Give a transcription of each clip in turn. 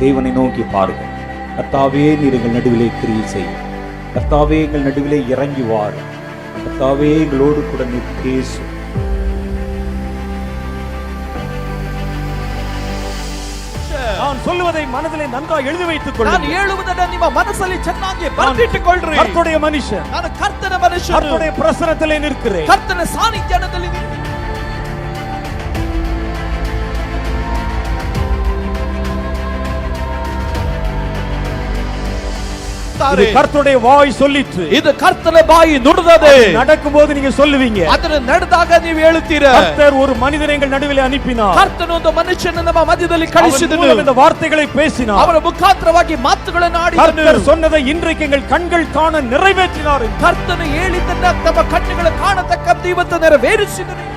தேவனை நோக்கி பாருங்கள். கர்த்தாவே, நீர் எங்கள் நடுவிலே கிரியை செய்யும். கர்த்தாவே, எங்கள் நடுவிலே இறங்கி வாரும். கர்த்தாவே, எங்களோடு கூட நீர் பேசும். நான் சொல்லுவதை மனதிலே நன்றாக எழுதி வைத்துக் கொள்ளுங்கள். ನಾನು ಹೇಳುವುದನ್ನು ನಿಮ್ಮ ಮನಸ್ಸಲ್ಲಿ ಚೆನ್ನಾಗಿ ಬರೆದಿಟ್ಟುಕೊಳ್ಳ್ರಿ. ಕರ್ತனுடைய ಮನುಷ್ಯன், ನಾನು ಕರ್ತನ ಮನುಷ್ಯನು. ಕರ್ತனுடைய பிரசன்னத்திலே நிற்கிறேன். ಕರ್ತನ ಸಾನ್ನಿಧ್ಯದಲ್ಲಿ கர்த்தருடைய வாய் சொல்லிற்று. இது கர்த்தன ಬಾಯಿ ನುಡಿದದೆ. நடக்கும்போது நீங்க சொல்லுவீங்க. ಅದರ ನಡೆದಾಗ ನೀವು ಹೇಳುತ್ತೀರಾ. கர்த்தர் ஒரு மனிதனை எங்கள் நடுவிலே அனுப்பினார். ಕರ್ತನು ಒಂದು ಮನುಷ್ಯನನ್ನು ನಮ್ಮ ಮಧ್ಯದಲ್ಲಿ ಕಳಿಸಿದನು. அவன் இந்த வார்த்தைகளை பேசினார். ಅವರ ಮುಖಾಂತರವಾಗಿ ಮಾತುಗಳನ್ನು ಆಡಿದನು. கர்த்தர் சொன்னதை இன்றைக்கு எங்கள் கண்கள் காண நிறைவேற்றினார். ಕರ್ತನು ಹೇಳಿದ್ದನ್ನ ನಮ್ಮ ಕಣ್ಣುಗಳು ಕಾಣತಕ್ಕಂತೆ ಇವತ್ತು ನೆರವೇರಿಸಿದನು.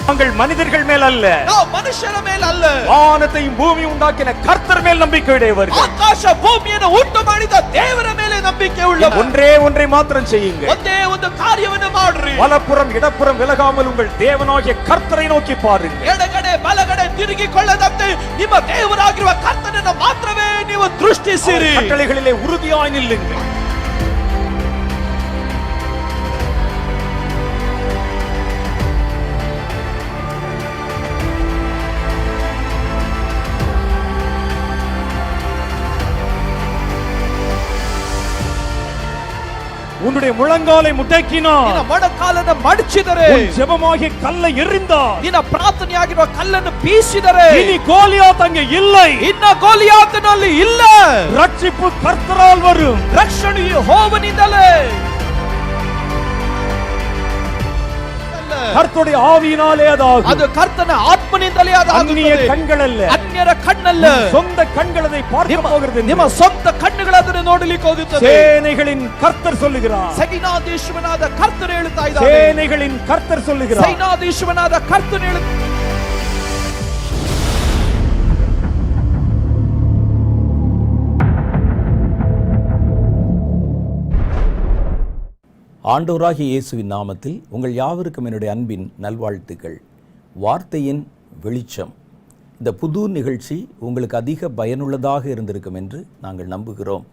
நாங்கள் மனிதர்கள் மேல் அல்ல, ನಾವು ಮನುಷ್ಯರ ಮೇಲೆ ಅಲ್ಲ, வானத்தையும் பூமியும் உண்டாக்கின கர்த்தர் மேல் நம்பிக்கை உடையவர்கள். ಆಕಾಶ ಭೂಮಿಯನ್ನು ಉಂಟು ಮಾಡಿದ ದೇವರ ಮೇಲೆ ನಂಬಿಕೆ ಉಳ್ಳವರು. ஒன்றை மாத்திரம் செய்யுங்கள். ಒಂದೇ ಒಂದು ಕಾರ್ಯವನ್ನು ಮಾಡ್ರಿ. வலப்புறம் இடப்புறம் விலகாமல் உங்கள் தேவனாகிய கர்த்தரை நோக்கி பாருங்கள். ಎಡಗಡೆ ಬಲಗಡೆ ತಿರುಗಿಕೊಳ್ಳದಂತೆ ನಿಮ್ಮ ದೇವರಾಗಿರುವ ಕರ್ತನನ್ನು ಮಾತ್ರವೇ ನೀವು ದೃಷ್ಟಿಸಿರಿ. கட்டளைகளிலே உறுதியாய் நில்லுங்கள். உன்னுடைய முழங்காலை முடக்கினார். ನಿನ್ನ ಮೊಣಕಾಲನ್ನು ಮಡಚಿದರೆ, ஜெபமாகிய கல்லை எறிந்தார். ನಿನ್ನ ಪ್ರಾರ್ಥನೆಯಾಗಿರುವ ಕಲ್ಲನ್ನು ಬೀಸಿದರೆ, இனி கோலியாத் அங்கே இல்லை. ಇನ್ನ ಗೋಲಿಯಾತನಲ್ಲಿ ಇಲ್ಲ. ரட்சிப்பு கர்த்தரால் வரும். ರಕ್ಷಣೆಯು ಯೆಹೋವನಿಂದಲೇ. கர்த்தருடைய ஆவியினாலே அதாகும். ಅದು ಕರ್ತನ ಆತ್ಮನಿಂದಲೇ ಅದಾಗುತ್ತದೆ. அந்நிய கண்கள் அல்ல, ಅನ್ಯರ ಕಣ್ಣಲ್ಲ. சொந்த கண்கள் அதை பார்க்க போகிறது. ನಿಮ್ಮ ಸ್ವಂತ ಕಣ್ಣುಗಳು ಅದನ್ನು ನೋಡಲಿಕ್ಕೆ ಹೋಗುತ್ತದೆ. சேனைகளின் கர்த்தர் சொல்லுகிறார். ಸೈನಾಧೀಶ್ವರನಾದ ಕರ್ತನು ಹೇಳುತ್ತಾ ಇದ್ದಾನೆ. சேனைகளின் கர்த்தர் சொல்லுகிறார். ಸೈನಾಧೀಶ್ವರನಾದ ಕರ್ತನು ಹೇಳುತ್ತಾ. ஆண்டவராகிய இயேசுவின் நாமத்தில் உங்கள் யாவருக்கும் என்னுடைய அன்பின் நல்வாழ்த்துக்கள். வார்த்தையின் வெளிச்சம், இந்த புது நிகழ்ச்சி உங்களுக்கு அதிக பயனுள்ளதாக இருந்திருக்கும் என்று நாங்கள் நம்புகிறோம்.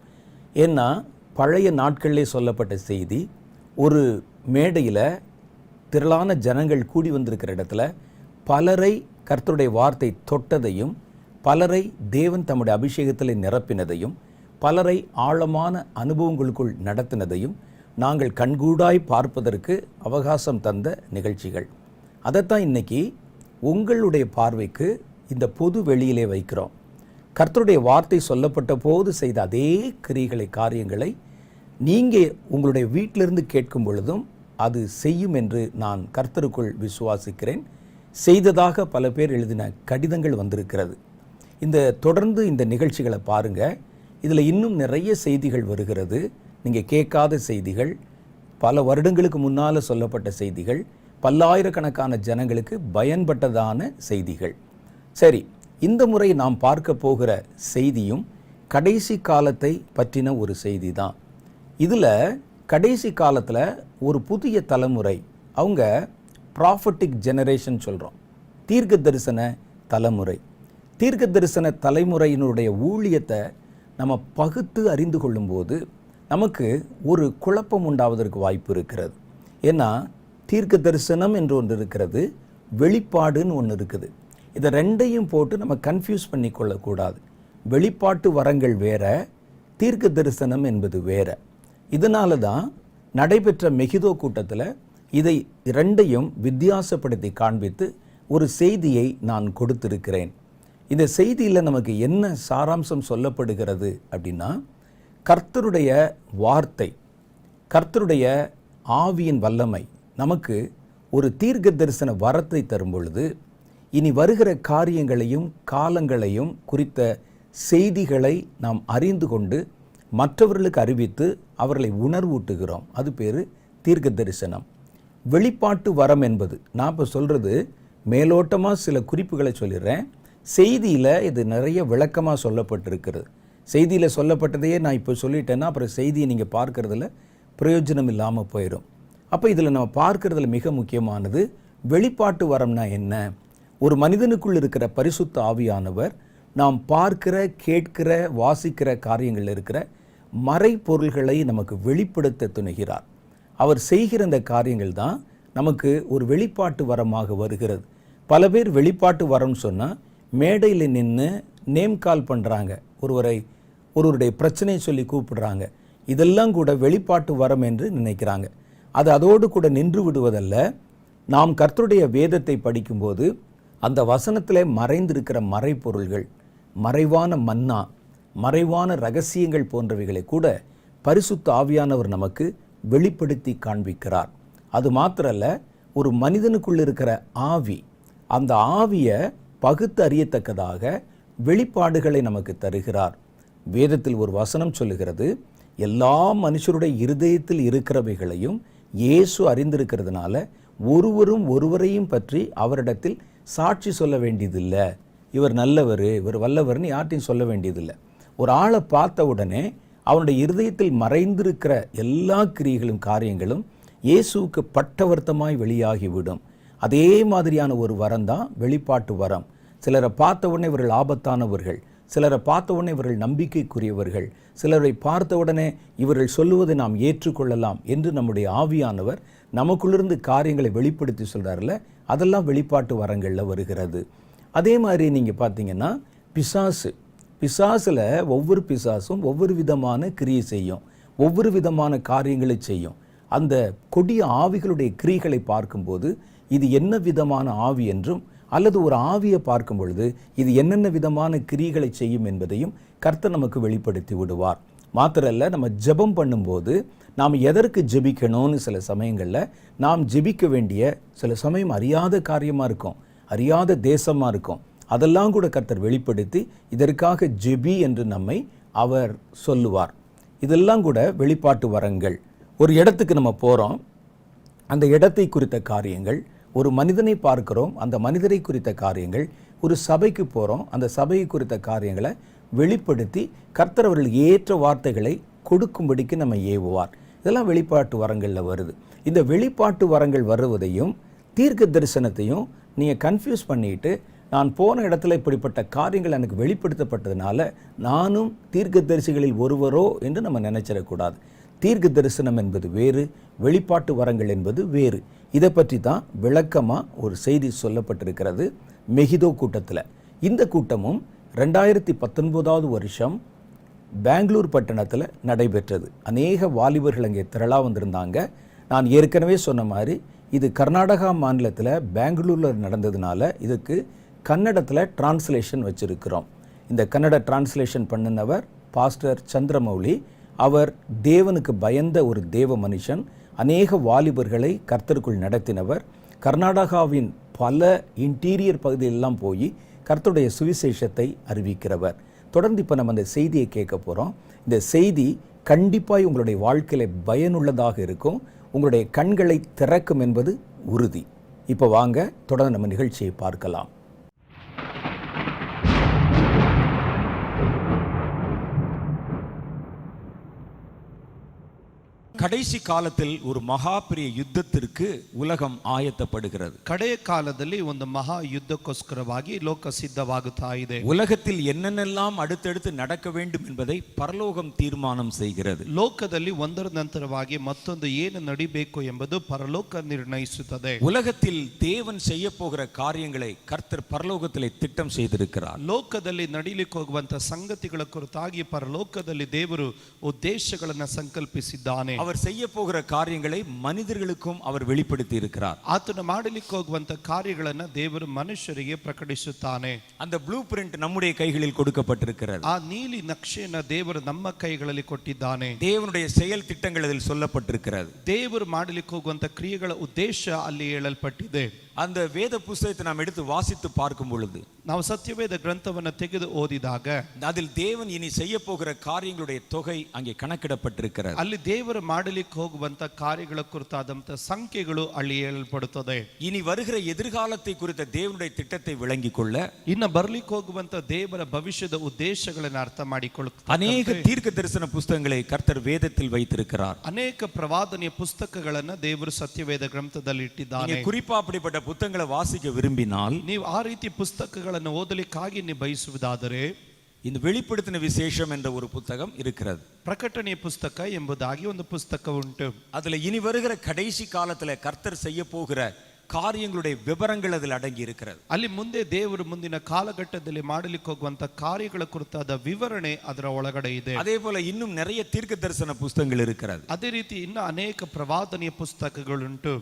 ஏன்னா பழைய நாட்களிலே சொல்லப்பட்ட செய்தி ஒரு மேடையில் திரளான ஜனங்கள் கூடி வந்திருக்கிற இடத்துல பலரை கர்த்தருடைய வார்த்தை தொட்டதையும், பலரை தேவன் தம்முடைய அபிஷேகத்தில் நிரப்பினதையும், பலரை ஆழமான அனுபவங்களுக்குள் நடத்தினதையும் நாங்கள் கண்கூடாய் பார்ப்பதற்கு அவகாசம் தந்த நிகழ்ச்சிகள். அதைத்தான் இன்னைக்கு உங்களுடைய பார்வைக்கு இந்த பொது வெளியிலே வைக்கிறோம். கர்த்தருடைய வார்த்தை சொல்லப்பட்ட போது செய்த அதே கிரியைகளை, காரியங்களை நீங்கள் உங்களுடைய வீட்டிலிருந்து கேட்கும் பொழுதும் அது செய்யும் என்று நான் கர்த்தருக்குள் விசுவாசிக்கிறேன். செய்ததாக பல பேர் எழுதின கடிதங்கள் வந்திருக்கிறது. தொடர்ந்து இந்த நிகழ்ச்சிகளை பாருங்கள். இதில் இன்னும் நிறைய செய்திகள் வருகிறது. நீங்கள் கேட்காத செய்திகள், பல வருடங்களுக்கு முன்னால் சொல்லப்பட்ட செய்திகள், பல்லாயிரக்கணக்கான ஜனங்களுக்கு பயன்பட்டதான செய்திகள். சரி, இந்த முறை நாம் பார்க்க போகிற செய்தியும் கடைசி காலத்தை பற்றின ஒரு செய்தி தான். இதில் கடைசி காலத்தில் ஒரு புதிய தலைமுறை, அவங்க ப்ராஃபட்டிக் ஜெனரேஷன் சொல்கிறோம், தீர்க்க தரிசன தலைமுறை. தீர்க்க தரிசன தலைமுறையினுடைய ஊழியத்தை நம்ம பகுத்து அறிந்து கொள்ளும்போது நமக்கு ஒரு குழப்பம் உண்டாவதற்கு வாய்ப்பு இருக்கிறது. ஏன்னா தீர்க்க தரிசனம் என்று ஒன்று இருக்கிறது, வெளிப்பாடுன்னு ஒன்று இருக்குது. இதை ரெண்டையும் போட்டு நம்ம கன்ஃபியூஸ் பண்ணி கொள்ளக்கூடாது. வெளிப்பாட்டு வரங்கள் வேற, தீர்க்க தரிசனம் என்பது வேற. இதனால தான் நடைபெற்ற மெகிதோ கூட்டத்தில் இதை ரெண்டையும் வித்தியாசப்படுத்தி காண்பித்து ஒரு செய்தியை நான் கொடுத்திருக்கிறேன். இந்த செய்தியில் நமக்கு என்ன சாராம்சம் சொல்லப்படுகிறது அப்படின்னா, கர்த்தருடைய வார்த்தை, கர்த்தருடைய ஆவியின் வல்லமை நமக்கு ஒரு தீர்க்க தரிசன வரத்தை தரும் பொழுது, இனி வருகிற காரியங்களையும் காலங்களையும் குறித்த செய்திகளை நாம் அறிந்து கொண்டு மற்றவர்களுக்கு அறிவித்து அவர்களை உணர்வூட்டுகிறோம். அது பேர் தீர்க்க தரிசனம். வெளிப்பாட்டு வரம் என்பது, நான் இப்போ சொல்கிறது மேலோட்டமாக சில குறிப்புகளை சொல்லிடுறேன். செய்தியில் இது நிறைய விளக்கமாக சொல்லப்பட்டிருக்கிறது. செய்தியில் சொல்லப்பட்டதையே நான் இப்போ சொல்லிட்டேன்னா அப்புறம் செய்தியை நீங்கள் பார்க்கறதுல பிரயோஜனம் இல்லாமல் போயிடும். அப்போ இதில் நம்ம பார்க்கறதுல மிக முக்கியமானது வெளிப்பாட்டு வரம்னா என்ன? ஒரு மனிதனுக்குள் இருக்கிற பரிசுத்த ஆவியானவர் நாம் பார்க்கிற, கேட்கிற, வாசிக்கிற காரியங்கள் இருக்கிற மறைப்பொருள்களை நமக்கு வெளிப்படுத்த துணிகிறார். அவர் செய்கிற இந்த காரியங்கள் தான் நமக்கு ஒரு வெளிப்பாட்டு வரமாக வருகிறது. பல பேர் வெளிப்பாட்டு வரம்னு சொன்னால் மேடையில் நின்று நேம் கால் பண்ணுறாங்க, ஒருவருடைய பிரச்சனையை சொல்லி கூப்பிடுறாங்க. இதெல்லாம் கூட வெளிப்பாட்டு வரம் என்று நினைக்கிறாங்க. அது அதோடு கூட நின்று விடுவதல்ல. நாம் கர்த்தருடைய வேதத்தை படிக்கும்போது அந்த வசனத்தில் மறைந்திருக்கிற மறைப்பொருள்கள், மறைவான மன்னா, மறைவான ரகசியங்கள் போன்றவைகளை கூட பரிசுத்த ஆவியானவர் நமக்கு வெளிப்படுத்தி காண்பிக்கிறார். அது மாத்திரல்ல, ஒரு மனிதனுக்குள் இருக்கிற ஆவி, அந்த ஆவியை பகுத்து அறியத்தக்கதாக வெளிப்பாடுகளை நமக்கு தருகிறார். வேதத்தில் ஒரு வசனம் சொல்லுகிறது, எல்லா மனுஷருடைய இருதயத்தில் இருக்கிறவைகளையும் இயேசு அறிந்திருக்கிறதுனால ஒருவரும் ஒருவரையும் பற்றி அவரிடத்தில் சாட்சி சொல்ல வேண்டியதில்லை. இவர் நல்லவர், இவர் வல்லவர்னு யார்ட்டையும் சொல்ல வேண்டியதில்லை. ஒரு ஆளை பார்த்த உடனே அவனுடைய இருதயத்தில் மறைந்திருக்கிற எல்லா கிரியைகளும் காரியங்களும் இயேசுவுக்கு பட்டவர்த்தமாய் வெளியாகிவிடும். அதே மாதிரியான ஒரு வரம் தான் வெளிப்பாட்டு வரம். சிலரை பார்த்த உடனே இவர்கள் ஆபத்தானவர்கள், சிலரை பார்த்த உடனே இவர்கள் நம்பிக்கைக்குரியவர்கள், சிலரை பார்த்த உடனே இவர்கள் சொல்லுவதை நாம் ஏற்றுக்கொள்ளலாம் என்று நம்முடைய ஆவியானவர் நமக்குள்ளிருந்து காரியங்களை வெளிப்படுத்தி சொல்கிறார்ல, அதெல்லாம் வெளிப்பாட்டு வரங்களில் வருகிறது. அதே மாதிரி நீங்கள் பார்த்தீங்கன்னா பிசாசில் ஒவ்வொரு பிசாசும் ஒவ்வொரு விதமான கிரியை செய்யும், ஒவ்வொரு விதமான காரியங்களை செய்யும். அந்த கொடிய ஆவிகளுடைய கிரியைகளை பார்க்கும்போது இது என்ன விதமான ஆவி என்றும், அல்லது ஒரு ஆவியை பார்க்கும் பொழுது இது என்னென்ன விதமான கிரியைகளை செய்யும் என்பதையும் கர்த்தர் நமக்கு வெளிப்படுத்தி விடுவார். மாத்திரல்ல, நம்ம ஜெபம் பண்ணும்போது நாம் எதற்கு ஜெபிக்கணும்னு சில சமயங்களில் நாம் ஜெபிக்க வேண்டிய சில சமயம் அறியாத காரியமாக இருக்கும், அறியாத தேசமாக இருக்கும். அதெல்லாம் கூட கர்த்தர் வெளிப்படுத்தி இதற்காக ஜெபி என்று நம்மை அவர் சொல்லுவார். இதெல்லாம் கூட வெளிப்பாட்டு வரங்கள். ஒரு இடத்துக்கு நம்ம போகிறோம், அந்த இடத்தை குறித்த காரியங்கள், ஒரு மனிதனை பார்க்கிறோம், அந்த மனிதரை குறித்த காரியங்கள், ஒரு சபைக்கு போகிறோம், அந்த சபையை குறித்த காரியங்களை வெளிப்படுத்தி கர்த்தர் அவர்களுக்கு ஏற்ற வார்த்தைகளை கொடுக்கும்படிக்கு நம்ம ஏவுவார். இதெல்லாம் வெளிப்பாட்டு வரங்களில் வருது. இந்த வெளிப்பாட்டு வரங்கள் வருவதையும் தீர்க்க தரிசனத்தையும் நீங்கள் கன்ஃபியூஸ் பண்ணிட்டு, நான் போன இடத்துல இப்படிப்பட்ட காரியங்கள் எனக்கு வெளிப்படுத்தப்பட்டதுனால நானும் தீர்க்க தரிசிகளில் ஒருவரோ என்று நம்ம நினைச்சிடக்கூடாது. தீர்க்க தரிசனம் என்பது வேறு, வெளிப்பாட்டு வரங்கள் என்பது வேறு. இதை பற்றி தான் விளக்கமாக ஒரு செய்தி சொல்லப்பட்டிருக்கிறது மெகிதோ கூட்டத்தில். இந்த கூட்டமும் 2019 வருஷம் பெங்களூர் பட்டணத்தில் நடைபெற்றது. அநேக வாலிபர்கள் அங்கே திரளாக வந்திருந்தாங்க. நான் ஏற்கனவே சொன்ன மாதிரி இது கர்நாடகா மாநிலத்தில் பெங்களூரில் நடந்ததுனால இதுக்கு கன்னடத்தில் டிரான்ஸ்லேஷன் வச்சுருக்கிறோம். இந்த கன்னட டிரான்ஸ்லேஷன் பண்ணினவர் பாஸ்டர் சந்திரமௌலி. அவர் தேவனுக்கு பயந்த ஒரு தேவ மனுஷன். அநேக வாலிபர்களை கர்த்தருக்குள் நடத்தினவர். கர்நாடகாவின் பல இன்டீரியர் பகுதியெல்லாம் போய் கர்த்தருடைய சுவிசேஷத்தை அறிவிக்கிறவர். தொடர்ந்து இப்போ நம்ம அந்த செய்தியை கேட்க போகிறோம். இந்த செய்தி கண்டிப்பாக உங்களுடைய வாழ்க்கையில் பயனுள்ளதாக இருக்கும், உங்களுடைய கண்களை திறக்கும் என்பது உறுதி. இப்போ வாங்க தொடர்ந்து நம்ம நிகழ்ச்சியை பார்க்கலாம். ಕಡೆಸಿ ಕಾಲದಲ್ಲಿ ஒரு மகா பெரிய ಯುದ್ಧத்திற்கு உலகம் ஆயத்தப்படுகிறது. ಕಡೆಯ ಕಾಲದಲ್ಲಿ ಒಂದು ಮಹಾ ಯುದ್ಧಕ್ಕೋಸ್ಕರವಾಗಿ ಲೋಕ ಸಿದ್ಧವಾಗುತ್ತಾ ಇದೆ. உலகத்தில் என்னென்னலாம் அடுத்தடுத்து நடக்க வேண்டும் என்பதை பரலோகம் தீர்மானம் செய்கிறது. ಲೋಕದಲ್ಲಿ ಒಂದರ ನಂತರವಾಗಿ ಮತ್ತೊಂದು ಏನು ನಡಿಬೇಕು ಎಂಬುದು ಪರಲೋಕ ನಿರ್ಣಯಿಸುತ್ತದೆ. உலகத்தில் தேவன் செய்ய போகிற காரியங்களை கர்த்தர் பரலோகத்திலே திட்டம் செய்திருக்கிறார். ಲೋಕದಲ್ಲಿ ನಡೀಲಿಕ್ಕೆ ಹೋಗುವಂತ ಸಂಗತಿಗಳ ಕುರಿತಾಗಿ ಪರಲೋಕದಲ್ಲಿ ದೇವರು ಉದ್ದೇಶಗಳನ್ನು ಸಂಕಲ್ಪಿಸಿದ್ದಾನೆ. அவர் செய்ய போகிற காரியங்களை மனிதர்களுக்கும் அவர் வெளிப்படுத்தி இருக்கிறார். ಆತನು ಮಾಡಲಿಕ್ಕೆ ಹೋಗುವಂತ ಕಾರ್ಯಗಳನ್ನು ದೇವರು ಮನುಷ್ಯರಿಗೆ ಪ್ರಕಟಿಸುತ್ತಾನೆ. அந்த ப்ளூ பிரிண்ட் நம்முடைய கைகளில் கொடுக்கப்பட்டிருக்கிறது. ಆ ನೀಲಿ ನಕ್ಷೆಯನ್ನು ದೇವರು ನಮ್ಮ ಕೈಗಳಲ್ಲಿ ಕೊಟ್ಟಿದ್ದಾನೆ. தேவனுடைய செயல் திட்டங்கள் அதில் சொல்லப்பட்டிருக்கிறது. ದೇವರು ಮಾಡಲಿಕ್ಕೆ ಹೋಗುವಂತ ಕ್ರಿಯೆಗಳ ಉದ್ದೇಶ ಅಲ್ಲಿ ಹೇಳಲ್ಪಟ್ಟಿದೆ. அந்த வேத புஸ்தகத்தை நாம் எடுத்து வாசித்து பார்க்கும் பொழுது ನಾವು ಸತ್ಯವೇದ ಗ್ರಂಥವನ್ನು ತೆಗೆದು ಓದಿದಾಗ அதில் தேவன் இனி செய்ய போகிற காரியங்களுடைய தொகை அங்கே கணக்கிடப்பட்டிருக்கிறது. ಅಲ್ಲಿ ದೇವರು ಮಾಡಲಿಕ್ಕೆ ಹೋಗುವಂತ ಕಾರ್ಯಗಳ ಕುರಿತಾದಂತ ಸಂಖ್ಯೆಗಳು ಅಲ್ಲಿ ಹೇಳಲ್ಪಡುತ್ತದೆ. இனி வருகிற எதிர்காலத்தை குறித்த தேவனுடைய திட்டத்தை விளங்கிக் கொள்ள ಇನ್ನು ಬರ್ಲಿಕ್ಕೆ ಹೋಗುವಂತ ದೇವರ ಭವಿಷ್ಯದ ಉದ್ದೇಶಗಳನ್ನು ಅರ್ಥ ಮಾಡಿಕೊಳ್ಳುತ್ತಾರೆ. அநேக தீர்க்க தரிசன புஸ்தகங்களை கர்த்தர் வேதத்தில் வைத்திருக்கிறார். ಅನೇಕ ಪ್ರವಾದನೆಯ ಪುಸ್ತಕಗಳನ್ನ ದೇವರು ಸತ್ಯವೇದ ಗ್ರಂಥದಲ್ಲಿ ಇಟ್ಟಿದ್ದಾನೆ. குறிப்பா அப்படிப்பட்ட புத்தகங்களை வாசிக்க விரும்பினால் ನೀವು ಆ ರೀತಿ ಪುಸ್ತಕಗಳನ್ನು ಓದಲಿಕ್ಕಾಗಿ ನೀವು ಬಯಸುವುದಾದರೆ இந்த வெளிப்படுத்தின விசேஷம் என்ற ஒரு புத்தகம் இருக்கிறது. ಪ್ರಕಟಣೆಯ ಪುಸ್ತಕ ಎಂಬುದಾಗಿ ಒಂದು ಪುಸ್ತಕ ಉಂಟು. அதுல இனி வருகிற கடைசி காலத்துல கர்த்தர் செய்ய போகிற காரியங்களுடைய விவரங்கள் அதில் அடங்கி இருக்கிறது. ಅಲ್ಲಿ ಮುಂದೆ ದೇವರು ಮುಂದಿನ ಕಾಲಘಟ್ಟದಲ್ಲಿ ಮಾಡಲಿಕ್ಕೆ ಹೋಗುವಂತ ಕಾರ್ಯಗಳ ಕುರಿತಾದ ವಿವರಣೆ ಅದರ ಒಳಗಡೆ ಇದೆ. அதே போல இன்னும் நிறைய தீர்க்க தரிசன புஸ்தகங்கள் இருக்கிறது. ಅದೇ ರೀತಿ ಇನ್ನು ಅನೇಕ ಪ್ರವಾದನೆಯ ಪುಸ್ತಕಗಳುಂಟು.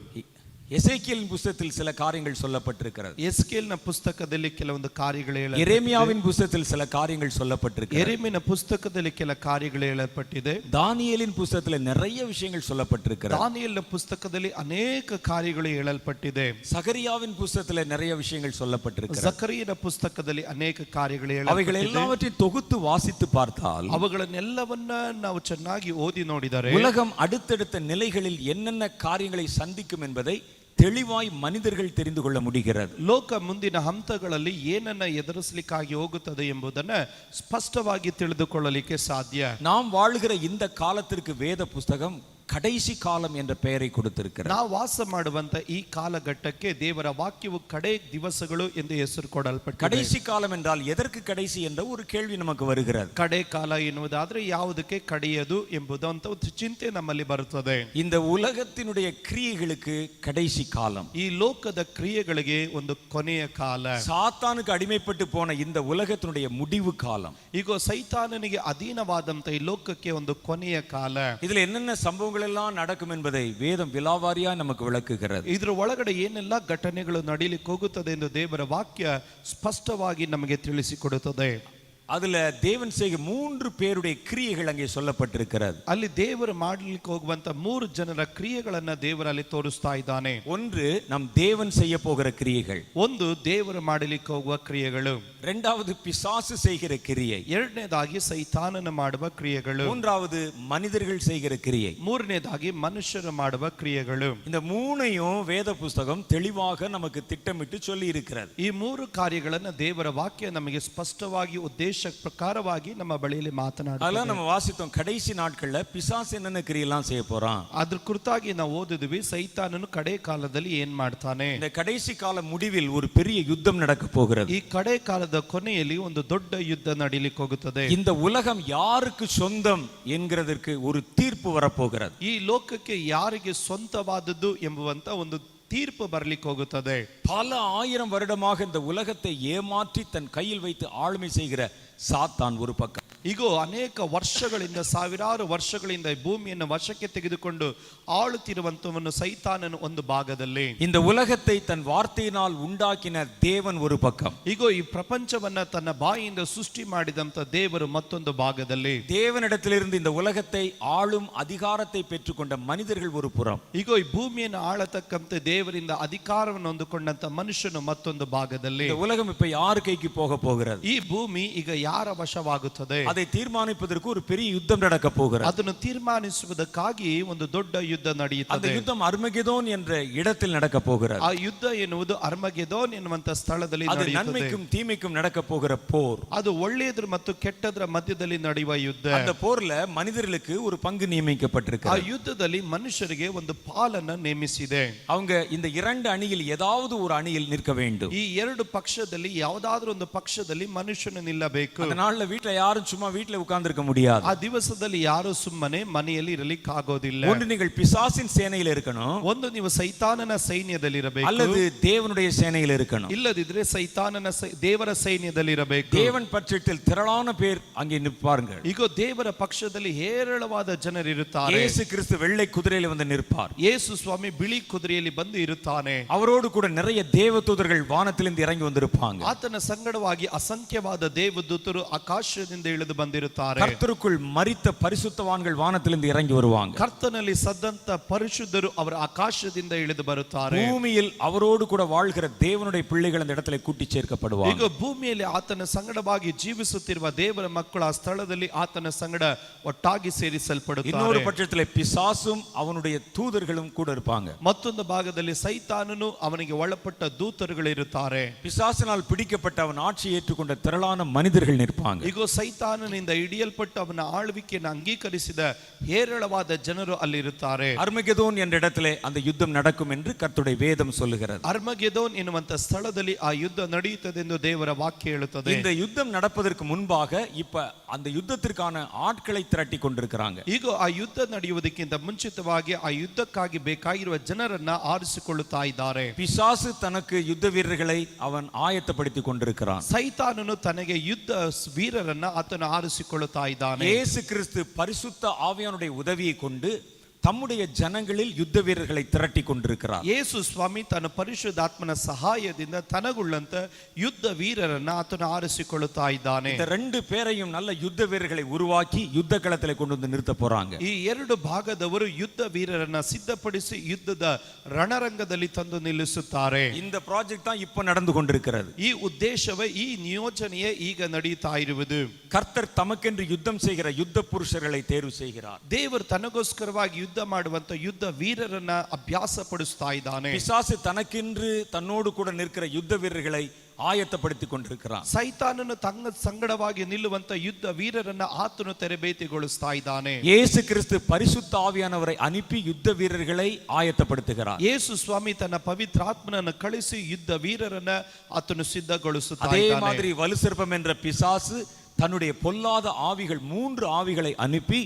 எசேக்கியேலின் புஸ்தகத்தில் சில காரியங்கள் சொல்லப்பட்டிருக்கிறது. ಎಸ್ಕೇಲ್ನ ಪುಸ್ತಕದಲ್ಲಿ ಕೆಲವೊಂದು ಕಾರ್ಯಗಳು ಹೇಳಲ್ಪಟ್ಟಿದೆ. எரேமியாவின் புஸ்தகத்தில் சில காரியங்கள் சொல்லப்பட்டிருக்கிறது. ಎರೆಮೀಯನ ಪುಸ್ತಕದಲ್ಲಿ ಕೆಲ ಕಾರ್ಯಗಳು ಹೇಳಲ್ಪಟ್ಟಿದೆ. தானியேலின் புஸ்தகத்தில் நிறைய விஷயங்கள் சொல்லப்பட்டிருக்கிறது. ದಾನಿಯೇಲನ ಪುಸ್ತಕದಲ್ಲಿ ಅನೇಕ ಕಾರ್ಯಗಳು ಹೇಳಲ್ಪಟ್ಟಿದೆ. சகரியாவின் புஸ்தகத்தில் நிறைய விஷயங்கள் சொல்லப்பட்டிருக்கிறது. ಜಕರೀಯನ ಪುಸ್ತಕದಲ್ಲಿ ಅನೇಕ ಕಾರ್ಯಗಳು அவைகள் ಹೇಳಲ್ಪಟ್ಟಿದೆ. எல்லாவற்றையும் தொகுத்து வாசித்து பார்த்தால் ಅವುಗಳನ್ನೆಲ್ಲವನ್ನ ನಾವು ಚೆನ್ನಾಗಿ ಓದಿ ನೋಡಿದರೆ உலகம் அடுத்தடுத்த நிலைகளில் என்னென்ன காரியங்களை சந்திக்கும் என்பதை தெளிவாய் மனிதர்கள் தெரிந்து கொள்ள முடிகிறது. ಲೋಕ ಮುಂದಿನ ಹಂತಗಳಲ್ಲಿ ಏನನ್ನ ಎದುರಿಸಲಿಕ್ಕಾಗಿ ಹೋಗುತ್ತದೆ ಎಂಬುದನ್ನ ಸ್ಪಷ್ಟವಾಗಿ ತಿಳಿದುಕೊಳ್ಳಲಿಕ್ಕೆ ಸಾಧ್ಯ. நாம் வாழ்கிற இந்த காலத்திற்கு வேத புஸ்தகம் கடைசி காலம் என்ற பெயரை கொடுத்திருக்கிறது. ನಾವು ವಾಸ ಮಾಡುವಂತ ಈ ಕಾಲಘಟ್ಟಕ್ಕೆ ದೇವರ ವಾಕ್ಯವು ಕಡೆ ದಿವಸಗಳು ಎಂದು ಹೆಸರು ಕೊಡಲ್ಪಟ್ಟಿದೆ. கடைசி காலம் என்றால் எதற்கு கடைசி என்ற ஒரு கேள்வி நமக்கு வருகிறது. ಕಡೆ ಕಾಲ ಎನ್ನುವುದಾದ್ರೆ ಯಾವುದಕ್ಕೆ ಕಡೆಯದು ಎಂಬುದಂತ ಒಂದು ಚಿಂತೆ ನಮ್ಮಲ್ಲಿ ಬರುತ್ತದೆ. இந்த உலகத்தினுடைய கிரியைகளுக்கு கடைசி காலம். ಈ ಲೋಕದ ಕ್ರಿಯೆಗಳಿಗೆ ಒಂದು ಕೊನೆಯ ಕಾಲ. சாத்தானுக்கு அடிமைப்பட்டு போன இந்த உலகத்தினுடைய முடிவு காலம். ಈಗ ಸೈತಾನನಿಗೆ ಅಧೀನವಾದಂತ ಈ ಲೋಕಕ್ಕೆ ಒಂದು ಕೊನೆಯ ಕಾಲ. இதுல என்னென்ன சம்பவங்கள் எல்லாம் நடக்கும் என்பதை வேதம் விலாவாரியா நமக்கு விளக்குகிறது. ಇದರ ಒಳಗಡೆ ಏನೆಲ್ಲ ಘಟನೆಗಳು ನಡೀಲಿಕ್ಕೆ ಹೋಗುತ್ತದೆ ಎಂದು ದೇವರ ವಾಕ್ಯ ಸ್ಪಷ್ಟವಾಗಿ ನಮಗೆ ತಿಳಿಸಿಕೊಡುತ್ತದೆ. அதுல தேவன் செய்ய 3 பேருடைய கிரியைகள் அங்கே சொல்லப்பட்டிருக்கிறது. ಅಲ್ಲಿ ದೇವರು ಮಾಡಲಿಕ್ಕೆ ಹೋಗುವಂತ 3 ಜನರ ಕ್ರಿಯೆಗಳನ್ನ ದೇವರಲ್ಲಿ ತೋರಿಸ್ತಾ ಇದ್ದಾನೆ. ஒன்று நம் தேவன் செய்ய போகிற கிரியைகள். ಒಂದು ದೇವರು ಮಾಡಲಿಕ್ಕೆ ಹೋಗುವ ಕ್ರಿಯೆಗಳು. இரண்டாவது பிசாசு செய்கிற கிரியை. ಎರಡನೇದಾಗಿ ಸೈತಾನನ ಮಾಡುವ ಕ್ರಿಯೆಗಳು. மூன்றாவது மனிதர்கள் செய்கிற கிரியை. ಮೂರನೇದಾಗಿ ಮನುಷ್ಯರು ಮಾಡುವ ಕ್ರಿಯೆಗಳು. இந்த மூணையும் வேத புஸ்தகம் தெளிவாக நமக்கு திட்டமிட்டு சொல்லி இருக்கிறது. ಈ 3 ಕಾರ್ಯಗಳನ್ನ ದೇವರ ವಾಕ್ಯ ನಮಗೆ ಸ್ಪಷ್ಟವಾಗಿ ಉದ್ದೇಶ ಪ್ರಕಾರವಾಗಿ ನಮ್ಮ ಬಳಿಯಲ್ಲಿ ಮಾತನಾಡುತ್ತದೆ. அதெல்லாம் நம்ம வாசித்தோம். கடைசி நாட்கள்ல பிசாசு என்னென்ன கிரியெல்லாம் செய்ய போறான். ಅದ್ರ ಕುರಿತಾಗಿ ನಾವು ಓದಿದ್ವಿ. ಸೈತಾನನು ಕಡೆ ಕಾಲದಲ್ಲಿ ಏನ್ ಮಾಡ್ತಾನೆ. இந்த கடைசி கால முடிவில் ஒரு பெரிய யுத்தம் நடக்க போகிறது. ಈ ಕಡೆ ಕಾಲದ ಕೊನೆಯಲ್ಲಿ ಒಂದು ದೊಡ್ಡ ಯುದ್ಧ ನಡೀಲಿಕ್ಕೆ ಹೋಗುತ್ತದೆ. இந்த உலகம் யாருக்கு சொந்தம் என்கிறதற்கு ஒரு தீர்ப்பு வரப்போகிறது. ಈ ಲೋಕಕ್ಕೆ ಯಾರಿಗೆ ಸ್ವಂತವಾದದ್ದು ಎಂಬುವಂತ ಒಂದು ತೀರ್ಪು ಬರ್ಲಿಕ್ಕೆ ಹೋಗುತ್ತದೆ. பல ஆயிரம் வருடமாக இந்த உலகத்தை ஏமாற்றி தன் கையில் வைத்து ஆளுமை செய்கிற சாத்தான் ஒரு பக்கம். ಈಗ ಅನೇಕ ವರ್ಷಗಳಿಂದ ಸಾವಿರಾರು ವರ್ಷಗಳಿಂದ ಈ ಭೂಮಿಯನ್ನು ವಶಕ್ಕೆ ತೆಗೆದುಕೊಂಡು ಆಳುತ್ತಿರುವಂತವನು ಸೈತಾನನು ಒಂದು ಭಾಗದಲ್ಲಿ. இந்த உலகத்தை தன் வார்த்தையினால் உண்டாக்கின தேவன் ஒரு பக்கம். ಈಗ ಈ ಪ್ರಪಂಚವನ್ನ ತನ್ನ ಬಾಯಿಯಿಂದ ಸೃಷ್ಟಿ ಮಾಡಿದಂತ ದೇವರು ಮತ್ತೊಂದು ಭಾಗದಲ್ಲಿ. தேவனிடத்திலிருந்து இந்த உலகத்தை ஆளும் அதிகாரத்தை பெற்றுக்கொண்ட மனிதர்கள் ஒரு புறம். ಈಗ ಈ ಭೂಮಿಯನ್ನು ಆಳತಕ್ಕಂತೆ ದೇವರಿಂದ ಅಧಿಕಾರವನ್ನು ಹೊಂದಿಕೊಂಡಂತ ಮನುಷ್ಯನು ಮತ್ತೊಂದು ಭಾಗದಲ್ಲಿ. இந்த உலகம் இப்ப யார் கைக்கு போக போகிறது? ಈ ಭೂಮಿ ಈಗ ಯಾರ ವಶವಾಗುತ್ತದೆ? அதை தீர்மானிப்பதற்கு ஒரு பெரிய யுத்தம் நடக்க போகிறது. ಅದನ್ನು ತೀರ್ಮಾನಿಸುವುದಕ್ಕಾಗಿ ಒಂದು ದೊಡ್ಡ ಯುದ್ಧ அந்த ನಡೆಯುತ್ತದೆ. யுத்தம் அர்மகெதோன் என்ற இடத்தில் நடக்க போகிறது. ಆ ಯುದ್ಧ ಎನ್ನುವುದು ಅರ್ಮಗೆದೋನ್ ಎನ್ನುವಂತ ಸ್ಥಳದಲ್ಲಿ அது ನಡೆಯುತ್ತದೆ. நன்மைக்கும் தீமைக்கும் நடக்க போகிற போர். ಅದು ಒಳ್ಳೆಯದ್ರ ಮತ್ತು ಕೆಟ್ಟದ್ರ ಮಧ್ಯದಲ್ಲಿ ನಡೆಯುವ ಯುದ್ಧ. அந்த போர்ல மனிதர்களுக்கு ஒரு பங்கு ಆ நியமிக்கப்பட்டிருக்கிறது. ಯುದ್ಧದಲ್ಲಿ ಮನುಷ್ಯರಿಗೆ ಒಂದು ಪಾಲನ್ನ ನೇಮಿಸಿದೆ. அவங்க இந்த 2 அணியில் ஏதாவது ஒரு அணியில் நிற்க வேண்டும். ಈ 2 ಪಕ್ಷದಲ್ಲಿ ಯಾವುದಾದ್ರೂ ಒಂದು ಪಕ್ಷದಲ್ಲಿ ಮನುಷ್ಯನು ನಿಲ್ಲಬೇಕು. அந்த நாள்ல வீட்ல யாரும் சும்மா வீட்ல உட்கார்ந்திருக்க முடியாது. ಆ ದಿವಸದಲ್ಲಿ ಯಾರು ಸುಮ್ಮನೆ ಮನೆಯಲ್ಲಿ ಇರಲಿಕ್ಕೆ ಆಗೋದಿಲ್ಲ. ஒன்று நீங்கள் பிசாசின் சேனையில் இருக்கணும், ಒಂದು ನೀವು ಸೈತಾನನ ಸೈನ್ಯದಲ್ಲಿ ಇರಬೇಕು, அல்லது தேவனுடைய சேனையில் இருக்கணும். ಇಲ್ಲದಿದ್ರೆ ಸೈತಾನನ ದೇವರ ಸೈನ್ಯದಲ್ಲಿ ಇರಬೇಕು. தேவன் பட்சத்தில் திரளான பேர் அங்கே நிற்பார்கள். ಈಗ ದೇವರ ಪಕ್ಷದಲ್ಲಿ ಹೇರಳವಾದ ಜನರು ಇರುತ್ತಾರೆ. இயேசு கிறிஸ்து வெள்ளை குதிரையில் வந்து நிற்பார். ಯೇಸು ಸ್ವಾಮಿ ಬಿಳಿ ಕುದುರೆಯಲ್ಲಿ ಬಂದು ಇರುತ್ತಾನೆ. அவரோடு கூட நிறைய தேவதூதர்கள் வானத்திலிருந்து இறங்கி வந்திருப்பாங்க. ಆತನ ಸಂಗಡವಾಗಿ ಅಸಂಖ್ಯವಾದ ದೇವದೂತರು ಆಕಾಶದಿಂದ ಇಳಿದು ಇಳಿದು ಬಂದಿರುತ್ತಾರೆ. கர்த்தருக்குள் மரித்த பரிசுத்தவான்கள் வானத்திலிருந்து இறங்கி வருவாங்க. ಕರ್ತನಲ್ಲಿ ಸದ್ದಂತ ಪರಿಶುದ್ಧರು ಅವರ ಆಕಾಶದಿಂದ ಇಳಿದು ಬರುತ್ತಾರೆ. பூமியில் அவரோடு கூட வாழ்கிற தேவனுடைய பிள்ளைகள் அந்த இடத்துல கூட்டி சேர்க்கப்படுவாங்க. ಈಗ ಭೂಮಿಯಲ್ಲಿ ಆತನ ಸಂಗಡವಾಗಿ ಜೀವಿಸುತ್ತಿರುವ ದೇವರ ಮಕ್ಕಳು ಆ ಸ್ಥಳದಲ್ಲಿ ಆತನ ಸಂಗಡ ಒಟ್ಟಾಗಿ ಸೇರಿಸಲ್ಪಡುತ್ತಾರೆ. இன்னொரு பட்சத்திலே பிசாசும் அவனுடைய தூதர்களும் கூட இருப்பாங்க. ಮತ್ತೊಂದು ಭಾಗದಲ್ಲಿ ಸೈತಾನನು ಅವನಿಗೆ ಒಳಪಟ್ಟ ದೂತರುಗಳು ಇರುತ್ತಾರೆ. பிசாசினால் பிடிக்கப்பட்ட அவன் ஆட்சியை ஏற்றுக்கொண்ட திரளான மனிதர்கள் நிற்பாங்க. ಈಗ ಸೈತಾನನಿಂದ ಹಿಡಿಯಲ್ಪಟ್ಟು ಅವನ ಆಳ್ವಿಕೆಯನ್ನು ಅಂಗೀಕರಿಸಿದ ಹೇರಳವಾದ ಜನರು ಅಲ್ಲಿರುತ್ತಾರೆ. அர்மகெதோன் என்ற இடத்திலே அந்த யுத்தம் நடக்கும் என்று கர்த்தருடைய வேதம் சொல்லுகிறது. ಅರ್ಮಗೆದೋನ್ ಎನ್ನುವಂತ ಸ್ಥಳದಲ್ಲಿ ಆ ಯುದ್ಧ ನಡೆಯುತ್ತದೆ ಎಂದು ದೇವರ ವಾಕ್ಯ ಹೇಳುತ್ತದೆ. இந்த யுத்தம் நடப்பதற்கு முன்பாக இப்ப அந்த யுத்தத்திற்கான ஆட்களை திரட்டி கொண்டிருக்கிறாங்க. ಈಗ ಆ ಯುದ್ಧ ನಡೆಯುವುದಕ್ಕಿಂತ ಮುಂಚಿತವಾಗಿ ಆ ಯುದ್ಧಕ್ಕಾಗಿ ಬೇಕಾಗಿರುವ ಜನರನ್ನ ಆರಿಸಿಕೊಳ್ಳುತ್ತಾ ಇದ್ದಾರೆ. பிசாசு தனக்கு யுத்த வீரர்களை அவன் ஆயத்தப்படுத்திக் கொண்டிருக்கிறான். ಸೈತಾನನು ತನಗೆ ಯುದ್ಧ ವೀರರನ್ನ ಆತನು ಆರಿಸಿಕೊಳ್ಳುತ್ತಾ ಇದ್ದಾನೆ. இயேசு கிறிஸ்து பரிசுத்த ஆவியானுடைய உதவியை கொண்டு தம்முடைய ஜனங்களில் யுத்த வீரர்களை திரட்டி கொண்டிருக்கிறார். ಯೇಸು ಸ್ವಾಮಿ ತನ್ನ ಪರಿಶುದ್ಧಾತ್ಮನ ಸಹಾಯದಿಂದ ತನಗುಳ್ಳಂತ ಯುದ್ಧ ವೀರರನ್ನ ಆತನು ಆರಿಸಿಕೊಳ್ಳುತ್ತಾ ಇದ್ದಾನೆ. இந்த ரெண்டு பேரையும் நல்ல யுத்த வீரர்களை உருவாக்கி யுத்த களத்திலே கொண்டு வந்து நிறுத்த போறாங்க. ಈ ಎರಡು ಭಾಗದವರು ಯುದ್ಧ ವೀರರನ್ನ ಸಿದ್ಧಪಡಿಸಿ ಯುದ್ಧದ ರಣರಂಗದಲ್ಲಿ ತಂದು ನಿಲ್ಲಿಸುತ್ತಾರೆ. இந்த ப்ராஜெக்ட் தான் இப்ப நடந்து கொண்டிருக்கிறது. ಈ ಉದ್ದೇಶವೇ ಈ ನಿಯೋಜನೆಯೇ ಈಗ ನಡೆಯುತ್ತಾ ಇರುವುದು. கர்த்தர் தமக்கென்று யுத்தம் செய்கிற யுத்த புருஷர்களை தேர்வு செய்கிறார். ದೇವರು ತನಗೋಸ್ಕರವಾಗಿ ಯುದ್ಧ ಮಾಡುವಂತ ಯುದ್ಧ ವೀರರನ್ನ ಅಭ್ಯಾಸ ಪಡಿಸ್ತಾ ಇದ್ದಾನೆ. பிசாசு தனக்கென்று தன்னோடு கூட நிற்கிற யுத்த வீரர்களை ஆயத்தப்படுத்திக் கொண்டிருக்கிறான். ಸೈತಾನನು ತನ್ನ ಸಂಗಡವಾಗಿ ನಿಲ್ಲುವಂತ ಯುದ್ಧ ವೀರರನ್ನ ಆತನು ತರಬೇತಿಗೊಳಿಸ್ತಾ ಇದ್ದಾನೆ. இயேசு கிறிஸ்து பரிசுத்த ஆவியானவரை அனுப்பி யுத்த வீரர்களை ஆயத்தப்படுத்துகிறார். ಯೇಸು ಸ್ವಾಮಿ ತನ್ನ ಪವಿತ್ರಾತ್ಮನನ್ನು ಕಳಿಸಿ ಯುದ್ಧ ವೀರರನ್ನ ಆತನು ಸಿದ್ಧಗೊಳಿಸುತ್ತಾ அதே ಇದ್ದಾನೆ. மாதிரி வலுசர்ப்பம் என்ற பிசாசு தன்னுடைய பொல்லாத ஆவிகள் 3 ஆவிகளை அனுப்பி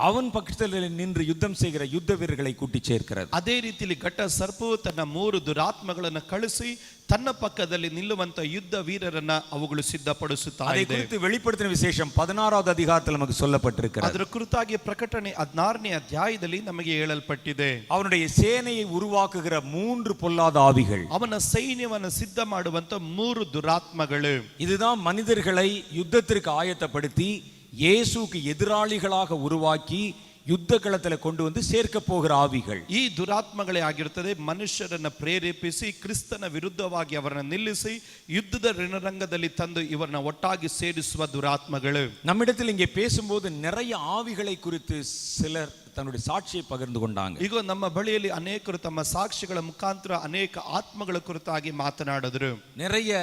அவன் பக்கத்தில் நின்று யுத்தம் செய்கிற யுத்த வீரர்களை கூட்டி சேர்க்கிறது. ಅದೇ ರೀತಿಯಲ್ಲಿ ಘಟ ಸರ್ಪವು ತನ್ನ 3 ದುರಾತ್ಮಗಳನ್ನು ಕಳಿಸಿ ತನ್ನ ಪಕ್ಕದಲ್ಲಿ ನಿಲ್ಲುವಂತ ಯುದ್ಧ ವೀರರನ್ನ ಅವುಗಳು ಸಿದ್ಧಪಡಿಸುತ್ತಾ அதை ಇದೆ. குறித்து வெளிப்படுத்தின விசேஷம் 16வது அதிகாரத்தில் நமக்கு சொல்லப்பட்டிருக்கிறது. ಅದರ ಕುರಿತಾಗಿ ಪ್ರಕಟಣೆ 16ನೇ ಅಧ್ಯಾಯದಲ್ಲಿ ನಮಗೆ ಹೇಳಲ್ಪಟ್ಟಿದೆ. அவனுடைய சேனையை உருவாக்குகிற 3 பொல்லாத ஆவிகள். ಅವನ ಸೈನ್ಯವನ್ನು ಸಿದ್ಧ ಮಾಡುವಂತ 3 ದುರಾತ್ಮಗಳು. இதுதான் மனிதர்களை யுத்தத்திற்கு ஆயத்தப்படுத்தி இயேசுக்கு எதிராளிகளாக உருவாக்கி யுத்த களத்தில் கொண்டு வந்து சேர்க்க போகிற ஆவிகள். ಈ ದುರಾತ್ಮಗಳೇ ಆಗಿರುತ್ತದೆ ಮನುಷ್ಯರನ್ನ ಪ್ರೇರೇಪಿಸಿ ಕ್ರಿಸ್ತನ ವಿರುದ್ಧವಾಗಿ ಅವರನ್ನು ನಿಲ್ಲಿಸಿ ಯುದ್ಧದ ರಣರಂಗದಲ್ಲಿ ತಂದು ಇವರನ್ನ ಒಟ್ಟಾಗಿ ಸೇರಿಸುವ ದುರಾತ್ಮಗಳು. நம்மிடத்தில் இங்கே பேசும்போது நிறைய ஆவிகளை குறித்து சிலர் தன்னுடைய சாட்சியை பகிர்ந்து கொண்டாங்க. ಈಗ ನಮ್ಮ ಬಳಿಯಲ್ಲಿ ಅನೇಕರು ತಮ್ಮ ಸಾಕ್ಷಿಗಳ ಮುಖಾಂತರ ಅನೇಕ ಆತ್ಮಗಳ ಕುರಿತಾಗಿ ಮಾತನಾಡಿದರು. நிறைய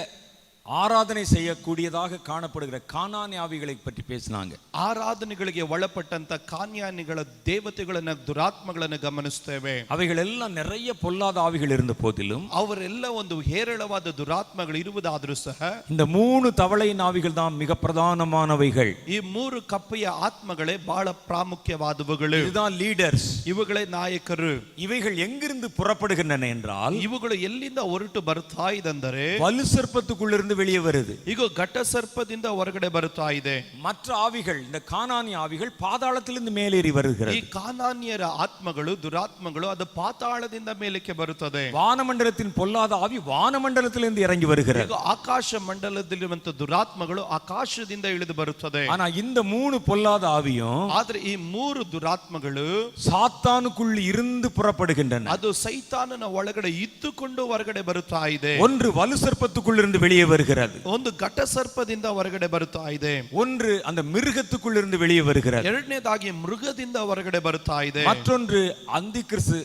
ஆராதனை செய்யக்கூடியதாக காணப்படுகிற கானானி ஆவிகளை பற்றி பேசினாங்க. ಆರಾಧನೆಗಳಿಗೆ ಒಳಪಟ್ಟಂತ ಕಾನ್ಯಾನಿಗಳ ದೇವತೆಗಳನ್ನ ದುರಾತ್ಮಗಳನ್ನ ಗಮನಿಸುತ್ತೇವೆ. அவைகள் எல்லாம் நிறைய பொல்லாத ஆவிகள் இருந்த போதிலும் ಅವರೆಲ್ಲ ಒಂದು ಹೇರಳವಾದ ದುರಾತ್ಮಗಳು ಇರುವುದಾದರೂ ಸಹ இந்த 3 தவளையின் ஆவிகள் தான் மிக பிரதானமானவைகள். ಈ 3 ಕಪ್ಪೆಯ ಆತ್ಮಗಳೇ ಬಹಳ ಪ್ರಾಮುಖ್ಯವಾದವುಗಳು. இதுதான் லீடர்ஸ். ಇವುಗಳೇ ನಾಯಕರು. இவைகள் எங்கிருந்து புறப்படுகின்றன என்றால் ಇವುಗಳು ಎಲ್ಲಿಂದ ಹೊರಟು ಬರ್ತಾ ಇದಂದರೆ வலுசர்ப்பத்துக்குள்ளிருந்து வெளியே வருது. ಈಗ ಘಟ ಸರ್ಪದಿಂದ ಹೊರಗಡೆ ಬರುತ್ತಾ ಇದೆ. மற்ற ஆவிகள் இந்த கானானி ஆவிகள் பாதாளத்திலிருந்து மேலேறி வருகிறது. ಈ ಕಾನಾನ್ಯರ ಆತ್ಮಗಳು ದುರಾತ್ಮಗಳು ಅದು ಪಾತಾಳದಿಂದ ಮೇಲಕ್ಕೆ ಬರುತ್ತದೆ. வானமண்டலத்தின் பொல்லாத ஆவி வானமண்டலத்திலிருந்து இறங்கி வருகிறது. ಈಗ ಆಕಾಶ ಮಂಡಲದಲ್ಲಿರುವಂತ ದುರಾತ್ಮಗಳು ಆಕಾಶದಿಂದ ಇಳಿದು ಬರುತ್ತದೆ. ஆனா இந்த 3 பொல்லாத ஆவியும் ಆದ್ರೆ ಈ 3 ದುರಾತ್ಮಗಳು சாத்தானுக்குள் இருந்து புறப்படுகின்றன. ಅದು ಸೈತಾನನ ಒಳಗಡೆ ಇದ್ದುಕೊಂಡು ಹೊರಗಡೆ ಬರುತ್ತಾ ಇದೆ. ஒன்று வலுசர்ப்பத்துக்குள்ளிருந்து வெளியே வருகிறது. ಒಂದು ಘಟ ಸರ್ಪದಿಂದ ಹೊರಗಡೆ ಬರುತ್ತಾ ಇದೆ. ஒன்று அந்த மிருகத்துக்குள்ளிருந்து வெளியே வருகிறது. ಎರಡನೇದಾಗಿ ಮೃಗದಿಂದ ಹೊರಗಡೆ ಬರುತ್ತಾ ಇದೆ. மற்றொன்று அந்தி கிறிஸ்து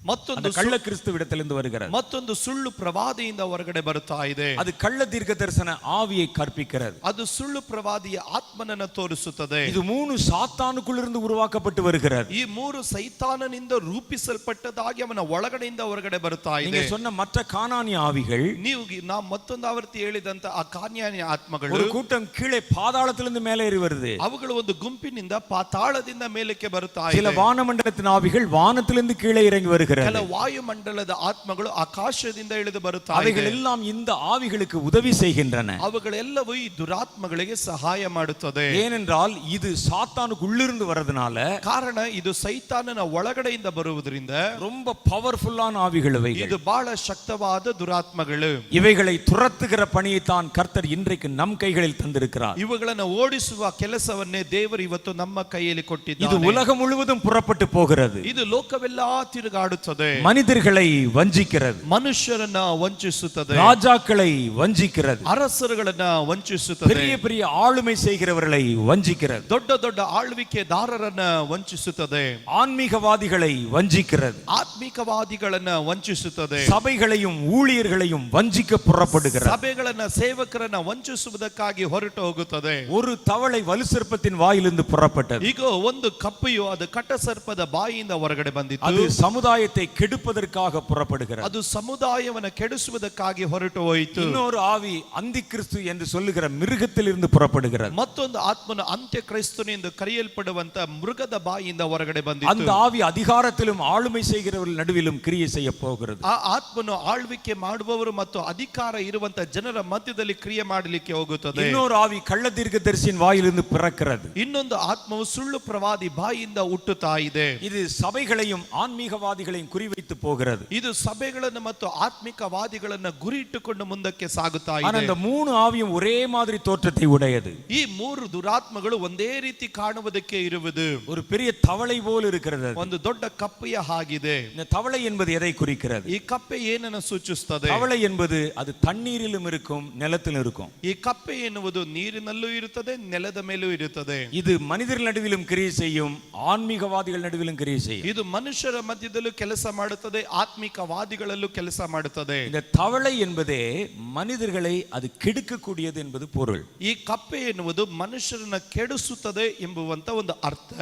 ಮತ್ತೊಂದು கள்ள கிறிஸ்துவிடத்திலிருந்து வருகிறது. ಮತ್ತೊಂದು ಸುಳ್ಳು ಪ್ರವಾದಿಯಿಂದ ಹೊರಗಡೆ ಬರುತ್ತಾ ಇದೆ. அது கள்ள தீர்க்க தரிசன ஆவியை கற்பிக்கிறது. ಅದು ಸುಳ್ಳು ಪ್ರವಾದಿಯ ಆತ್ಮನನ್ನು ತೋರಿಸುತ್ತದೆ. இது 3 சாத்தானுக்குள்ளிருந்து உருவாக்கப்பட்டு வருகிறது. ಈ 3 ಸೈತಾನನಿಂದ ರೂಪಿಸಲ್ಪಟ್ಟದಾಗಿ ಅವನ ಒಳಗಡೆಯಿಂದ ಹೊರಗಡೆ ಬರುತ್ತಾ ಇದೆ. நீங்க சொன்ன மற்ற கானானி ஆவிகள் ನೀವು ನಾ ಮತ್ತೊಂದು ಆವರ್ತಿ ಹೇಳಿದಂತ ಆ ಕಾನ್ಯಾನಿ ಆತ್ಮಗಳು ஒரு கூட்டம் கீழே பாதாளத்திலிருந்து மேலே ஏறி வருது. ಅವುಗಳು ಒಂದು ಗುಂಪಿನಿಂದ ಪಾತಾಳದಿಂದ ಮೇಲಕ್ಕೆ ಬರುತ್ತಾ சில ಇದೆ. வானமண்டலத்தின் ஆவிகள் வானத்திலிருந்து கீழே இறங்கி வருகிறது. போகிறது. ವಾಯುಮಂಡಲದ ಆತ್ಮಗಳು ಆಕಾಶದಿಂದ ಇಳಿದು ಬರುತ್ತವೆ. அவைகள் எல்லாம் இந்த ஆவிகளுக்கு உதவி செய்கின்றன. ಅವುಗಳೆಲ್ಲವೂ ಈ ದುರಾತ್ಮಗಳಿಗೆ ಸಹಾಯ ಮಾಡುತ್ತದೆ. ஏனென்றால் இது சாத்தானுக்கு உள்ளிருந்து வரதுனால, ಕಾರಣ ಇದು ಸೈತಾನನ ಒಳಗಡೆಯಿಂದ ಬರುವುದರಿಂದ ரொம்ப பவர்ஃபுல்லான ஆவிகள் இவைகள். ಇದು ಬಹಳ ಶಕ್ತವಾದ ದುರಾತ್ಮಗಳು. இவைகளை துரத்துகிற பணியை தான் கர்த்தர் இன்றைக்கு நம் கைகளில் தந்திருக்கிறார். ಇವುಗಳನ್ನು ಓಡಿಸುವ ಕೆಲಸವನ್ನೇ ದೇವರು ಇವತ್ತು ನಮ್ಮ ಕೈಯಲ್ಲಿ இது ಕೊಟ್ಟಿದ್ದಾನೆ. உலகம் முழுவதும் புறப்பட்டு போகிறது. ಇದು ಲೋಕವೆಲ್ಲ ತಿರುಗಾಡುತ್ತದೆ. மனிதர்களை வஞ்சிக்கிறது, ಮನುಷ್ಯರನ್ನ ವಂಚಿಸುತ್ತದೆ, ராஜாக்களை வஞ்சிக்கிறது, ಅರಸರುಗಳನ್ನ ವಂಚಿಸುತ್ತದೆ, பெரிய பெரிய ஆளுமை செய்கிறவர்களை வஞ்சிக்கிறது, ದೊಡ್ಡ ದೊಡ್ಡ ಆಳ್ವಿಕೆದಾರರನ್ನ ವಂಚಿಸುತ್ತದೆ, ஆன்மீகவாதிகளை வஞ்சிக்கிறது, ಆತ್ಮಿಕವಾದಿಗಳನ್ನ ವಂಚಿಸುತ್ತದೆ, சபைகளையும் ஊழியர்களையும் வஞ்சிக்க புறப்படுகிறது. ಸಭೆಗಳನ್ನ ಸೇವಕರನ್ನ ವಂಚಿಸುವುದಕ್ಕಾಗಿ ಹೊರಟು ಹೋಗುತ್ತದೆ. ஒரு தவளை வலுசர்ப்பத்தின் வாயிலிருந்து புறப்பட்டது. ಈಗ ಒಂದು ಕಪ್ಪೆಯು ಅದು ಕಟ್ಟಸರ್ಪದ ಬಾಯಿಯಿಂದ ಹೊರಗಡೆ ಬಂದಿತ್ತು. அது சமுதாயத்தை கெடுப்பதற்காக புறப்படுகிறது. ಅದು ಸಮುದಾಯವನ್ನು ಕೆಡಿಸುವುದಕ್ಕಾಗಿ ಹೊರಟು ಹೋಯಿತು. இன்னொரு ஆவி அந்தி கிறிஸ்து என்று சொல்லுகிற மிருகத்திலிருந்து புறப்படுகிறது. ಮತ್ತೊಂದು ಆತ್ಮನು ಅಂತ್ಯ ಕ್ರೈಸ್ತನು ಎಂದು ಕರೆಯಲ್ಪಡುವಂತ ಮೃಗದ ಬಾಯಿಯಿಂದ ಹೊರಗಡೆ அந்த ಬಂದಿತ್ತು. ஆவி அதிகாரத்திலும் ஆளுமை செய்கிறவர்கள் நடுவிலும் கிரியை செய்ய போகிறது. ಆ ಆತ್ಮನು ಆಳ್ವಿಕೆ ಮಾಡುವವರು ಮತ್ತು ಅಧಿಕಾರ ಇರುವಂತ ಜನರ ಮಧ್ಯದಲ್ಲಿ ಕ್ರಿಯೆ ಮಾಡಲಿಕ್ಕೆ ಹೋಗುತ್ತದೆ. இன்னொரு ஆவி கள்ள தீர்க்கதரிசியின் வாயிலிருந்து பிறக்கிறது. ಇನ್ನೊಂದು ಆತ್ಮವು ಸುಳ್ಳು ಪ್ರವಾದಿ ಬಾಯಿಯಿಂದ ಹುಟ್ಟುತ್ತಾ ಇದೆ. இது சபைகளையும் ஆன்மீகவாதிகளையும் குறிவைத்து போகிறது. ಇದು ಸಭೆಗಳನ್ನು ಮತ್ತು ಆತ್ಮಿಕವಾದಿಗಳನ್ನ ಗುರಿ ಇಟ್ಟುಕೊಂಡು ಮುಂದಕ್ಕೆ ಸಾಗುತ್ತಾ ஆனா ಇದೆ. இந்த மூணு ஆவியும் ஒரே மாதிரி தோற்றத்தை உடையது. ಈ ಮೂರು ದುರಾತ್ಮಗಳು ಒಂದೇ ರೀತಿ ಕಾಣುವುದಕ್ಕೆ ಇರುವುದು. ஒரு பெரிய தவளை போல் இருக்கிறது. ಒಂದು ದೊಡ್ಡ ಕಪ್ಪೆಯ ಹಾಗಿದೆ. இந்த தவளை என்பது எதை குறிக்கிறது? ಈ ಕಪ್ಪೆ ಏನನ್ನು ಸೂಚಿಸುತ್ತದೆ? தவளை என்பது அது தண்ணீரிலும் இருக்கும், நிலத்திலும் இருக்கும். ಈ ಕಪ್ಪೆ ಎನ್ನುವುದು ನೀರಿನಲ್ಲೂ ಇರುತ್ತದೆ, ನೆಲದ ಮೇಲೂ ಇರುತ್ತದೆ. இது மனிதர்கள் நடுவிலும் கிரியை செய்யும், ஆன்மீகவாதிகள் நடுவிலும் கிரியை செய்யும். ಇದು ಮನುಷ್ಯರ ಮಧ್ಯದಲ್ಲೂ ಕೆಲಸ ಮಾಡುತ್ತದೆ, ಆತ್ಮಿಕವಾದಿಗಳಲ್ಲೂ ಕೆಲಸ ಮಾಡುತ್ತದೆ. இந்த தவளை என்பதே மனிதர்களை அது கெடுக்கக்கூடியது என்பது பொருள். ಈ ಕಪ್ಪೆ ಎನ್ನುವುದು ಮನುಷ್ಯರನ್ನ ಕೆಡಿಸುತ್ತದೆ ಎಂಬುವಂತ ಒಂದು ಅರ್ಥ.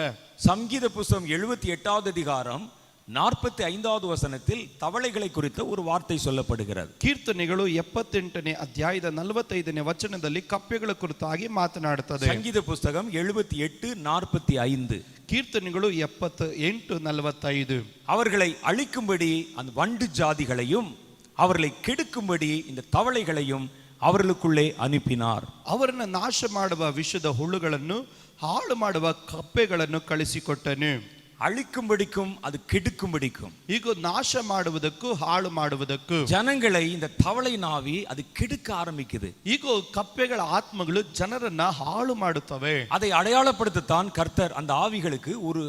சங்கீத புஸ்தகம் 78வது அதிகாரம் 45வது வசனத்தில் தவளைகளை குறித்த ஒரு வார்த்தை சொல்லப்படுகிறது. ಕೀರ್ತನೆಗಳು 78ನೇ ಅಧ್ಯಾಯದ 45ನೇ ವಚನದಲ್ಲಿ ಕಪ್ಪೆಗಳ ಕುರಿತಾಗಿ ಮಾತನಾಡುತ್ತದೆ. சங்கீத புஸ்தகம் 78:45. ಕೀರ್ತನೆಗಳು 78:45. அவர்களை அழிக்கும்படி அந்த வண்டு ஜாதிகளையும் அவர்களை கெடுக்கும்படி இந்த தவளைகளையும் அவர்களுக்குள்ளே அனுப்பினார். ಅವರನ್ನ ನಾಶ ಮಾಡುವ ವಿಷದ ಹುಳುಗಳನ್ನು ಹಾಳು ಮಾಡುವ ಕಪ್ಪೆಗಳನ್ನು ಕಳಿಸಿಕೊಟ್ಟನು. அழிக்கும்படிக்கும் அது கெடுக்கும்படிக்கும். ಈಗ ನಾಶ ಮಾಡುವುದಕ್ಕೂ ಹಾಳು ಮಾಡುವುದಕ್ಕೂ ஜனங்களை இந்த தவளை நாவி அது கெடுக்க ஆரம்பிக்குது. ಈಗ ಕಪ್ಪೆಗಳ ಆತ್ಮಗಳು ಜನರನ್ನ ಹಾಳು ಮಾಡುತ್ತವೆ. அதை அடையாளப்படுத்தத்தான் கர்த்தர் அந்த ஆவிகளுக்கு ஒரு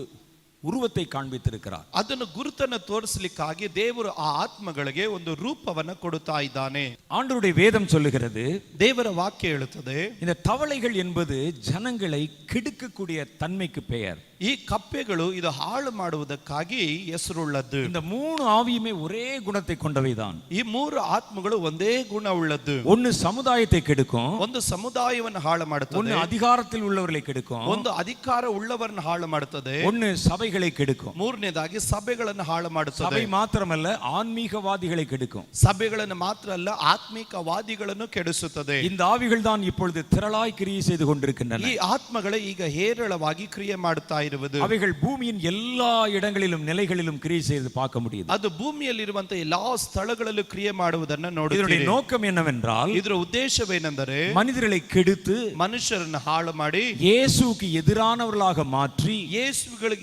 உருவத்தை காண்பித்திருக்கிறார். ಅದನ್ನು ಗುರುತನ್ನು ತೋರಿಸಲಿಕ್ಕಾಗಿ ದೇವರು ಆ ಆತ್ಮಗಳಿಗೆ ಒಂದು ರೂಪವನ್ನು ಕೊಡುತ್ತಾ ಇದ್ದಾನೆ. ஆண்டவருடைய வேதம் சொல்லுகிறது, ದೇವರ ವಾಕ್ಯ ಹೇಳುತ್ತದೆ, இந்த தவளைகள் என்பது ஜனங்களை கெடுக்கக்கூடிய தன்மைக்கு பெயர். ಈ ಕಪ್ಪೆಗಳು ಇದು ಹಾಳು ಮಾಡುವುದಕ್ಕಾಗಿ ಹೆಸರುಳ್ಳದ್ದು. இந்த மூணு ஆவியுமே ஒரே குணத்தை கொண்டவைதான். ಈ ಮೂರು ಆತ್ಮಗಳು ಒಂದೇ ಗುಣ ಉಳ್ಳದ್ದು. ஒன்னு சமுதாயத்தை கெடுக்கும், ಒಂದು ಸಮುದಾಯವನ್ನು ಹಾಳು ಮಾಡುತ್ತದೆ, ஒன்னு அதிகாரத்தில் உள்ளவர்களை கெடுக்கும், ಒಂದು ಅಧಿಕಾರ ಉಳ್ಳವರನ್ನು ಹಾಳು ಮಾಡುತ್ತದೆ, ஒன்னு சபைகளை கெடுக்கும். ಮೂರನೇದಾಗಿ ಸಭೆಗಳನ್ನು ಹಾಳು ಮಾಡುತ್ತದೆ. சபை மாத்திரமல்ல, ஆன்மீகவாதிகளை கெடுக்கும். ಸಭೆಗಳನ್ನು ಮಾತ್ರ ಅಲ್ಲ, ಆತ್ಮಿಕವಾದಿಗಳನ್ನು ಕೆಡಿಸುತ್ತದೆ. இந்த ஆவிகள் தான் இப்பொழுது திரளாய் கிரியை செய்து கொண்டிருக்கின்றன. ಈ ಆತ್ಮಗಳೇ ಈಗ ಹೇರಳವಾಗಿ ಕ್ರಿಯೆ ಮಾಡುತ್ತಾ ಇರುವುದು. அவைகள் பூமியின் எல்லா இடங்களிலும் நிலைகளிலும் கிரியை செய்து பார்க்க முடியுது. ಅದು ಭೂಮಿಯಲ್ಲಿರುವಂತ ಎಲ್ಲಾ ಸ್ಥಳಗಳಲ್ಲೂ ಕ್ರಿಯೆ ಮಾಡುವುದನ್ನು இதனுடைய ನೋಡುತ್ತೀರಿ. நோக்கம் என்னவென்றால், ಇದರ ಉದ್ದೇಶವೇನೆಂದರೆ மனிதர்களை கெடுத்து ಮನುಷ್ಯರನ್ನು ಹಾಳು ಮಾಡಿ இயேசுவுக்கு எதிரானவர்களாக மாற்றி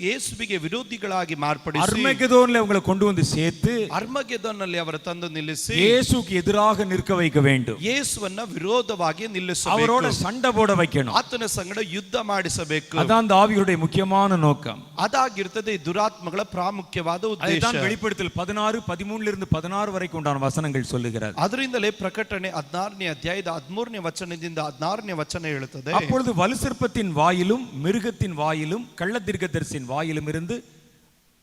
ಯೇಸುವಿಗೆ ವಿರೋಧಿಗಳಾಗಿ ಮಾರ್ಪಡಿಸಿ அர்மகெதோன்ல அவங்களை கொண்டு வந்து சேர்த்து ಅರ್ಮಗೆದೋನ್ನಲ್ಲಿ ಅವರ ತಂದು ನಿಲ್ಲಿಸಿ இயேசுவுக்கு எதிராக நிற்க வைக்க வேண்டும். ಯೇಸುವನ್ನ ವಿರೋಧವಾಗಿ ನಿಲ್ಲಿಸಬೇಕು. அவரோட சண்டை போட வைக்கணும். ಆತನ ಸಂಗಡ ಯುದ್ಧ ಮಾಡಿಸಬೇಕು. அதான் அந்த ஆவிகளுடைய முக்கியமான நோக்கம். ಅದಾಗಿರ್ತದೆ ಈ ದುರಾತ್ಮಗಳ ಪ್ರಾಮುಖ್ಯವಾದ ಉದ್ದೇಶ. அதுதான் வெளிப்படுத்தல் 16:13 16 வரைக்கும் உண்டான வசனங்கள் சொல்லுகிறது. ಅದರಿಂದಲೇ ಪ್ರಕಟಣೆ 16ನೇ ಅಧ್ಯಾಯದ 13ನೇ ವಚನದಿಂದ 16ನೇ ವಚನ ಹೇಳುತ್ತದೆ, அப்பொழுது வலுசர்ப்பத்தின் வாயிலும் மிருகத்தின் வாயிலும் கள்ளத்தீர்க்கதரிசியின் வாயிலும் இருந்து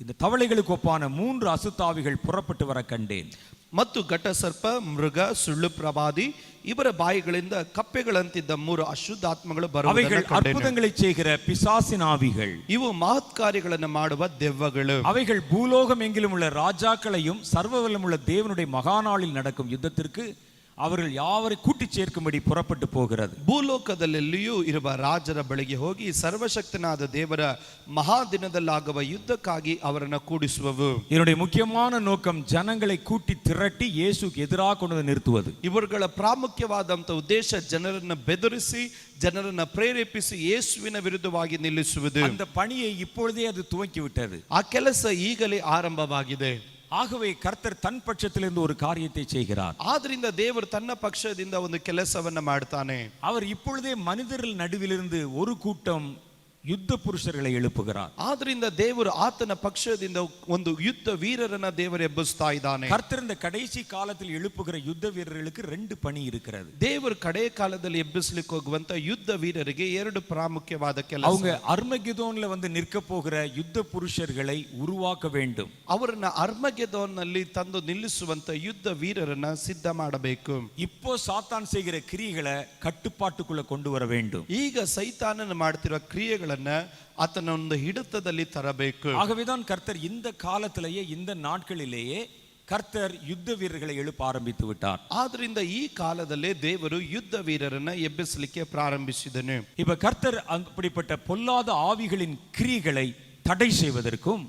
இந்த தவளைகளுக்கு ஒப்பான 3 அசுத்தாவிகள் புறப்பட்டு வர கண்டேன். ಮತ್ತು ಘಟಸರ್ಪ, ಮೃಗ, ಸುಳ್ಳು ಪ್ರವಾದಿ ಇವರ ಬಾಯಿಗಳಿಂದ ಕಪ್ಪೆಗಳಂತಿದ್ದ 3 ಅಶುದ್ಧಾತ್ಮಗಳು அவைகள் ಬರುವುದನ್ನು ಕಂಡೆನು. அற்புதங்களை செய்கிற பிசாசின் ஆவிகள். ಇವು ಮಹತ್ಕಾರ್ಯಗಳನ್ನು ಮಾಡುವ ದೆವ್ವಗಳು. அவைகள் பூலோகம் எங்கிலும் உள்ள ராஜாக்களையும் சர்வவல்லமுள்ள தேவனுடைய மகாநாளில் நடக்கும் யுத்தத்திற்கு அவர்கள் யாவரை கூட்டி சேர்க்கும்படி புறப்பட்டு போகிறது. ಭೂಲೋಕದಲ್ಲೆಲ್ಲಿಯೂ ಇರುವ ರಾಜರ ಬಳಿಗೆ ಹೋಗಿ ಸರ್ವಶಕ್ತನಾದ ದೇವರ ಮಹಾದಿನದಲ್ಲಾಗುವ ಯುದ್ಧಕ್ಕಾಗಿ ಅವರನ್ನು ಕೂಡಿಸುವವು. இதனுடைய முக்கியமான நோக்கம் ஜனங்களை கூட்டி திரட்டி இயேசுக்கு எதிராக கொண்டு வந்து நிறுத்துவது. ಇವರುಗಳ ಪ್ರಾಮುಖ್ಯವಾದಂಥ ಉದ್ದೇಶ ಜನರನ್ನು ಬೆದರಿಸಿ ಜನರನ್ನು ಪ್ರೇರೇಪಿಸಿ ಯೇಸುವಿನ ವಿರುದ್ಧವಾಗಿ ನಿಲ್ಲಿಸುವುದು. அந்த பணியை இப்பொழுதே அது துவக்கி விட்டது. ಆ ಕೆಲಸ ಈಗಲೇ ಆರಂಭವಾಗಿದೆ. ஆகவே கர்த்தர் தன் பட்சத்திலிருந்து ஒரு காரியத்தை செய்கிறார். ಆದ್ರಿಂದ ದೇವರು ತನ್ನ ಪಕ್ಷದಿಂದ ಒಂದು ಕೆಲಸವನ್ನ ಮಾಡ್ತಾನೆ. அவர் இப்பொழுதே மனிதர்கள் நடுவிலிருந்து ஒரு கூட்டம் யுத்த புருஷர்களை எழுப்புகிறார். ಆದ್ರಿಂದ ದೇವರು ಆತನ ಪಕ್ಷದಿಂದ ಒಂದು ಯುದ್ಧ ವೀರರನ್ನ ದೇವರು ಎಬ್ಬಿಸ್ತಾ ಇದ್ದಾನೆ. கர்த்தர் இந்த கடைசி காலத்தில் எழுப்புகிற யுத்த வீரர்களுக்கு ரெண்டு பணி இருக்கிறது. ದೇವರು ಕಡೆ ಕಾಲದಲ್ಲಿ ಎಬ್ಬಿಸಲಿಕ್ಕೆ ಹೋಗುವಂತ ಯುದ್ಧ ವೀರರಿಗೆ ಎರಡು ಪ್ರಾಮುಖ್ಯವಾದ ಕೆಲಸ. அவங்க அர்மகெதோன்ல வந்து நிற்க போகிற யுத்த புருஷர்களை உருவாக்க வேண்டும். ಅವರನ್ನ ಅರ್ಮಗೆದೋನ್ನಲ್ಲಿ ತಂದು ನಿಲ್ಲಿಸುವಂತ ಯುದ್ಧ ವೀರರನ್ನ ಸಿದ್ಧ ಮಾಡಬೇಕು. இப்போ சாத்தான் செய்கிற கிரியைகளை கட்டுப்பாட்டுக்குள்ள கொண்டு வர வேண்டும். ಈಗ ಸೈತಾನನ ಮಾಡ್ತಿರುವ ಕ್ರಿಯೆಗಳನ್ನ ಆತನ ಒಂದು ಹಿಡಿತದಲ್ಲಿ ತರಬೇಕು. ஆகவேதான் கர்த்தர் இந்த காலத்திலேயே இந்த நாட்களிலேயே கர்த்தர் யுத்த வீரர்களை எழுப்ப ஆரம்பித்து விட்டார். ಆದ್ರಿಂದ ಈ ಕಾಲದಲ್ಲೇ ದೇವರು ಯುದ್ಧ ವೀರರನ್ನ ಎಬ್ಬಿಸಲಿಕ್ಕೆ ಪ್ರಾರಂಭಿಸಿದನು. இப்ப கர்த்தர் அப்படிப்பட்ட பொல்லாத ஆவிகளின் கிரியைகளை தடை செய்வதற்கும்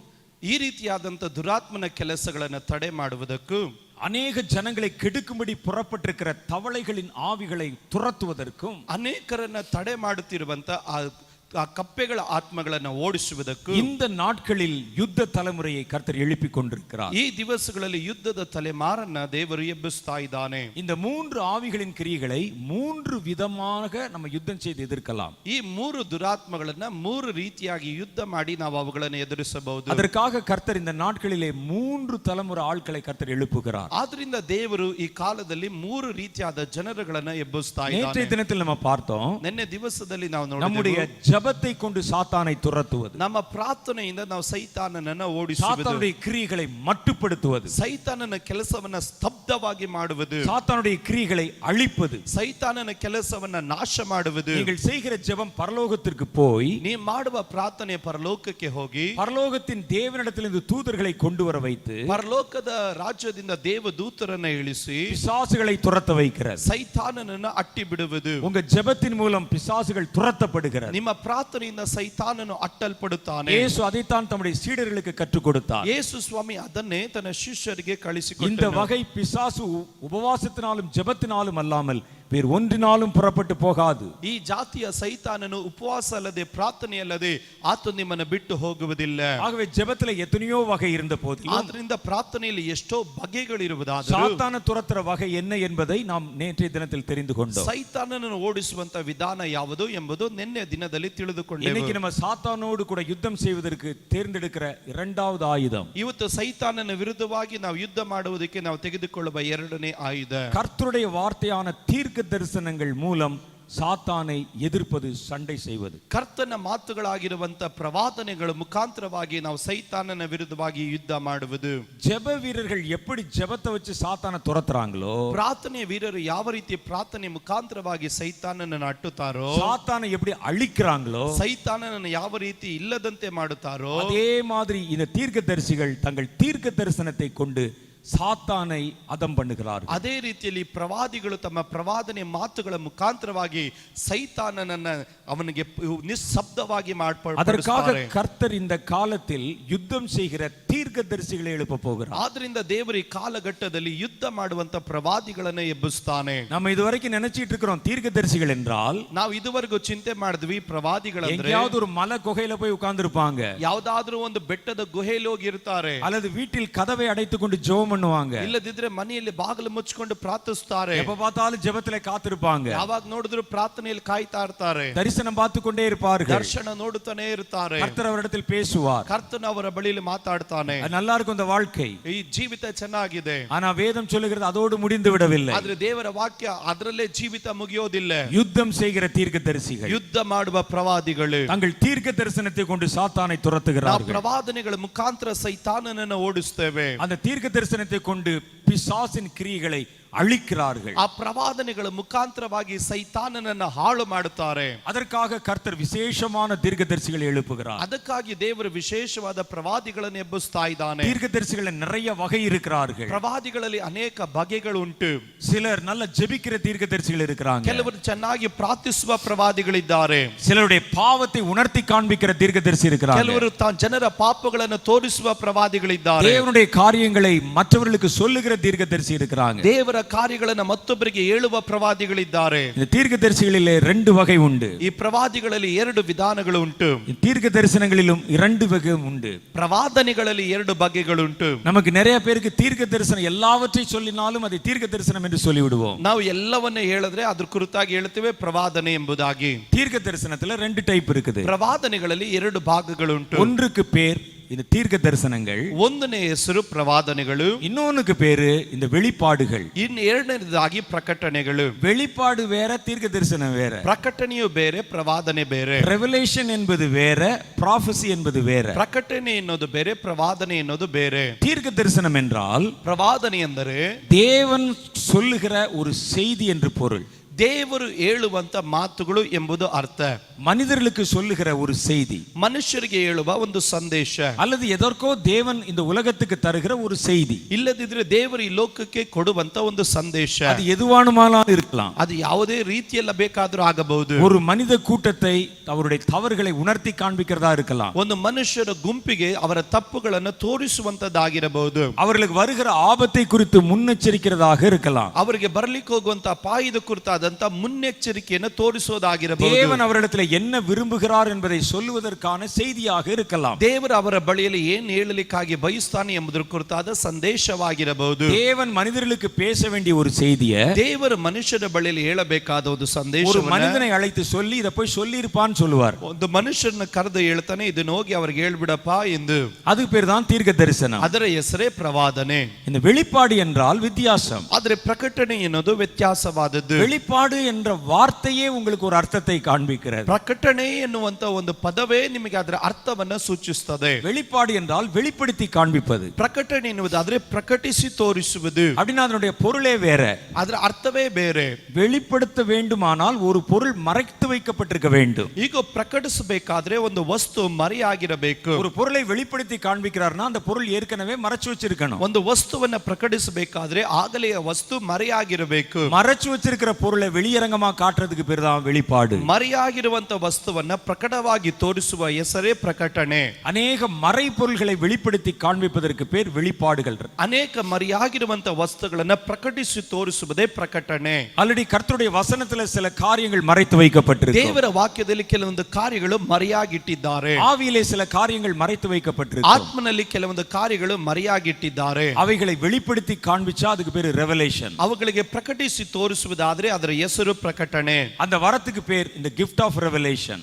ಈ ರೀತಿಯಾದಂಥ ದುರಾತ್ಮನ ಕೆಲಸಗಳನ್ನು ತಡೆ ಮಾಡುವುದಕ್ಕೂ அநேக ஜனங்களை கெடுக்கும்படி புறப்பட்டிருக்கிற தவளைகளின் ஆவிகளை துரத்துவதற்கும் ಅನೇಕರನ್ನ ತಡೆ ಮಾಡುತ್ತಿರುವಂತ ಆ ಕಪ್ಪೆಗಳ ಆತ್ಮಗಳನ್ನು ಓಡಿಸುವುದಕ್ಕೂ இந்த நாட்களில் யுத்த தலைமுறையை கர்த்தர் எழுப்பிக் கொண்டிருக்கிறார். ಈ ದಿವಸಗಳಲ್ಲಿ ಯುದ್ಧದ ತಲೆಮಾರನ್ನ ದೇವರು ಎಬ್ಬಿಸ್ತಾ ಇದ್ದಾನೆ. இந்த மூன்று ஆவிகளின் கிரியைகளை மூன்று விதமாக நம்ம யுத்தம் செய்து எதிர்க்கலாம். ಈ ಮೂರು ದುರಾತ್ಮಗಳನ್ನ ಮೂರು ರೀತಿಯಾಗಿ ಯುದ್ಧ ಮಾಡಿ ನಾವು ಅವುಗಳನ್ನು ಎದುರಿಸಬಹುದು. அதற்காக கர்த்தர் இந்த நாட்களிலே மூன்று தலைமுறை ஆட்களை கர்த்தர் எழுப்புகிறார். ಆದ್ರಿಂದ ದೇವರು ಈ ಕಾಲದಲ್ಲಿ ಮೂರು ರೀತಿಯಾದ ಜನರುಗಳನ್ನ ಎಬ್ಬಿಸ್ತಾ நேற்றைய ಇದ್ದಾನೆ. தினத்தில் நம்ம பார்த்தோம், ನಿನ್ನೆ ದಿವಸದಲ್ಲಿ ನಾವು நம்முடைய ನೋಡಿದೆವು, ஜெபத்தை கொண்டு சாத்தானை துரத்துவது, ನಮ್ಮ ಪ್ರಾರ್ಥನೆಯಿಂದ ನಾವು ಸೈತಾನನನ್ನ ಓಡಿಸುವುದು, சாத்தானுடைய கிரியைகளை மட்டுப்படுத்துவது, ಸೈತಾನನ ಕೆಲಸವನ್ನ ಸ್ತಬ್ಧವಾಗಿ ಮಾಡುವುದು, சாத்தானுடைய கிரியைகளை அழிப்பது, ಸೈತಾನನ ಕೆಲಸವನ್ನ ನಾಶ ಮಾಡುವುದು. நீங்கள் செய்கிற ஜெபம் பரலோகத்திற்கு போய் ನೀ ಮಾಡುವ ಪ್ರಾರ್ಥನೆ ಪರಲೋಕಕ್ಕೆ ಹೋಗಿ பரலோகத்தின் தேவனிடத்திலிருந்து தூதர்களை கொண்டு வர வைத்து ಪರಲೋಕದ ರಾಜ್ಯದಿಂದ ದೇವದೂತರನ್ನ ಇಳಿಸಿ பிசாசுகளை துரத்த வைக்கிறது. ಸೈತಾನನನ್ನ ಅಟ್ಟಿ ಬಿಡುವುದು. உங்க ஜெபத்தின் மூலம் பிசாசுகள் துரத்தப்படுகிறது. ನಿಮ್ಮ ಪ್ರಾರ್ಥನೆಯಿಂದ ಸೈತಾನನು ಅಟ್ಟಲ್ಪಡುತ್ತಾನೆ. இயேசு அதைத்தான் தம்முடைய சீடர்களுக்கு கற்றுக் கொடுத்தார். ಯೇಸು ಸ್ವಾಮಿ ಅದನ್ನೇ ತನ್ನ ಶಿಷ್ಯರಿಗೆ இந்த ಕಳಿಸಿಕೊಟ್ಟನು. வகை பிசாசு உபவாசத்தினாலும் ஜெபத்தினாலும் அல்லாமல் வேறு ஒன்றினாலும் புறப்பட்டு போகாது. ಈ ಜಾತಿಯ ಸೈತಾನನು ಉಪವಾಸ ಅಲ್ಲದೆ ಪ್ರಾರ್ಥನೆ ಅಲ್ಲದೆ ಆತ ನಿಮ್ಮನ್ನು ಬಿಟ್ಟು ಹೋಗುವುದಿಲ್ಲ. ஆகவே ஜெபத்துல எத்தனையோ வகை இருந்த போதிலும் ಆದ್ರಿಂದ ಪ್ರಾರ್ಥನೆಯಲ್ಲಿ ಎಷ್ಟೋ ಬಗೆಗಳಿರುವುದಾದರೂ சாத்தான துரத்துற வகை என்ன என்பதை நாம் நேற்றைய தினத்தில் தெரிந்து கொண்டோம். ಸೈತಾನನನ್ನು ಓಡಿಸುವಂತ ವಿಧಾನ ಯಾವುದು ಎಂಬುದು ನಿನ್ನೆ ದಿನದಲ್ಲಿ ತಿಳಿದುಕೊಂಡೆವು. இன்னைக்கு நம்ம சாத்தானோடு கூட யுத்தம் செய்வதற்கு தேர்ந்தெடுக்கிற இரண்டாவது ஆயுதம், ಇವತ್ತು ಸೈತಾನನ ವಿರುದ್ಧವಾಗಿ ನಾವು ಯುದ್ಧ ಮಾಡುವುದಕ್ಕೆ ನಾವು ತೆಗೆದುಕೊಳ್ಳುವ ಎರಡನೇ ಆಯುಧ, கர்த்தருடைய வார்த்தையான தீர்க்க தரிசனங்கள் மூலம் சாத்தானை எதிர்ப்பது, சண்டை செய்வது. ಕರ್ತನ ಮಾತುಗಳಾಗಿರುವಂತ ಪ್ರವಾದನೆಗಳ ಮುಖಾಂತರವಾಗಿ ನಾವು ಸೈತಾನನ ವಿರುದ್ಧವಾಗಿ ಯುದ್ಧ ಮಾಡುವುದು. ஜெப வீரர்கள் எப்படி ஜெபத்தை வச்சு சாத்தானை துரத்துறாங்களோ, ಪ್ರಾರ್ಥನೆ ವೀರರು ಯಾವ ರೀತಿ ಪ್ರಾರ್ಥನೆ ಮುಖಾಂತರವಾಗಿ ಸೈತಾನನನ್ನು ಅಟ್ಟುತ್ತಾರೋ, சாத்தானை எப்படி அழிக்கிறாங்களோ, ಸೈತಾನನನ್ನು ಯಾವ ರೀತಿ ಇಲ್ಲದಂತೆ ಮಾಡುತ್ತಾರೋ, அதே மாதிரி இந்த தீர்க்கதரிசிகள் தங்கள் தீர்க்க தரிசனத்தை கொண்டு சாத்தானை அதம் பண்ணுகிறார்கள். ಅದೇ ರೀತಿಯಲ್ಲಿ ಪ್ರವಾದಿಗಳು ತಮ್ಮ ಪ್ರವಾದನೆ ಮಾತುಗಳ ಮುಖಾಂತರವಾಗಿ ಸೈತಾನನನ್ನ ಅವನಿಗೆ ನಿಶ್ಶಬ್ದವಾಗಿ அதற்காக ಮಾಡ್ತಾರೆ. கர்த்தர் இந்த காலத்தில் யுத்தம் செய்கிற தீர்க்கதரிசிகளை எழுப்ப போகிறார். ಆದ್ರಿಂದ ದೇವರು ಈ ಕಾಲಘಟ್ಟದಲ್ಲಿ ಯುದ್ಧ ಮಾಡುವಂತ ಪ್ರವಾದಿಗಳನ್ನ ಎಬ್ಬಿಸ್ತಾನೆ. நம்ம இதுவரைக்கும் நினைச்சிட்டு இருக்கிறோம் தீர்க்கதரிசிகள் என்றால் ನಾವು ಇದುವರೆಗೂ ಚಿಂತೆ ಮಾಡಿದ್ವಿ ಪ್ರವಾದಿಗಳಂದ್ರೆ எங்கேயாவது ஒரு மலை குகையில போய் உட்கார்ந்து இருப்பாங்க, ಯಾವ್ದಾದ್ರೂ ಒಂದು ಬೆಟ್ಟದ ಗುಹೆಯಲ್ಲಿ ಹೋಗಿ ಇರ್ತಾರೆ, அல்லது வீட்டில் கதவை அடைத்துக் கொண்டு ஜெபம் பண்ணுவாங்க, ಇಲ್ಲದಿದ್ರೆ ಮನೆಯಲ್ಲಿ ಬಾಗಿಲು ಮುಚ್ಚಿಕೊಂಡು ಪ್ರಾರ್ಥಿಸ್ತಾರೆ, எப்ப பார்த்தாலும் ஜெபத்திலே காத்திருப்பாங்க, ಯಾವಾಗ ನೋಡಿದ್ರು ಪ್ರಾರ್ಥನೆಯಲ್ಲಿ ಕಾಯ್ತಾ ಇರ್ತಾರೆ, தரிசனம் பார்த்து கொண்டே இருப்பார்கள், ದರ್ಶನ ನೋಡುತ್ತಾನೆ ಇರ್ತಾರೆ, கர்த்தர் அவரிடத்தில் பேசுவார், ಕರ್ತನ ಅವರ ಬಳಿಯಲ್ಲಿ ಮಾತಾಡ್ತಾನೆ. அது நல்லா இருக்கும் இந்த வாழ்க்கை. ಈ ಜೀವಿತ ಚೆನ್ನಾಗಿದೆ, ஆனா வேதம் சொல்லுகிறது அதோடு முடிந்து விடவில்லை. ಆದ್ರೆ ದೇವರ ವಾಕ್ಯ ಅದರಲ್ಲೇ ಜೀವಿತ ಮುಗಿಯೋದಿಲ್ಲ. யுத்தம் செய்கிற தீர்க்கதரிசிகள் ಯುದ್ಧ ಮಾಡುವ ಪ್ರವಾದಿಗಳು தங்கள் தீர்க்க தரிசனத்தை கொண்டு சாத்தானை ನಾವು துரத்துகிறார்கள். ಪ್ರವಾದನೆಗಳ ಮುಖಾಂತರ ಸೈತಾನನನ್ನು ಓಡಿಸ್ತೇವೆ. அந்த தீர்க்க தரிசனத்தை கொண்டு பிசாசின் கிரியைகளை அழிக்கிறார்கள். ಆ ಪ್ರವಾದನೆಗಳ ಮುಖಾಂತರವಾಗಿ ಸೈತಾನನನ್ನ ಹಾಳು ಮಾಡುತ್ತಾರೆ. அதற்காக கர்த்தர் விசேஷமான தீர்க்கதரிசிகளை எழுப்புகிறார். ಅದಕ್ಕಾಗಿ ದೇವರು ವಿಶೇಷವಾದ ಪ್ರವಾದಿಗಳನ್ನು ಎಬ್ಬಿಸ್ತಾ ಇದ್ದಾನೆ. தீர்க்கதரிசிகள் நிறைய வகை இருக்கிறார்கள். ಪ್ರವಾದಿಗಳಲ್ಲಿ ಅನೇಕ ಬಗೆಗಳು ಉಂಟು. சிலர் நல்ல ஜெபிக்கிற தீர்க்கதரிசிகள் இருக்கிறாங்க. ಕೆಲವರು ಚೆನ್ನಾಗಿ ಪ್ರಾರ್ಥಿಸುವ ಪ್ರವಾದಿಗಳಿದ್ದಾರೆ. சிலருடைய பாவத்தை உணர்த்தி காண்பிக்கிற தீர்க்கதரிசி இருக்கிறாங்க. ಕೆಲವರು ಜನರ ಪಾಪಗಳನ್ನು ತೋರಿಸುವ ಪ್ರವಾದಿಗಳಿದ್ದಾರೆ. தேவனுடைய காரியங்களை மற்றவர்களுக்கு சொல்லுகிற தீர்க்கதரிசி இருக்கிறாங்க. ದೇವರ ಕಾರ್ಯಗಳನ್ನು ಮತ್ತೊಬ್ಬರಿಗೆ ಹೇಳುವ ಪ್ರವಾದಿಗಳಿದ್ದಾರೆ. இந்த தீர்க்கதரிசிகளிலே ரெண்டு வகை உண்டு. ಈ ಪ್ರವಾದಿಗಳಲ್ಲಿ ಎರಡು ವಿಧಾನಗಳು ಉಂಟು. தீர்க்க தரிசனங்களிலும் இரண்டு வகை உண்டு. ಪ್ರವಾದನೆಗಳಲ್ಲಿ ಎರಡು ಬಗೆಗಳುಂಟು. நமக்கு நிறைய பேருக்கு தீர்க்க தரிசனம் எல்லாவற்றையும் சொல்லினாலும் அதை தீர்க்க தரிசனம் என்று சொல்லிவிடுவோம். ನಾವು ಎಲ್ಲವನ್ನ ಹೇಳಿದ್ರೆ ಅದ್ರ ಕುರಿತಾಗಿ ಹೇಳ್ತೇವೆ ಪ್ರವಾದನೆ ಎಂಬುದಾಗಿ. தீர்க்க தரிசனத்துல ரெண்டு டைப் இருக்குது. ಪ್ರವಾದನೆಗಳಲ್ಲಿ ಎರಡು ಭಾಗಗಳುಂಟು. ஒன்றுக்கு பேர் இந்த தீர்க்க தரிசனங்கள், ಒಂದನೇ ಹೆಸರು ಪ್ರವಾದನೆಗಳು, இன்னொன்னுக்கு பேரு இந்த வெளிப்பாடுகள். ಇನ್ನು ಎರಡನೇದಾಗಿ ಪ್ರಕಟಣೆಗಳು. வெளிப்பாடு வேற, தீர்க்க தரிசனம் வேற. ಪ್ರಕಟಣೆಯು ಬೇರೆ, ಪ್ರವಾದನೆ ಬೇರೆ. ரெவலேஷன் என்பது வேற, ப்ராஃபசி என்பது வேற. ಪ್ರಕಟಣೆ ಎನ್ನುವುದು ಬೇರೆ, ಪ್ರವಾದನೆ ಎನ್ನುವುದು ಬೇರೆ. தீர்க்க தரிசனம் என்றால் ಪ್ರವಾದನೆ ಎಂದರೆ தேவன் சொல்லுகிற ஒரு செய்தி என்று பொருள். ದೇವರು ಹೇಳುವಂತ ಮಾತುಗಳು ಎಂಬುದು ಅರ್ಥ. மனிதர்களுக்கு சொல்லுகிற ஒரு செய்தி, ಮನುಷ್ಯರಿಗೆ ಹೇಳುವ ಒಂದು ಸಂದೇಶ, அல்லது எதற்கோ தேவன் இந்த உலகத்துக்கு தருகிற ஒரு செய்தி. ಇಲ್ಲದಿದ್ರೆ ದೇವರು ಈ ಲೋಕಕ್ಕೆ ಕೊಡುವಂತ ಒಂದು ಸಂದೇಶ. அது எதுவானுமானாலும் இருக்கலாம். ಅದು ಯಾವುದೇ ರೀತಿಯಲ್ಲ ಬೇಕಾದರೂ ಆಗಬಹುದು. ஒரு மனித கூட்டத்தை அவருடைய தவறுகளை உணர்த்தி காண்பிக்கிறதா இருக்கலாம். ಒಂದು ಮನುಷ್ಯರ ಗುಂಪಿಗೆ ಅವರ ತಪ್ಪುಗಳನ್ನು ತೋರಿಸುವಂತದ್ದಾಗಿರಬಹುದು. அவர்களுக்கு வருகிற ஆபத்தை குறித்து முன்னெச்சரிக்கிறதாக இருக்கலாம். ಅವರಿಗೆ ಬರಲಿಕ್ಕೆ ಹೋಗುವಂತ ಅಪಾಯದ ಕುರಿತಾದಂತ ಮುನ್ನೆಚ್ಚರಿಕೆಯನ್ನು ತೋರಿಸೋದಾಗಿರಬಹುದು. தேவன் அவரிடத்தில் என்ன விரும்புகிறார் என்பதை சொல்லுவதற்கான செய்தியாக இருக்கலாம். ದೇವರು ಅವರ ಬಳಿಯಲ್ಲಿ ಏನು ಹೇಳಲಿಕ್ಕಾಗಿ ಬಯಸ್ತಾನೆ ಎಂಬುದರ ಕುರಿತಾದ ಸಂದೇಶವಾಗಿರಬಹುದು. தேவன் மனிதர்களுக்கு பேச வேண்டிய ஒரு செய்தியை ದೇವರು ಮನುಷ್ಯರ ಬಳಿಯಲ್ಲಿ ಹೇಳಬೇಕಾದ ಒಂದು ಸಂದೇಶ, ஒரு மனிதனை அழைத்து சொல்லி இதை போய் சொல்லி இருப்பான்னு சொல்லுவார். ಒಂದು ಮನುಷ್ಯನ ಕರೆದು ಹೇಳ್ತಾನೆ, ಇದನ್ನ ಹೋಗಿ ಅವ್ರಿಗೆ ಹೇಳ್ಬಿಡಪ್ಪ ಎಂದು. அதுக்கு பேர் தான் தீர்க்க தரிசனம். ಅದರ ಹೆಸರೇ ಪ್ರವಾದನೆ. இந்த வெளிப்பாடு என்றால் வித்தியாசம். ಆದ್ರೆ ಪ್ರಕಟಣೆ ಎನ್ನುವುದು ವ್ಯತ್ಯಾಸವಾದದ್ದು. வெளிப்பாடு என்ற வார்த்தையே உங்களுக்கு ஒரு அர்த்தத்தை காண்பிக்கிறது. ಪ್ರಕಟಣೆ ಎನ್ನುವಂತ ಒಂದು ಪದವೇ ನಿಮಗೆ ಅದರ ಅರ್ಥವನ್ನ ಸೂಚಿಸುತ್ತದೆ. வெளிப்பாடு என்றால் வெளிப்படுத்தி காண்பிப்பது. ಪ್ರಕಟಣೆ ಎನ್ನುವುದಾದ್ರೆ ಪ್ರಕಟಿಸಿ ತೋರಿಸುವುದು. அப்படின்னா அதனுடைய பொருளே வேற, ಅದರ ಅರ್ಥವೇ ಬೇರೆ. வெளிப்படுத்த வேண்டுமானால் ஒரு பொருள் மறைத்து வைக்கப்பட்டிருக்க வேண்டும். ಈಗ ಪ್ರಕಟಿಸಬೇಕಾದ್ರೆ ಒಂದು ವಸ್ತು ಮರೆಯಾಗಿರಬೇಕು. ஒரு பொருளை வெளிப்படுத்தி காண்பிக்கிறார்னா அந்த பொருள் ஏற்கனவே மறைச்சு வச்சிருக்கணும். ಒಂದು ವಸ್ತುವನ್ನ ಪ್ರಕಟಿಸಬೇಕಾದ್ರೆ ಆಗಲೇ ಆ ವಸ್ತು ಮರೆಯಾಗಿರಬೇಕು. மறைச்சு வச்சிருக்கிற பொருளை வெளியரங்கமா காட்டுறதுக்கு பேர் தான் வெளிப்பாடு. ಮರೆಯಾಗಿರುವಂತ ವಸ್ತುವನ್ನ ಪ್ರಕಟವಾಗಿ ತೋರಿಸುವ ಹೆಸರೇ ಪ್ರಕಟಣೆ. அநேக மறை பொருள்களை வெளிப்படுத்தி காண்பிப்பதற்கு பேர் வெளிப்பாடுகள். ಅನೇಕ ಮರೆಯಾಗಿರುವಂತ ವಸ್ತುಗಳನ್ನ ಪ್ರಕಟಿಸಿ ತೋರಿಸುವುದೇ ಪ್ರಕಟಣೆ. ஆல்ரெடி கர்த்தருடைய வசனத்துல சில காரியங்கள் மறைத்து வைக்கப்பட்டிருக்கு. ದೇವರ ವಾಕ್ಯದಲ್ಲಿ ಕೆಲವೊಂದು ಕಾರ್ಯಗಳು ಮರೆಯಾಗಿಟ್ಟಿದ್ದಾರೆ. ஆவியிலே சில காரியங்கள் மறைத்து வைக்கப்பட்டிருக்கு. ಆತ್ಮನಲ್ಲಿ ಕೆಲವೊಂದು ಕಾರ್ಯಗಳು ಮರೆಯಾಗಿಟ್ಟಿದ್ದಾರೆ. அவைகளை வெளிப்படுத்தி காண்பிச்சா அதுக்கு பேர் ரெவலேஷன். ಅವುಗಳಿಗೆ ಪ್ರಕಟಿಸಿ ತೋರಿಸುವುದಾದ್ರೆ ಅದರ ಹೆಸರು ಪ್ರಕಟಣೆ. அந்த வரத்துக்கு பேர் இந்த gift of revelation.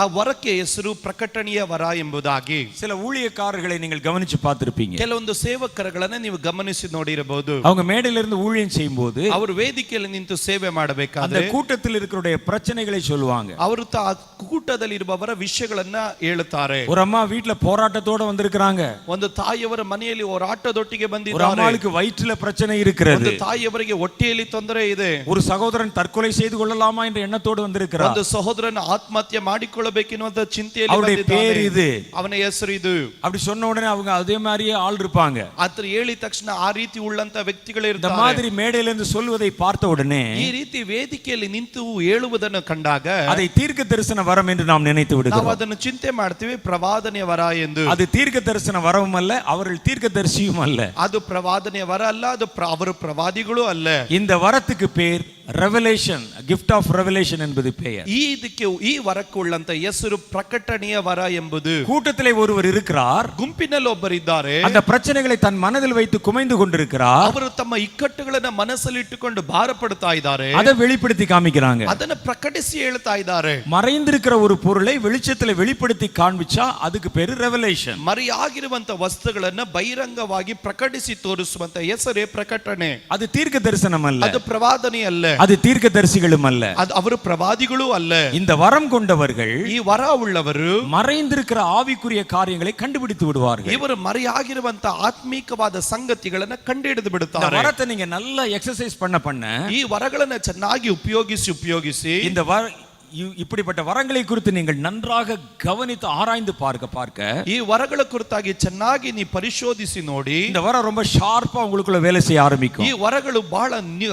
ಆ ವರಕ್ಕೆ ಹೆಸರು ಪ್ರಕಟಣೆಯ ವರ ಎಂಬುದಾಗಿ. சில ஊழியக்காரர்களை நீங்கள் கவனிச்சு பார்த்திருப்பீங்க. ಕೆಲವೊಂದು ಸೇವಕರುಗಳನ್ನ ನೀವು ಗಮನಿಸಿ ನೋಡಿರಬಹುದು. அவங்க மேடையில இருந்து ஊழியம் செய்யும்போது ಅವರು ವೇದಿಕೆಯಲ್ಲಿ ನಿಂತು ಸೇವೆ அந்த ಮಾಡಬೇಕಾದ್ರೆ கூட்டத்தில் இருக்கிற பிரச்சனைகளை சொல்லுவாங்க. ಅವರು ಕೂಟದಲ್ಲಿ ಇರುವವರ ವಿಷಯಗಳನ್ನ ಹೇಳುತ್ತಾರೆ. ஒரு அம்மா வீட்ல போராட்டத்தோட வந்திருக்காங்க. ಒಂದು ತಾಯಿಯವರ ಮನೆಯಲ್ಲಿ ಹೋರಾಟದೊಟ್ಟಿಗೆ ஒரு ಬಂದಿದ್ದಾರೆ. அம்மாளுக்கு வயிற்றுல பிரச்சனை இருக்கிறது. ಒಂದು ತಾಯಿಯವರಿಗೆ ಹೊಟ್ಟೆಯಲ್ಲಿ ತೊಂದರೆ ಇದೆ. ஒரு சகோதரன் தற்கொலை செய்து கொள்ளலாமா என்ற எண்ணத்தோடு வந்திருக்கிறார். ಒಂದು ಸಹೋದರನ ಆತ್ಮಹತ್ಯೆ ಮಾಡಿಕೊಳ್ಳಬೇಕೆನ್ನುವಂತ ಚಿಂತೆಯಲ್ಲಿ அவருடைய பேர் இது, ಅವನ ಹೆಸರು ಇದು. அப்படி சொன்ன உடனே அவங்க அதே மாதிரியே ஆள் இருப்பாங்க. ಆತರ ಹೇಳಿದ ತಕ್ಷಣ ಆ ರೀತಿ ಉಳ್ಳಂತ ವ್ಯಕ್ತಿಗಳೇ இந்த ಇರ್ತಾರೆ. மாதிரி மேடையில இருந்து சொல்வதை பார்த்த உடனே ಈ ರೀತಿ ವೇದಿಕೆಯಲ್ಲಿ ನಿಂತು ಹೇಳುವುದನ್ನು ಕಂಡಾಗ அதை தீர்க்க தரிசன வரம் என்று நாம் நினைத்து ನಾವು விடுகிறோம். ಅದನ್ನು ಚಿಂತೆ ಮಾಡ್ತೀವಿ ಪ್ರವಾದನೆಯ ವರ ಎಂದು. அது தீர்க்க தரிசன வரவும் அல்ல, அவர்கள் தீர்க்கதரிசியும் அல்ல. ಅದು ಪ್ರವಾದನೆಯ ವರ ಅಲ್ಲ, ಅದು ಅವರು ಪ್ರವಾದಿಗಳು ಅಲ್ಲ. இந்த வரத்துக்கு பேர் ரெவலேஷன், gift of revelation என்பது பெயர். ಈ ವರಕ್ಕೆ ಉಳ್ಳಂತ ಹೆಸರು ಪ್ರಕಟಣೆಯ ವರ ಎಂಬುದು. கூட்டத்திலே ஒருவர் இருக்கிறார், ಗುಂಪಿನಲ್ಲಿ ಒಬ್ಬರಿದ್ದಾರೆ. அந்த பிரச்சனைகளை தன் மனதில் வைத்து குமைந்து கொண்டிருக்கிறார். ಅವರು ತಮ್ಮ ಇಕ್ಕಟ್ಟುಗಳನ್ನ ಮನಸ್ಸಲ್ಲಿ ಇಟ್ಟುಕೊಂಡು ಭಾರ ಪಡ್ತಾ ಇದ್ದಾರೆ. அதை வெளிப்படுத்தி காமிக்கிறாங்க. ಅದನ್ನ ಪ್ರಕಟಿಸಿ ಹೇಳ್ತಾ ಇದ್ದಾರೆ. மறைந்திருக்கிற ஒரு பொருளை வெளிச்சத்தில் வெளிப்படுத்தி காண்பிச்சா அதுக்கு பேரு ரெவலேஷன். ಮರೆಯಾಗಿರುವಂತ ವಸ್ತುಗಳನ್ನ ಬಹಿರಂಗವಾಗಿ ಪ್ರಕಟಿಸಿ ತೋರಿಸುವಂತ ಹೆಸರೇ ಪ್ರಕಟಣೆ. அது தீர்க்க தரிசனம் அல்ல. ಅದು ಪ್ರವಾದನೆ ಅಲ್ಲ. அது தீர்க்கதரிசிகளும் அல்ல, ಅದು ಅವರು ಪ್ರವಾದಿಗಳು ಅಲ್ಲ. இந்த வரம் கொண்டவர்கள் ಈ ವರ ಉಳ್ಳವರು மறைந்திருக்கிற ஆவிக்குரிய காரியங்களை கண்டுபிடித்து விடுவார்கள். ಇವರು ಮರೆಯಾಗಿರುವಂತ ಆತ್ಮೀಕವಾದ ಸಂಗತಿಗಳನ್ನ ಕಂಡುಹಿಡಿದು இந்த ಬಿಡುತ್ತಾರೆ. வரத்தை நீங்க நல்லா எக்ஸசைஸ் பண்ண ಈ ವರಗಳನ್ನ ಚೆನ್ನಾಗಿ ಉಪಯೋಗಿಸಿ இந்த இப்படிப்பட்ட வரங்களை குறித்து நீங்கள் நன்றாக கவனித்து ஆராய்ந்து பார்க்க ಈ ವರಗಳ ಕುರಿತಾಗಿ ಚೆನ್ನಾಗಿ ನೀ ಪರಿಶೋಧಿಸಿ ನೋಡಿ, இந்த வரம் ரொம்ப ஷார்ப்பா உங்களுக்குள்ள வேலை செய்ய ஆரம்பிக்கும். ಈ ವರಗಳು ಬಹಳ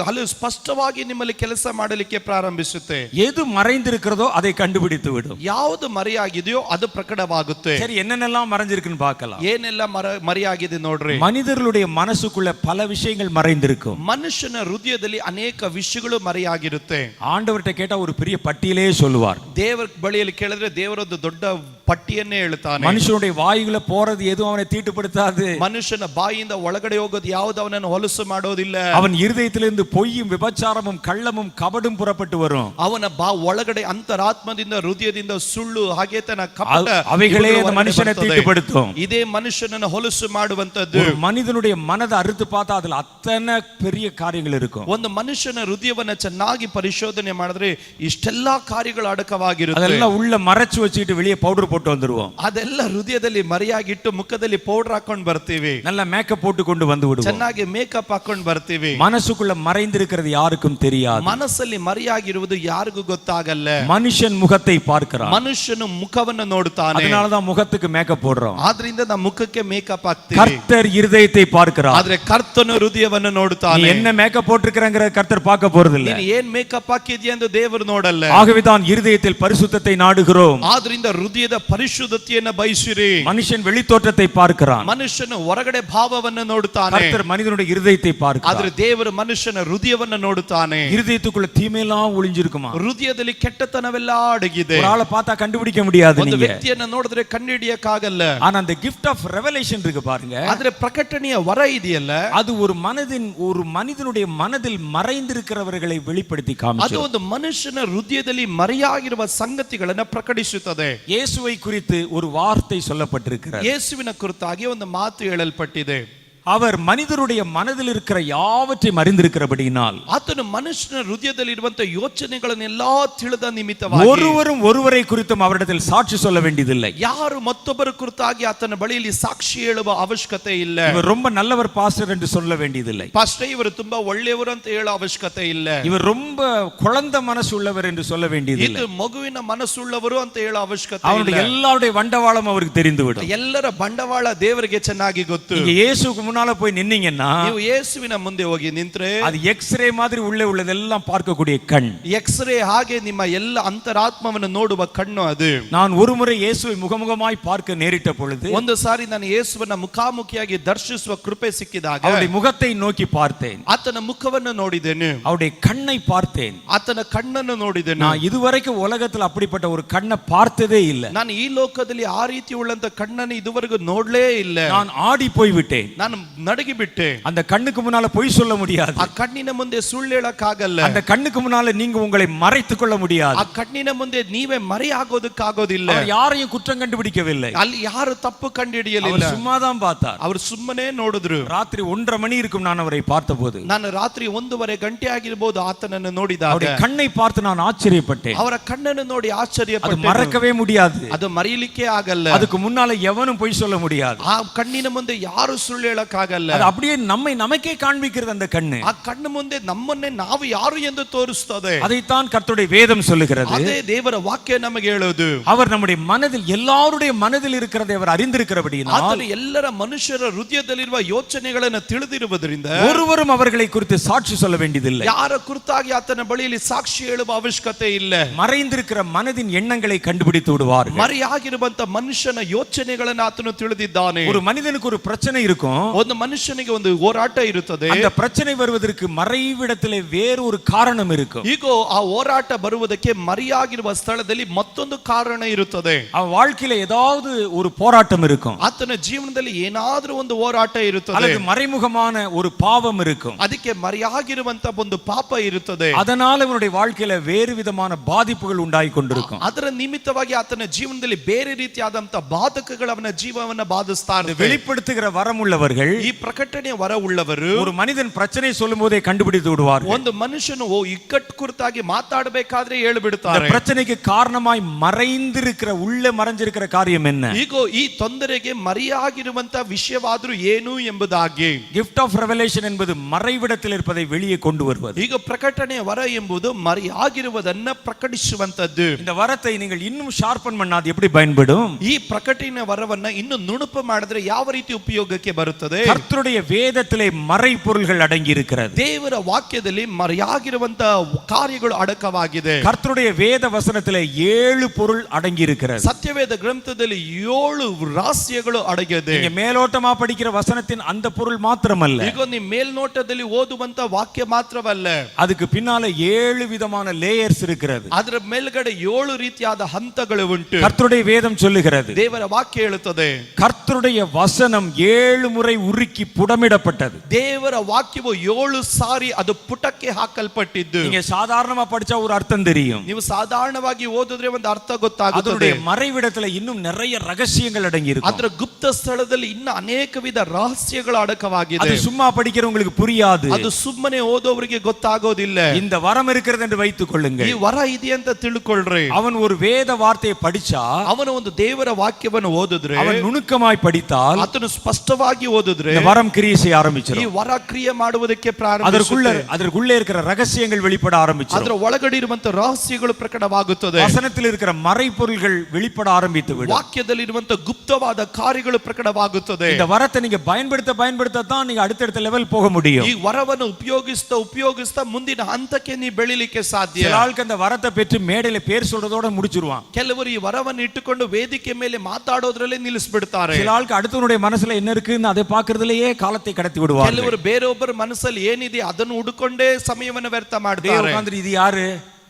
ಸ್ಪಷ್ಟವಾಗಿ ನಿಮ್ಮಲ್ಲಿ ಕೆಲಸ ಮಾಡಲಿಕ್ಕೆ ಪ್ರಾರಂಭಿಸುತ್ತೆ. எது மறைந்திருக்கிறதோ அதை கண்டுபிடித்து விடும். ಯಾವುದು ಮರೆಯಾಗಿದೆಯೋ ಅದು ಪ್ರಕಟವಾಗುತ್ತೆ. சரி, என்னென்னலாம் மறைஞ்சிருக்குன்னு பார்க்கலாம். ಏನೆಲ್ಲ ಮರೆಯಾಗಿದೆ ನೋಡ್ರಿ. மனிதர்களுடைய மனசுக்குள்ள பல விஷயங்கள் மறைந்திருக்கும். ಮನುಷ್ಯನ ಹೃದಯದಲ್ಲಿ ಅನೇಕ ವಿಷಯಗಳು ಮರೆಯಾಗಿರುತ್ತೆ. ஆண்டவர்கிட்ட கேட்டா ஒரு பெரிய பட்டியலே சொல்லுவார். ದೇವರ ಬಳಿಯಲ್ಲಿ ಕೇಳಿದ್ರೆ ದೇವರೊಂದು ದೊಡ್ಡ ಪಟ್ಟಿಯನ್ನೇ ಹೇಳ್ತಾನೆ. மனுஷனுடைய வாயுல போறது எதுவும் அவனை தீட்டுப்படுத்தாது. ಮನುಷ್ಯನ ಬಾಯಿಯಿಂದ ಒಳಗಡೆ ಹೋಗೋದು ಯಾವುದು ಅವನನ್ನು ಹೊಲಸು ಮಾಡೋದಿಲ್ಲ. அவன் இருதயத்திலிருந்து பொய்யும் விபச்சாரமும் கள்ளமும் கபடும் புறப்பட்டு வரும். ಅವನ ಒಳಗಡೆ ಅಂತರಾತ್ಮದಿಂದ ಹೃದಯದಿಂದ ಸುಳ್ಳು ಹಾಗೆತನ ಕಪಟ அவைகளே அந்த மனுஷனை தீட்டுப்படுத்தும். ಇದೇ ಮನುಷ್ಯನನ್ನು ಹೊಲಸು ಮಾಡುವಂತದ್ದು. ஒரு மனிதனுடைய மனதை அறுத்து பார்த்தா அதுல அத்தனை பெரிய காரியங்கள் இருக்கும். ಒಂದು ಮನುಷ್ಯನ ಹೃದಯವನ್ನ ಚೆನ್ನಾಗಿ ಪರಿಶೋಧನೆ ಮಾಡಿದ್ರೆ ಇಷ್ಟೆಲ್ಲಾ ಕಾರ್ಯಗಳು ಅಡಕವಾಗಿರುತ್ತೆ. அதெல்லாம் உள்ள மறைச்சு வச்சிட்டு வெளியே பவுடர் போட்டு வந்துருவோம். ಅದೆಲ್ಲ ಹೃದಯದಲ್ಲಿ ಮರೆಯಾಗಿಟ್ಟು ಮುಖದಲ್ಲಿ ಪೌಡರ್ ಹಾಕೊಂಡು ಬರ್ತೀವಿ. நல்ல மேக்கப் போட்டு கொண்டு வந்து விடுவோம். ಚೆನ್ನಾಗಿ ಮೇಕಪ್ ಹಾಕೊಂಡು ಬರ್ತೀವಿ. மனசுக்குள்ள மறைந்திருக்கிறது யாருக்கும் தெரியாது. ಮನಸ್ಸಲ್ಲಿ ಮರೆಯಾಗಿರುವುದು ಯಾರಿಗೂ ಗೊತ್ತಾಗಲ್ಲ. மனுஷன் முகத்தை பார்க்கிறான். ಮನುಷ್ಯನು ಮುಖವನ್ನು ನೋಡುತ್ತಾನೆ. அதனால தான் முகத்துக்கு மேக்கப் போடுறோம். ಆದ್ರಿಂದ ನಮ್ಮ ಮುಖಕ್ಕೆ ಮೇಕಪ್ ಹಾಕ್ತೀವಿ. கர்த்தர் இருதயத்தை பார்க்கிறார். ಆದ್ರೆ ಕರ್ತನು ಹೃದಯವನ್ನು ನೋಡುತ್ತಾನೆ. நீ என்ன மேக்கப் போட்டுக்கறங்கற கர்த்தர் பார்க்க போறது இல்ல. ನೀನು ಏನ್ ಮೇಕಪ್ ಹಾಕಿದ್ಯಾ ಎಂದು ದೇವರು ನೋಡಲ್ಲ. ஆகவே தான் இருதயத்தில் பரிசுத்தத்தை நாடுகிறோம். ಆದ್ರಿಂದ ಹೃದಯದ ಪರಿಶುದ್ಧತೆಯನ್ನು ಬಯಸಿರಿ. மனுஷன் வெளித்தோற்றத்தை பார்க்கிறான். ಮನುಷ್ಯನು ಹೊರಗಡೆ ಭಾವವನ್ನು ನೋಡುತ್ತಾನೆ. கர்த்தர் மனிதனுடைய இருதயத்தை பார்க்கிறார். ಆದ್ರೆ ದೇವರು ಮನುಷ್ಯನ ಹೃದಯವನ್ನು ನೋಡುತ್ತಾನೆ. இருதயத்துக்குள்ள தீமையெல்லாம் ஒளிஞ்சிருக்குமா? ಹೃದಯದಲ್ಲಿ ಕೆಟ್ಟತನವೆಲ್ಲ ಅಡಗಿದೆ. ஒரு ஆளை பார்த்தா கண்டுபிடிக்க முடியாது. ಒಂದು நீங்க ವ್ಯಕ್ತಿಯನ್ನು ನೋಡಿದ್ರೆ ಕಂಡುಹಿಡಿಯಕ್ಕಾಗಲ್ಲ. ஆனா அந்த gift of revelation இருக்கு பாருங்க. ಆದ್ರೆ ಪ್ರಕಟಣೆಯ ವರ ಇದೆಯಲ್ಲ, அது ஒரு மனிதனுடைய மனதில் மறைந்திருக்கிறவர்களை வெளிப்படுத்தி ಅದು காமிக்கும். ಒಂದು ಮನುಷ್ಯನ ಹೃದಯದಲ್ಲಿ ಮರೆಯಾಗಿರುವ ಸಂಗತಿಗಳನ್ನು ಪ್ರಕಟಿಸುತ್ತದೆ. இயேசுவை குறித்து ஒரு வார்த்தை சொல்லப்பட்டிருக்கிறது. ಯೇಸುವಿನ ಕುರಿತಾಗಿ ಒಂದು ಮಾತು ಹೇಳಲ್ಪಟ್ಟಿದೆ. அவர் மனிதருடைய மனதில் இருக்கிற யாவற்றையும் அறிந்திருக்கிறபடியினால் ಆತನು ಮನುಷ್ಯನ ಹೃದಯದಲ್ಲಿ ಇರುವಂತ ಯೋಚನೆಗಳನ್ನೆಲ್ಲಾ ತಿಳಿದ ನಿಮಿತ್ತವಾಗಿ ஒருவரும் ஒருவரை குறித்தும் அவரிடத்தில் சாட்சி சொல்ல வேண்டியதில்லை. ಯಾರು ಮತ್ತೊಬ್ಬರ ಕುರಿತಾಗಿ ಆತನ ಬಳಿಯಲ್ಲಿ ಸಾಕ್ಷಿ ಹೇಳುವ ಅವಶ್ಯಕತೆ ಇಲ್ಲ. இவர் ரொம்ப நல்லவர் பாஸ்டர் என்று சொல்ல வேண்டியதில்லை. ಪಾಸ್ಟರ್ ಇವರು ತುಂಬಾ ಒಳ್ಳೆಯವರು ಅಂತ ಹೇಳೋ ಅವಶ್ಯಕತೆ ಇಲ್ಲ. இவர் ரொம்ப குழந்தை மனசு உள்ளவர் என்று சொல்ல வேண்டியதில்லை. ಇದು ಮಗುವಿನ ಮನಸ್ಸುಳ್ಳವರು ಅಂತ ಹೇಳೋ ಅವಶ್ಯಕತೆ அவருடைய ಇಲ್ಲ. எல்லாருடைய வண்டவாளம் அவருக்கு தெரிந்துவிடும். ಎಲ್ಲರ ಬಂಡವಾಳ ದೇವರಿಗೆ ಚೆನ್ನಾಗಿ ಗೊತ್ತು. நீங்க இயேசுவுக்கு முன்னால போய் நின்னீங்கன்னா ನೀವು ಯೇಸುವಿನ ಮುಂದೆ ಹೋಗಿ ನಿಂತ್ರೆ அது எக்ஸ்ரே மாதிரி உள்ளே உள்ளதெல்லாம் பார்க்கக்கூடிய கண். ಎಕ್ಸ್ರೇ ಹಾಗೆ ನಿಮ್ಮ ಎಲ್ಲ ಅಂತರಾತ್ಮವನ್ನು ನೋಡುವ ಕಣ್ಣು ಅದು. நான் ஒருமுறை இயேசுவை முகமுகமாய் பார்க்க நேரிட்ட பொழுது ಒಂದು ಸಾರಿ ನಾನು ಯೇಸುವನ್ನ ಮುಖಾಮುಖಿಯಾಗಿ ದರ್ಶಿಸುವ ಕೃಪೆ ಸಿಕ್ಕಿದಾಗ அவருடைய முகத்தை நோக்கி பார்த்தேன். ಆತನ ಮುಖವನ್ನು ನೋಡಿದೆನು. அவருடைய கண்ணை பார்த்தேன். ಆತನ ಕಣ್ಣನ್ನು ನೋಡಿದೆನು. நான் இதுவரைக்கும் உலகத்தில் அப்படிப்பட்ட ஒரு கண்ணை பார்த்ததே இல்லை. ನಾನು ಈ ಲೋಕದಲ್ಲಿ ಆ ರೀತಿ ಉಳ್ಳಂತ ಕಣ್ಣನ್ನು ಇದುವರೆಗೂ ನೋಡ್ಲೇ ಇಲ್ಲ. நான் ஆடி போய் விட்டேன். ನಾನು ನಡಗಿ ಬಿಟ್ಟೆ. அந்த கண்ணுக்கு முன்னால பொய் சொல்ல முடியாது. ಆ ಕಣ್ಣಿನ ಮುಂದೆ ಸುಳ್ಳು ಹೇಳಕ್ಕಾಗಲ್ಲ. அந்த கண்ணுக்கு முன்னால நீங்க உங்களை மறைத்துக் கொள்ள முடியாது. ಆ ಕಣ್ಣಿನ ಮುಂದೆ ನೀವೇ ಮರೆಯಾಗೋದಕ್ಕಾಗೋದಿಲ್ಲ. அவர் யாரையும் குற்றம் கண்டுபிடிக்கவில்லை. ಅಲ್ಲಿ ಯಾರು ತಪ್ಪು ಕಂಡುಹಿಡಿಯಲಿಲ್ಲ. அவர் சும்மா தான் பார்த்தார். ಅವರು ಸುಮ್ಮನೆ ನೋಡಿದ್ರು. ராத்திரி 1:30 மணி இருக்கும் நான் அவரை பார்த்தபோது. ನಾನು ರಾತ್ರಿ 1:30 ಗಂಟೆ ಆಗಿರಬಹುದು ಆತನನ್ನು ನೋಡಿದಾಗ அவருடைய கண்ணை பார்த்து நான் ஆச்சரியப்பட்டேன். ಅವರ ಕಣ್ಣನ್ನು ನೋಡಿ அது ಆಶ್ಚರ್ಯಪಟ್ಟೆ. மறக்கவே முடியாது. ಅದು ಮರೆಯಲಿಕ್ಕೆ ಆಗಲ್ಲ. அதுக்கு முன்னால எவனும் பொய் சொல்ல முடியாது. ಆ ಕಣ್ಣಿನ ಮುಂದೆ ಯಾರು ಸುಳ್ಳು ಹೇಳಕ್ಕಾಗಲ್ಲ. அது அப்படியே நமக்கே காண்பிக்கிறது அந்த கண்ணு. ಆ ಕಣ್ಣು ಮುಂದೆ ನಮ್ಮನ್ನೇ ನಾವು ಯಾರು ಎಂದು ತೋರಿಸುತ್ತದೆ. அதைத்தான் கர்த்தருடைய வேதம் சொல்லுகிறது. ಅದೇ ದೇವರ ವಾಕ್ಯ ನಮಗೆ ಹೇಳೋದು. அவர் நம்முடைய மனதில் எல்லாருடைய மனதில் இருக்கிறதை அவர் அறிந்திருக்கிறபடியினால் ಆತನು ಎಲ್ಲರ ಮನುಷ್ಯರ ಹೃದಯದಲ್ಲಿರುವ ಯೋಚನೆಗಳನ್ನು ತಿಳಿದಿರುವುದರಿಂದ ஒருவரும் அவர்களை குறித்து சாட்சி சொல்ல வேண்டியதில்லை. ಯಾರ ಕುರಿತಾಗಿ ಆತನ ಬಳಿಯಲ್ಲಿ ಸಾಕ್ಷಿ ಹೇಳುವ ಅವಶ್ಯಕತೆ ಇಲ್ಲ. மறைந்திருக்கிற மனதின் எண்ணங்களை கண்டுபிடித்து விடுவார். ಮರೆಯಾಗಿರುವಂತ ಮನುಷ್ಯನ ಯೋಚನೆಗಳನ್ನು ಆತನು ತಿಳಿದಿದ್ದಾನೆ. ஒரு மனிதனுக்கு ஒரு பிரச்சனை இருக்கும். ಒಂದು ಮನುಷ್ಯನಿಗೆ ಒಂದು ಹೋರಾಟ ಇರುತ್ತದೆ. அந்த பிரச்சனை வருவதற்கு மறைவிடத்திலே வேறு ஒரு காரணம் இருக்கும். ಈಗ ಆ ಹೋರಾಟ ಬರುವುದಕ್ಕೆ ಮರೆಯಾಗಿರುವ ಸ್ಥಳದಲ್ಲಿ ಮತ್ತೊಂದು ಕಾರಣ ಇರುತ್ತದೆ. அவன் வாழ்க்கையில ஏதாவது ஒரு போராட்டம் இருக்கும். ಆತನ ಜೀವನದಲ್ಲಿ ಏನಾದರೂ ಒಂದು ಹೋರಾಟ ಇರುತ್ತದೆ. அல்லது மறைமுகமான ஒரு பாவம் இருக்கும். ಅದಕ್ಕೆ ಮರೆಯಾಗಿರುವಂತ ಒಂದು ಪಾಪ ಇರುತ್ತದೆ. அதனால அவனுடைய வாழ்க்கையில வேறு விதமான பாதிப்புகள் உண்டாகி கொண்டிருக்கும். ಅದರ ನಿಮಿತ್ತವಾಗಿ ಆತನ ಜೀವನದಲ್ಲಿ ಬೇರೆ ರೀತಿಯಾದಂತ ಬಾಧಕಗಳು ಅವನ ಜೀವನವನ್ನು ಬಾಧಿಸ್ತಾ ಇರ್ತವೆ. வெளிப்படுத்துகிற வரம் உள்ளவர்கள் ಈ ಪ್ರಕಟಣೆಯ ವರ ಉಳ್ಳವರು ஒரு மனிதன் பிரச்சனை சொல்லும் போதே கண்டுபிடித்து விடுவார்கள். ಒಂದು ಮನುಷ್ಯನು ಇಕ್ಕಟ್ಟು ಕುರಿತಾಗಿ ಮಾತಾಡಬೇಕಾದ್ರೆ இந்த ಹೇಳಿಬಿಡುತ್ತಾರೆ. பிரச்சனைக்கு காரணமாய் மறைந்திருக்கிற உள்ளே மறைஞ்சிருக்கிற காரியம் என்ன? ಈಗ ಈ ತೊಂದರೆಗೆ ಮರೆಯಾಗಿರುವಂತ ವಿಷಯವಾದರೂ ಏನು ಎಂಬುದಾಗಿ கிஃப்ட் ஆஃப் ரெவலேஷன் என்பது மறைவிடத்தில் இருப்பதை வெளியே கொண்டு வருவது. ಈಗ ಪ್ರಕಟಣೆಯ ವರ ಎಂಬುದು ಮರೆಯಾಗಿರುವುದನ್ನ ಪ್ರಕಟಿಸುವಂತದ್ದು. இந்த வரத்தை நீங்கள் இன்னும் ஷார்பன் பண்ணாது எப்படி பயன்படும்? ಈ ಪ್ರಕಟಣೆಯ ವರವನ್ನ ಇನ್ನು ನುಣುಪು ಮಾಡಿದ್ರೆ ಯಾವ ರೀತಿ ಉಪಯೋಗಕ್ಕೆ ಬರುತ್ತದೆ? கர்த்தருடைய வேதத்திலே மறைபொருள்கள் அடங்கி இருக்கிறது. ದೇವರ ವಾಕ್ಯದಲ್ಲಿ ಮರೆಯಾಗಿರುವಂತ ಕಾರ್ಯಗಳು ಅಡಕವಾಗಿದೆ. கர்த்தருடைய வேத வசனத்திலே 7 பொருள் அடங்கி இருக்கிறது. ಸತ್ಯವೇದ ಗ್ರಂಥದಲ್ಲಿ 7 ರಹಸ್ಯಗಳು ಅಡಗಿದೆ. நீங்க மேலோட்டமா படிக்கிற வசனத்தின் அந்த பொருள் மாத்திரமல்ல, ಈಗ ನೀವು ಮೇಲ್ನೋಟದಲ್ಲಿ ಓದುವಂತ ವಾಕ್ಯ ಮಾತ್ರವಲ್ಲ, அதுக்கு பின்னால 7 விதமான லேயர்ஸ் இருக்கிறது. ಅದರ ಮೇಲ್ಗಡೆ 7 ರೀತಿಯಾದ ಹಂತಗಳು ಉಂಟು. கர்த்தருடைய வேதம் சொல்லுகிறது, ದೇವರ ವಾಕ್ಯ ಹೇಳುತ್ತದೆ, கர்த்தருடைய வசனம் 7 முறை உருக்கி புடமிடப்பட்டது. ದೇವರ ವಾಕ್ಯವು 7 ಸಾರಿ ಅದು ಪುಟಕ್ಕೆ ಹಾಕಲ್ಪಟ್ಟಿದ್ದು. நீங்க சாதாரணமா படிச்சா ஒரு அர்த்தம் தெரியும், ನೀವು ಸಾಧಾರಣವಾಗಿ ಓದಿದ್ರೆ ಒಂದು ಅರ್ಥ ಗೊತ್ತಾಗುತ್ತದೆ. அதனுடைய மறைவிடத்துல இன்னும் நிறைய ரகசியங்கள் அடங்கி இருக்கு. ಅದರ ಗುಪ್ತ ಸ್ಥಳದಲ್ಲಿ ಇನ್ನು ಅನೇಕ ವಿಧ ರಹಸ್ಯಗಳು ಅಡಕವಾಗಿದೆ. அது சும்மா படிக்கிறவங்களுக்கு புரியாது, ಅದು ಸುಮ್ಮನೆ ಓದೋವರಿಗೆ ಗೊತ್ತಾಗೋದಿಲ್ಲ. இந்த வரம் இருக்கிறது என்று வைத்துக் கொள்ளுங்கள். ಈ ವರ ಇದೆ ಅಂತ ತಿಳ್ಕೊಳ್ರಿ. அவன் ஒரு வேத வார்த்தையை படிச்சா, ಅವನು ಒಂದು ದೇವರ ವಾಕ್ಯವನ್ನು ಓದಿದ್ರೆ, அவன் நுணுக்கமாய் படித்தால், ಆತನು ಸ್ಪಷ್ಟವಾಗಿ ಓದಿದ್ರೆ இந்த வரம் கிரியை செய்ய ಈ ஆரம்பிச்சிடும். ವರ ಕ್ರಿಯೆ ಮಾಡುವುದಕ್ಕೆ அதற்குள்ளே இருக்கிற ரகசியங்கள் வெளிப்பட ஆரம்பிச்சிடும். ಅದರ ಒಳಗಡೆ ಇರುವಂತ ರಹಸ್ಯಗಳು ಪ್ರಕಟವಾಗುತ್ತದೆ. வசனத்தில் இருக்கிற மறைபொருள்கள் வெளிப்பட ஆரம்பித்து விடும். ವಾಕ್ಯದಲ್ಲಿ ಇರುವಂತ ಗುಪ್ತವಾದ ಕಾರ್ಯಗಳು ಪ್ರಕಟವಾಗುತ್ತದೆ. இந்த வரத்தை நீங்க பயன்படுத்த தான் நீங்க அடுத்த லெவல் போக முடியும். ಈ ವರವನ್ನು ಉಪಯೋಗಿಸ್ತಾ ಮುಂದಿನ ಹಂತಕ್ಕೆ ನೀವು ಬೆಳಿಲಿಕ್ಕೆ ಸಾಧ್ಯ. சில ஆளுக்கு அந்த வரத்தை பெற்று மேடையில பேர் சொல்றதோட முடிச்சிருவான். ಕೆಲವರು ಈ ವರವನ್ನು ಇಟ್ಟುಕೊಂಡು ವೇದಿಕೆ ಮೇಲೆ ಮಾತಾಡೋದ್ರಲ್ಲೇ ನಿಲ್ಲಿಸ್ಬಿಡ್ತಾರೆ. சில ஆளுக்கு அடுத்தவனுடைய மனசுல என்ன இருக்குன்னு அதை பார்க்கறதுலயே காலத்தை கடத்தி விடுவாங்க. ಕೆಲವರು ಬೇರೊಬ್ಬರ ಮನಸ್ಸಲ್ಲಿ ಏನಿದೆ ಅದನ್ನು ಹುಡುಕೊಂಡೇ ಸಮಯವನ್ನು ವ್ಯರ್ಥ ಮಾಡ್ತಾರೆ. இது யாரு,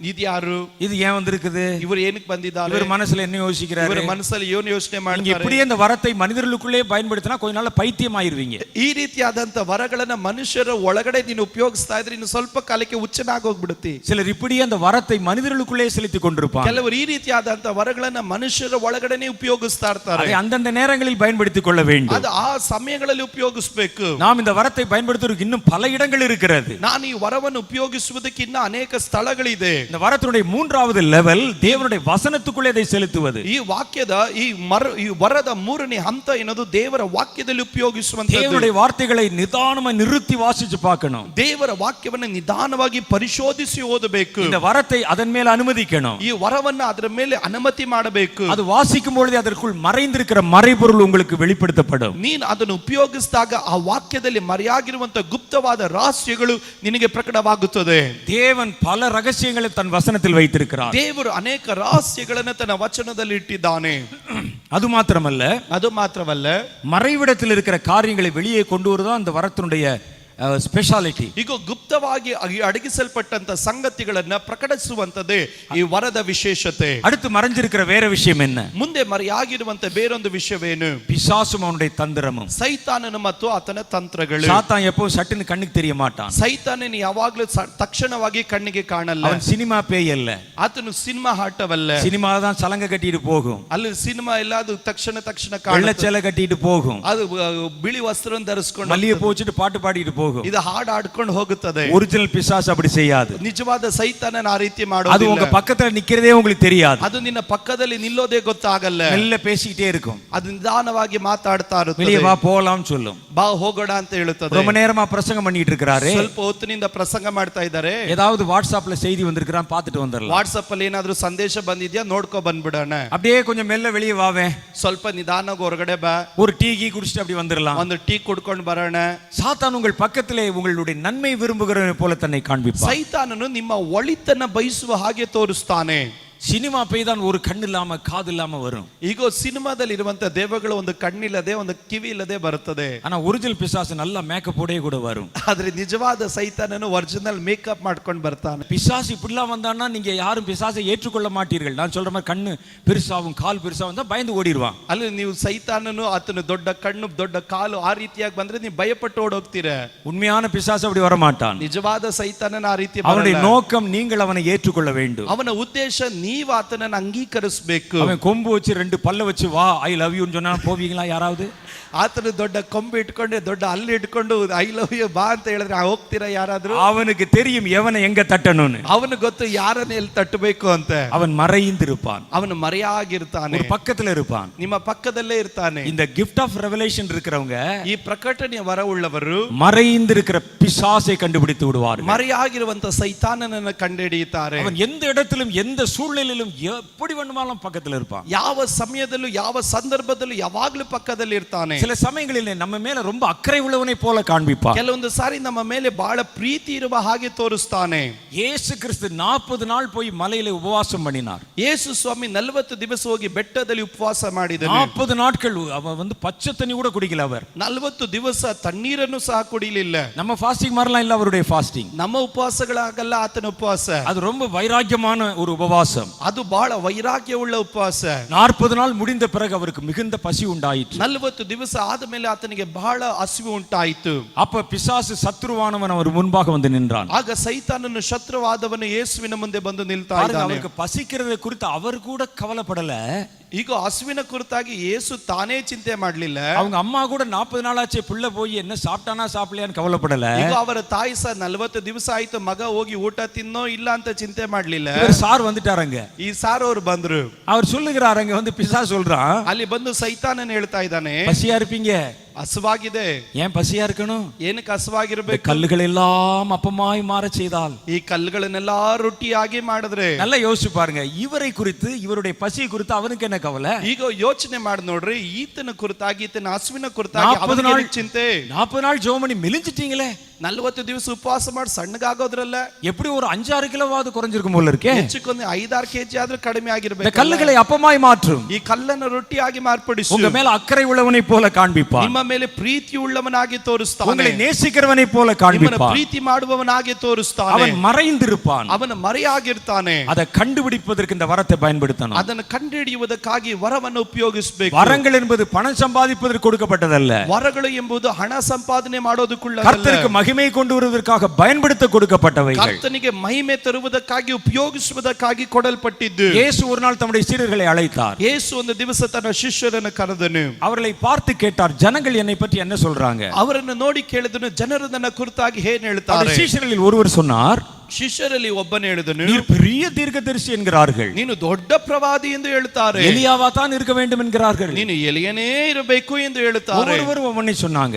ಇದು ಯಾರು, இது ஏன் வந்திருக்குது, ಇವರು ಏನಕ್ಕೆ ಬಂದಿದ್ದಾರೆ, இவர் மனசுல என்ன யோசிக்கிறாரு, ಇವರ ಮನಸ್ಸಲ್ಲಿ ಏನು ಯೋಚನೆ நீங்க ಮಾಡ್ತಾರೆ. இப்படி அந்த வரத்தை மனிதர்களுக்குள்ளே பயன்படுத்தினா கொஞ்ச நாள்ல பைத்தியம் ஆயிருவீங்க. ಈ ರೀತಿಯಾದಂತ ವರಗಳನ್ನ ಮನುಷ್ಯರ ಒಳಗಡೆ ನೀನು ಉಪಯೋಗಿಸ್ತಾ ಇದ್ರೆ ಇನ್ನು ಸ್ವಲ್ಪ ಕಾಲಕ್ಕೆ ಹುಚ್ಚನಾಗಿ ಹೋಗ್ಬಿಡುತ್ತಿ. சிலர் இப்படி அந்த வரத்தை மனிதர்களுக்குள்ளே செலுத்திக் கொண்டிருப்பாங்க. ಕೆಲವರು ಈ ರೀತಿಯಾದಂತ ವರಗಳನ್ನ ಮನುಷ್ಯರ ಒಳಗಡೆನೆ ಉಪಯೋಗಿಸ್ತಾ ಇರ್ತಾರೆ. அதை அந்தந்த நேரங்களில் பயன்படுத்திக் கொள்ள வேண்டும். ಅದು ಆ ಸಮಯಗಳಲ್ಲಿ ಉಪಯೋಗಿಸಬೇಕು. நாம் இந்த வரத்தை பயன்படுத்துவதற்கு இன்னும் பல இடங்கள் இருக்கிறது. ನಾನು ಈ ವರವನ್ನು ಉಪಯೋಗಿಸುವುದಕ್ಕೆ ಇನ್ನ ಅನೇಕ ಸ್ಥಳಗಳಿದೆ. இந்த வரத்தினுடைய 3வது லெவல் தேவனுடைய வசனத்துக்குள்ளே அதை செலுத்துவது. ಈ ವಾಕ್ಯದ ಈ ವರದ 3ನೇ ಹಂತ ಏನದು, ದೇವರ ವಾಕ್ಯದಲ್ಲಿ ಉಪಯೋಗಿಸುವಂತದ್ದು. தேவனுடைய வார்த்தைகளை நிதானமா நிறுத்தி வாசிச்சு பார்க்கணும். ದೇವರ ವಾಕ್ಯವನ್ನು ನಿಧಾನವಾಗಿ ಪರಿಶೋಧಿಸಿ ಓದಬೇಕು. இந்த வரத்தை அதன் மேல் அனுமதிக்கணும். ಈ ವರವನ್ನ ಅದರ ಮೇಲೆ ಅನುಮತಿ ಮಾಡಬೇಕು. அது வாசிக்கும் பொழுது அதற்குள் மறைந்திருக்கிற மறைபொருள் உங்களுக்கு வெளிப்படுத்தப்படும். ನೀನು ಅದನ್ನು ಉಪಯೋಗಿಸಿದಾಗ ಆ ವಾಕ್ಯದಲ್ಲಿ ಮರೆಯಾಗಿರುವಂತ ಗುಪ್ತವಾದ ರಹಸ್ಯಗಳು ನಿನಗೆ ಪ್ರಕಟವಾಗುತ್ತದೆ. தேவன் பல ரகசியங்களை தன் வசனத்தில் வைத்திருக்கிறார். ದೇವರು ಅನೇಕ ರಹಸ್ಯಗಳನ್ನು ತನ್ನ ವಚನದಲ್ಲಿ ಇಟ್ಟಿದ್ದಾನೆ. அது மாத்திரமல்ல, மறைவிடத்தில் இருக்கிற காரியங்களை வெளியே கொண்டு வருதான் அந்த வரத்தினுடைய ಸ್ಪೆಷಾಲಿಟಿ. ಈಗ ಗುಪ್ತವಾಗಿ ಅಡಗಿಸಲ್ಪಟ್ಟಂತ ಸಂಗತಿಗಳನ್ನ ಪ್ರಕಟಿಸುವಂತದ್ದೇ ಈ ವರದ ವಿಶೇಷತೆ. அடுத்து மறைஞ்சிருக்கிற வேற விஷயம் என்ன? ಮುಂದೆ ಮರೆಯಾಗಿರುವಂತ ಬೇರೊಂದು ವಿಷಯವೇನು? பிசாசும் அவனுடைய தந்திரமும். ಸೈತಾನನು ಮತ್ತು ಆತನ ತಂತ್ರಗಳು. சாத்தான் எப்பவும் சட்டுன்னு கண்ணுக்கு தெரிய மாட்டான். ಸೈತಾನನು ಯಾವಾಗಲೂ ತಕ್ಷಣವಾಗಿ ಕಣ್ಣಿಗೆ ಕಾಣಲ್ಲ. அவன் ಸಿನಿಮಾ பேய் அல்ல. ಆತನು ಸಿನಿಮಾ ಆಟವಲ್ಲ. சினிமா தான் சலங்க கட்டிட்டு போகும். ಅಲ್ಲಿ ಸಿನಿಮಾ ಎಲ್ಲ ಅದು ತಕ್ಷಣ வெள்ளை சேலை கட்டிட்டு போகும். ಅದು ಬಿಳಿ ವಸ್ತ್ರವನ್ನು ಧರಿಸಿಕೊಂಡು மல்லிகை பூ வச்சிட்டு பாட்டு பாடிட்டு போகும். ಇದು ಹಾಡು ಆಡ್ಕೊಂಡು ಹೋಗುತ್ತದೆ. ஒரிಜಿನல் பிசாசு அப்படி செய்யாது. ನಿಜವಾದ ಸೈತಾನನ ಆ ರೀತಿ ಮಾಡೋದಿಲ್ಲ. அது உங்க பக்கத்துல நிக்கிறதே உங்களுக்கு தெரியாது. ಅದು ನಿನ್ನ ಪಕ್ಕದಲ್ಲಿ ನಿಲ್ಲೋದೇ ಗೊತ್ತಾಗಲ್ಲ. மெல்ல பேசிக்கிட்டே இருக்கும். ಅದು ನಿಧಾನವಾಗಿ ಮಾತಾಡ್ತಾ ಇರುತ್ತದೆ. வெளியே வா போலாம் சொல்லும். ಬಾ ಹೋಗೋಣ ಅಂತ ಹೇಳುತ್ತದೆ. ரொம்ப நேரமா பிரசங்கம் பண்ணிட்டு இருக்காரு. ಸ್ವಲ್ಪ ಹೊತ್ತಿನಿಂದ ಪ್ರಸಂಗ ಮಾಡ್ತಾ ಇದ್ದಾರೆ. ஏதாவது வாட்ஸ்அப்ல செய்தி வந்திருக்கான் பார்த்துட்டு வந்துடலாம். ವಾಟ್ಸ್ಆಪ್ ಅಲ್ಲಿ ಏನಾದ್ರೂ ಸಂದೇಶ ಬಂದಿದ್ಯಾ ನೋಡ್ಕೊ ಬಂದ್ಬಿಡೋಣ. அப்படியே கொஞ்சம் மெல்ல வெளியே வாவே. ಸ್ವಲ್ಪ ನಿಧಾನವಾಗಿ ಹೊರಗಡೆ ಬಾ. ஒரு டீ குடிச்சிட்டு அப்படி வந்துடலாம். ಒಂದು ಟೀ ಕುಡ್ಕೊಂಡು ಬರೋಣ. சாத்தான் உங்கள் பக்கத்திலே உங்களுடைய நன்மை விரும்புகிறவனை போல தன்னை காண்பிப்பான். ಸೈತಾನನು ನಿಮ್ಮ ಒಳಿತನ್ನ ಬಯಸುವ ಹಾಗೆ ತೋರಿಸ್ತಾನೆ. சினிமா பேய் தான் ஒரு கண்ணு இல்லாம காது இல்லாம வரும். ಈಗ ಸಿನಿಮಾದಲ್ಲಿ ಇರುವಂತ ದೇವಗಳು ಒಂದು ಕಣ್ಣಿಲ್ಲದೆ ಒಂದು ಕಿವಿ ಇಲ್ಲದೆ ಬರುತ್ತದೆ. ஆனா ஒரிஜினல் பிசாசு நல்ல மேக்கப்போடே கூட வரும். ಆದ್ರೆ ನಿಜವಾದ ಸೈತಾನನು ಒರಿಜಿನಲ್ ಮೇಕಪ್ ಮಾಡ್ಕೊಂಡು ಬರ್ತಾನೆ. பிசாசு இப்படிலாம் வந்தான்னா நீங்க யாரும் பிசாசை ஏற்றுக்கொள்ள மாட்டீர்கள். நான் சொல்ற மாதிரி கண்ணு பெருசாவும் கால் பெருசாவும் தான் பயந்து ஓடிடுவான். ಅಲ್ಲಿ ನೀವು ಸೈತಾನನು ಆತನು ದೊಡ್ಡ ಕಣ್ಣು ದೊಡ್ಡ ಕಾಲು ಆ ರೀತಿಯಾಗಿ ಬಂದ್ರೆ ನೀವು ಭಯಪಟ್ಟು ಓಡೋಗ್ತೀರ. உண்மையான பிசாசு அப்படி வர மாட்டான். ನಿಜವಾದ ಸೈತಾನನ ಆ ರೀತಿ அவனுடைய நோக்கம் நீங்கள் அவனை ஏற்றுக்கொள்ள வேண்டும். ಅವನ ಉದ್ದೇಶ ನೀವು ಆತನನ್ನು ಅಂಗೀಕರಿಸಬೇಕು. அவன் கொம்பு வச்சு 2 பல்ல வச்சு வா ஐ லவ் யூன்னு சொன்னா போவீங்களா யாராவது? ಆತನು ದೊಡ್ಡ ಕೊಂಬು ಇಟ್ಕೊಂಡೆ ದೊಡ್ಡ ಹಲ್ಲು ಇಟ್ಕೊಂಡು ಐ ಲವ್ ಯು ಬಾ ಅಂತ ಹೇಳಿದ್ರೆ ಹೋಗ್ತೀರಾ ಯಾರಾದ್ರೂ? அவனுக்கு தெரியும் எவனை எங்க தட்டணும்னு. ಅವನು ಗೊತ್ತು ಯಾರನ್ನ ಎಲ್ಲಿ ತಟ್ಟಬೇಕು ಅಂತ. அவன் மறைந்திருப்பான், ಅವನು ಮರೆಯಾಗಿರ್ತಾನೆ, ஒரு பக்கத்துல இருப்பான். ನಿಮ್ಮ ಪಕ್ಕದಲ್ಲೇ ಇರ್ತಾನೆ. இந்த கிஃப்ட் ஆஃப் ரெவலேஷன் இருக்கிறவங்க ಈ ಪ್ರಕಟಣೆಯ ವರವುಳ್ಳವರು மறைந்திருக்கிற பிசாசை கண்டுபிடித்து விடுவார்கள். ಮರೆಯಾಗಿರುವಂತ ಸೈತಾನನನ್ನು ಕಂಡುಹಿಡಿಯುತ್ತಾರೆ. அவன் எந்த இடத்திலும் எந்த சூழ்நிலையிலும் எப்படி வேண்டுமானாலும் பக்கத்துல இருப்பான். ಯಾವ ಸಮಯದಲ್ಲೂ ಯಾವ ಸಂದರ್ಭದಲ್ಲೂ ಯಾವಾಗ್ಲೂ ಪಕ್ಕದಲ್ಲಿ ಇರ್ತಾನೆ. சில சமயங்களில் நம்ம மேல ரொம்ப அக்கறை உள்ளவனை போல காண்பிப்பான். ಕೆಲವೊಂದು ಸಾರಿ ನಮ್ಮ ಮೇಲೆ ಬಹಳ ಪ್ರೀತಿ ಇರುವ ಹಾಗೆ ತೋರಿಸ್ತಾನೆ. இயேசு கிறிஸ்து 40 நாள் போய் மலையில உபவாசம் பண்ணினார். ಯೇಸು ಸ್ವಾಮಿ 40 ದಿವಸ ಹೋಗಿ ಬೆಟ್ಟದಲ್ಲಿ ಉಪವಾಸ ಮಾಡಿದನು. 40 நாட்கள் அவன் பச்சை தண்ணி கூட குடிக்கல. அவர் 40 ದಿವಸ ತಣ್ಣೀರನ್ನು ಸಹ ಕುಡಿಯಲಿಲ್ಲ. நம்ம ஃபாஸ்டிங் மாதிரிலாம் இல்ல அவருடைய ஃபாஸ்டிங். ನಮ್ಮ ಉಪವಾಸಗಳಾಗಲ್ಲ ಆತನ ಉಪವಾಸ. அது ரொம்ப வைராக்கியமான ஒரு உபவாசம். ಅದು ಬಹಳ ವೈರಾಗ್ಯವುಳ್ಳ ಉಪವಾಸ. 40 நாள் முடிந்த பிறகு அவருக்கு மிகுந்த பசி உண்டாயிற்று. 40 ದಿವಸ ಆದ ಮೇಲೆ ಆತನಿಗೆ ಬಹಳ ಹಸಿವು ಉಂಟಾಯಿತು. அப்ப பிசாசு சத்ருவானவன் அவர் முன்பாக வந்து நின்றான். ಆಗ ಸೈತಾನನು ಶತ್ರುವಾದವನು ಯೇಸುವಿನ ಮುಂದೆ ಬಂದು ನಿಲ್ತಾ ಇದ್ದಾನೆ. அவருக்கு பசிக்கிறதை குறித்து அவர் கூட கவலைப்படல. ಈಗ ಹಸುವಿನ ಕುರಿತಾಗಿ ಯೇಸು ತಾನೇ ಚಿಂತೆ ಮಾಡಲಿಲ್ಲ. அவங்க ಅಮ್ಮ கூட 40 நாளாச்சே புள்ள போய் என்ன சாப்பிட்டானா சாப்பிடலையான்னு கவலைப்படல. ಈಗ ಅವರ ತಾಯಿ ಸಹ 40 ದಿವಸ ಆಯ್ತು ಮಗ ಹೋಗಿ ಊಟ ತಿನ್ನೋ ಇಲ್ಲ ಅಂತ ಚಿಂತೆ ಮಾಡಲಿಲ್ಲ. சார் வந்துட்டாருங்க. ಈ ಸಾರ್ ಅವರು ಬಂದ್ರು. அவர் சொல்லுகிறாருங்க வந்து பிசாசு சொல்றான். ಅಲ್ಲಿ ಬಂದು ಸೈತಾನನ್ ಹೇಳ್ತಾ ಇದ್ದಾನೆ, பசியா இருப்பீங்க, ಹಸುವಾಗಿದೆ. ஏன் பசியா இருக்கணும்? ಏನಕ್ಕೆ ಹಸುವಾಗಿರ್ಬೇಕು? கல்லுகள் எல்லாம் அப்பமாய் மாற செய்தால், ಈ ಕಲ್ಲುಗಳನ್ನೆಲ್ಲ ರೊಟ್ಟಿಯಾಗಿ ಮಾಡಿದ್ರೆ. நல்லா யோசிச்சு பாருங்க, இவரை குறித்து இவருடைய பசி குறித்து அவனுக்கு என்ன கவலை? ಈಗ ಯೋಚನೆ ಮಾಡಿ ನೋಡ್ರಿ, ಈತನ ಕುರಿತಾಗಿ ಈತನ ಹಸುವಿನ ಕುರಿತಾಗಿ 40 நாள் ಚಿಂತೆ. 40 நாள் ஜெபம் பண்ணி மெலிஞ்சிட்டீங்களே. 40 ದಿವಸ ಉಪವಾಸ ಮಾಡಿ ಸಣ್ಣಗಾಗೋದ್ರಲ್ಲ. எப்படி ஒரு 5-6 கிலோவாவது குறைஞ்சிருக்கும் போல இருக்கே. ಹೆಚ್ಚುಕೊಂದು 5-6 kg ಆದ್ರೂ ಕಡಿಮೆ ಆಗಿರಬೇಕು. இந்த கல்லுகளை அப்பமாய் மாற்றும். ಈ ಕಲ್ಲನ್ನು ರೊಟ್ಟಿಯಾಗಿ ಮಾರ್ಪಡಿಸು. உங்க மேல அக்கறை உள்ளவனை போல காண்பிப்பான். ನಿಮ್ಮ ಮೇಲೆ ಪ್ರೀತಿ ಉಳ್ಳವನಾಗಿ ತೋರಿಸ್ತಾನೆ. உங்களை நேசிக்கிறவனை போல காண்பிப்பான். ಪ್ರೀತಿ ಮಾಡುವವನಾಗಿ ತೋರಿಸ್ತಾನೆ. அவன் மறைந்திருப்பான். ಅವನು ಮರೆಯಾಗಿರ್ತಾನೆ. அதை கண்டுபிடிப்பதற்கு இந்த வரத்தை பயன்படுத்தணும். ಅದನ್ನು ಕಂಡುಹಿಡಿಯುವುದಕ್ಕಾಗಿ ವರವನ್ನು ಉಪಯೋಗಿಸಬೇಕು. வரங்கள் என்பது பணம் சம்பாதிப்பதற்கு கொடுக்கப்பட்டதல்ல. ವರಗಳು ಎಂಬುದು ಹಣ ಸಂಪಾದನೆ ಮಾಡೋದಕ್ಕುಳ್ಳದಲ್ಲ. கர்த்தருக்கு மகிமை கொண்டு வருவதற்காக பயன்படுத்த கொடுக்கப்பட்டவைகள். ಕರ್ತನಿಗೆ ಮಹಿಮೆ ತರುವುದಕ್ಕಾಗಿ ಉಪಯೋಗಿಸುವುದಕ್ಕಾಗಿ ಕೊಡಲ್ಪಟ್ಟಿದ್ದು. இயேசு ஒரு நாள் தம்முடைய சீடர்களை அழைத்தார். ಯೇಸು ಒಂದು ದಿವಸ ತನ್ನ ಶಿಷ್ಯರನ್ನು ಕರೆದನು. அவர்களை பார்த்து கேட்டார், ஜனங்கள் என்னை பற்றி என்ன சொல்றாங்க? ಅವರನ್ನು ನೋಡಿ ಕೇಳಿದನು, ಜನರು ನನ್ನ ಕುರಿತಾಗಿ ಏನು ಹೇಳ್ತಾರೆ? சீஷர்களில் ஒருவர் சொன்னார், ಶಿಷ್ಯರಲ್ಲಿ ಒಬ್ಬನೇ ಹೇಳಿದನು, நீர் பெரிய தீர்க்கதரிசி என்கிறார்கள். ನೀನು ದೊಡ್ಡ ಪ್ರವಾದಿ ಎಂದು ಹೇಳ್ತಾರೆ. எலியாவா தான் இருக்க வேண்டும் என்கிறார்கள். ನೀನು ಎಲಿಯನೇ ಇರಬೇಕು ಎಂದು ಹೇಳ್ತಾರೆ. ஒவ்வொருவரும் ஒவ்வொன்றை சொன்னாங்க.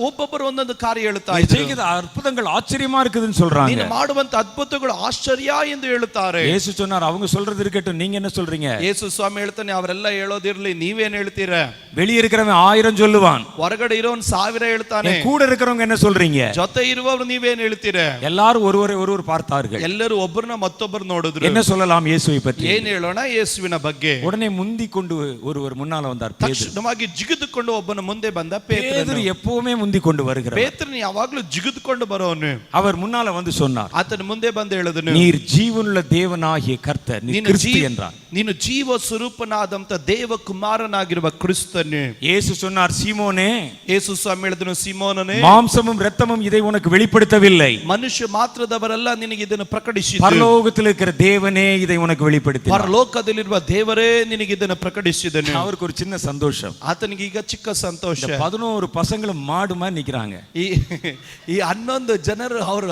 ಒಬ್ಬೊಬ್ಬರು ಒಂದೊಂದು ಕಾರ್ಯ ಹೇಳ್ತಾ ಇದ್ದಾರೆ. செய்கிற அற்புதங்கள் ஆச்சரியமா இருக்குதுன்னு சொல்றாங்க. ನೀನು ಮಾಡುವಂತ ಅದ್ಭುತಗಳು ಆಶ್ಚರ್ಯ ಎಂದು ಹೇಳುತ್ತಾರೆ. இயேசு சொன்னார், அவங்க சொல்றது இருக்கட்டும், நீங்க என்ன சொல்றீங்க? ಯೇಸು ಸ್ವಾಮಿ ಹೇಳ್ತಾನೆ, ಅವರೆಲ್ಲ ಹೇಳೋದಿರ್ಲಿ, ನೀವೇನ್ ಹೇಳ್ತೀರಾ? வெளியே இருக்கிறவன் 1000 சொல்லுவான், ಹೊರಗಡೆ ಇರೋನ್ 1000 ಹೇಳ್ತಾನೆ. கூட இருக்கிறவங்க என்ன சொல்றீங்க? ಜೊತೆ ಇರುವವರು ನೀವೇನ್ ಹೇಳ್ತೀರಾ? எல்லாரும் ஒருவர் பார்த்தார்கள். ಎಲ್ಲರೂ ಒಬ್ಬರನ್ನ ಮತ್ತೊಬ್ಬರು ನೋಡಿದ್ರು. என்ன சொல்லலாம் இயேசுவை பற்றி? ಏನ್ ಹೇಳೋಣ ಯೇಸುವಿನ ಬಗ್ಗೆ? உடனே முந்தி கொண்டு ஒருவர் முன்னால வந்தார். ತಕ್ಷಣವಾಗಿ ಜಿಗಿದುಕೊಂಡು ಒಬ್ಬನ ಮುಂದೆ ಬಂದ பேதுரு. எப்பவுமே முந்தி கொண்டு வருகிறார். ಪೇತ್ರನು ಯಾವಾಗಲೂ ಜಿಗಿದುಕೊಂಡು ಬರೋನು. அவர் முன்னால வந்து சொன்னார், ಆತನ ಮುಂದೆ ಬಂದು ಹೇಳಿದನು, நீர் ஜீவனுள்ள தேவனாகிய கர்த்தர், நீ கிறிஸ்து என்றார். ನೀನು ಜೀವ ಸ್ವರೂಪನಾದಂತ ದೇವ ಕುಮಾರನಾಗಿರುವ ಕ್ರಿಸ್ತನು. இயேசு சொன்னார், சீமோனே, ಯೇಸು ಸ್ವಾಮಿ ಹೇಳಿದನು, ಸೀಮೋನನೇ, மாம்சமும் இரத்தமும் இதை உனக்கு வெளிப்படுத்தவில்லை, ಮನುಷ್ಯ ಮಾತ್ರದವರಲ್ಲ ನಿನಗೆ ಇದನ್ನು ಪ್ರಕಟಿಸಿದ್ದು, பரலோகத்தில் இருக்கிற தேவனே இதை உனக்கு வெளிப்படுத்தினார். ಪರಲೋಕದಲ್ಲಿರುವ ದೇವರೇ ನಿನಗೆ ಇದನ್ನು ಪ್ರಕಟಿಸಿದನು. அவருக்கு ஒரு சின்ன சந்தோஷம். ಆತನಿಗೆ ಈಗ ಚಿಕ್ಕ ಸಂತೋಷ. 11 பசங்களும் மாடு மாதிரி நிக்கிறாங்க. ಈ 11 ಜನರು ಅವರು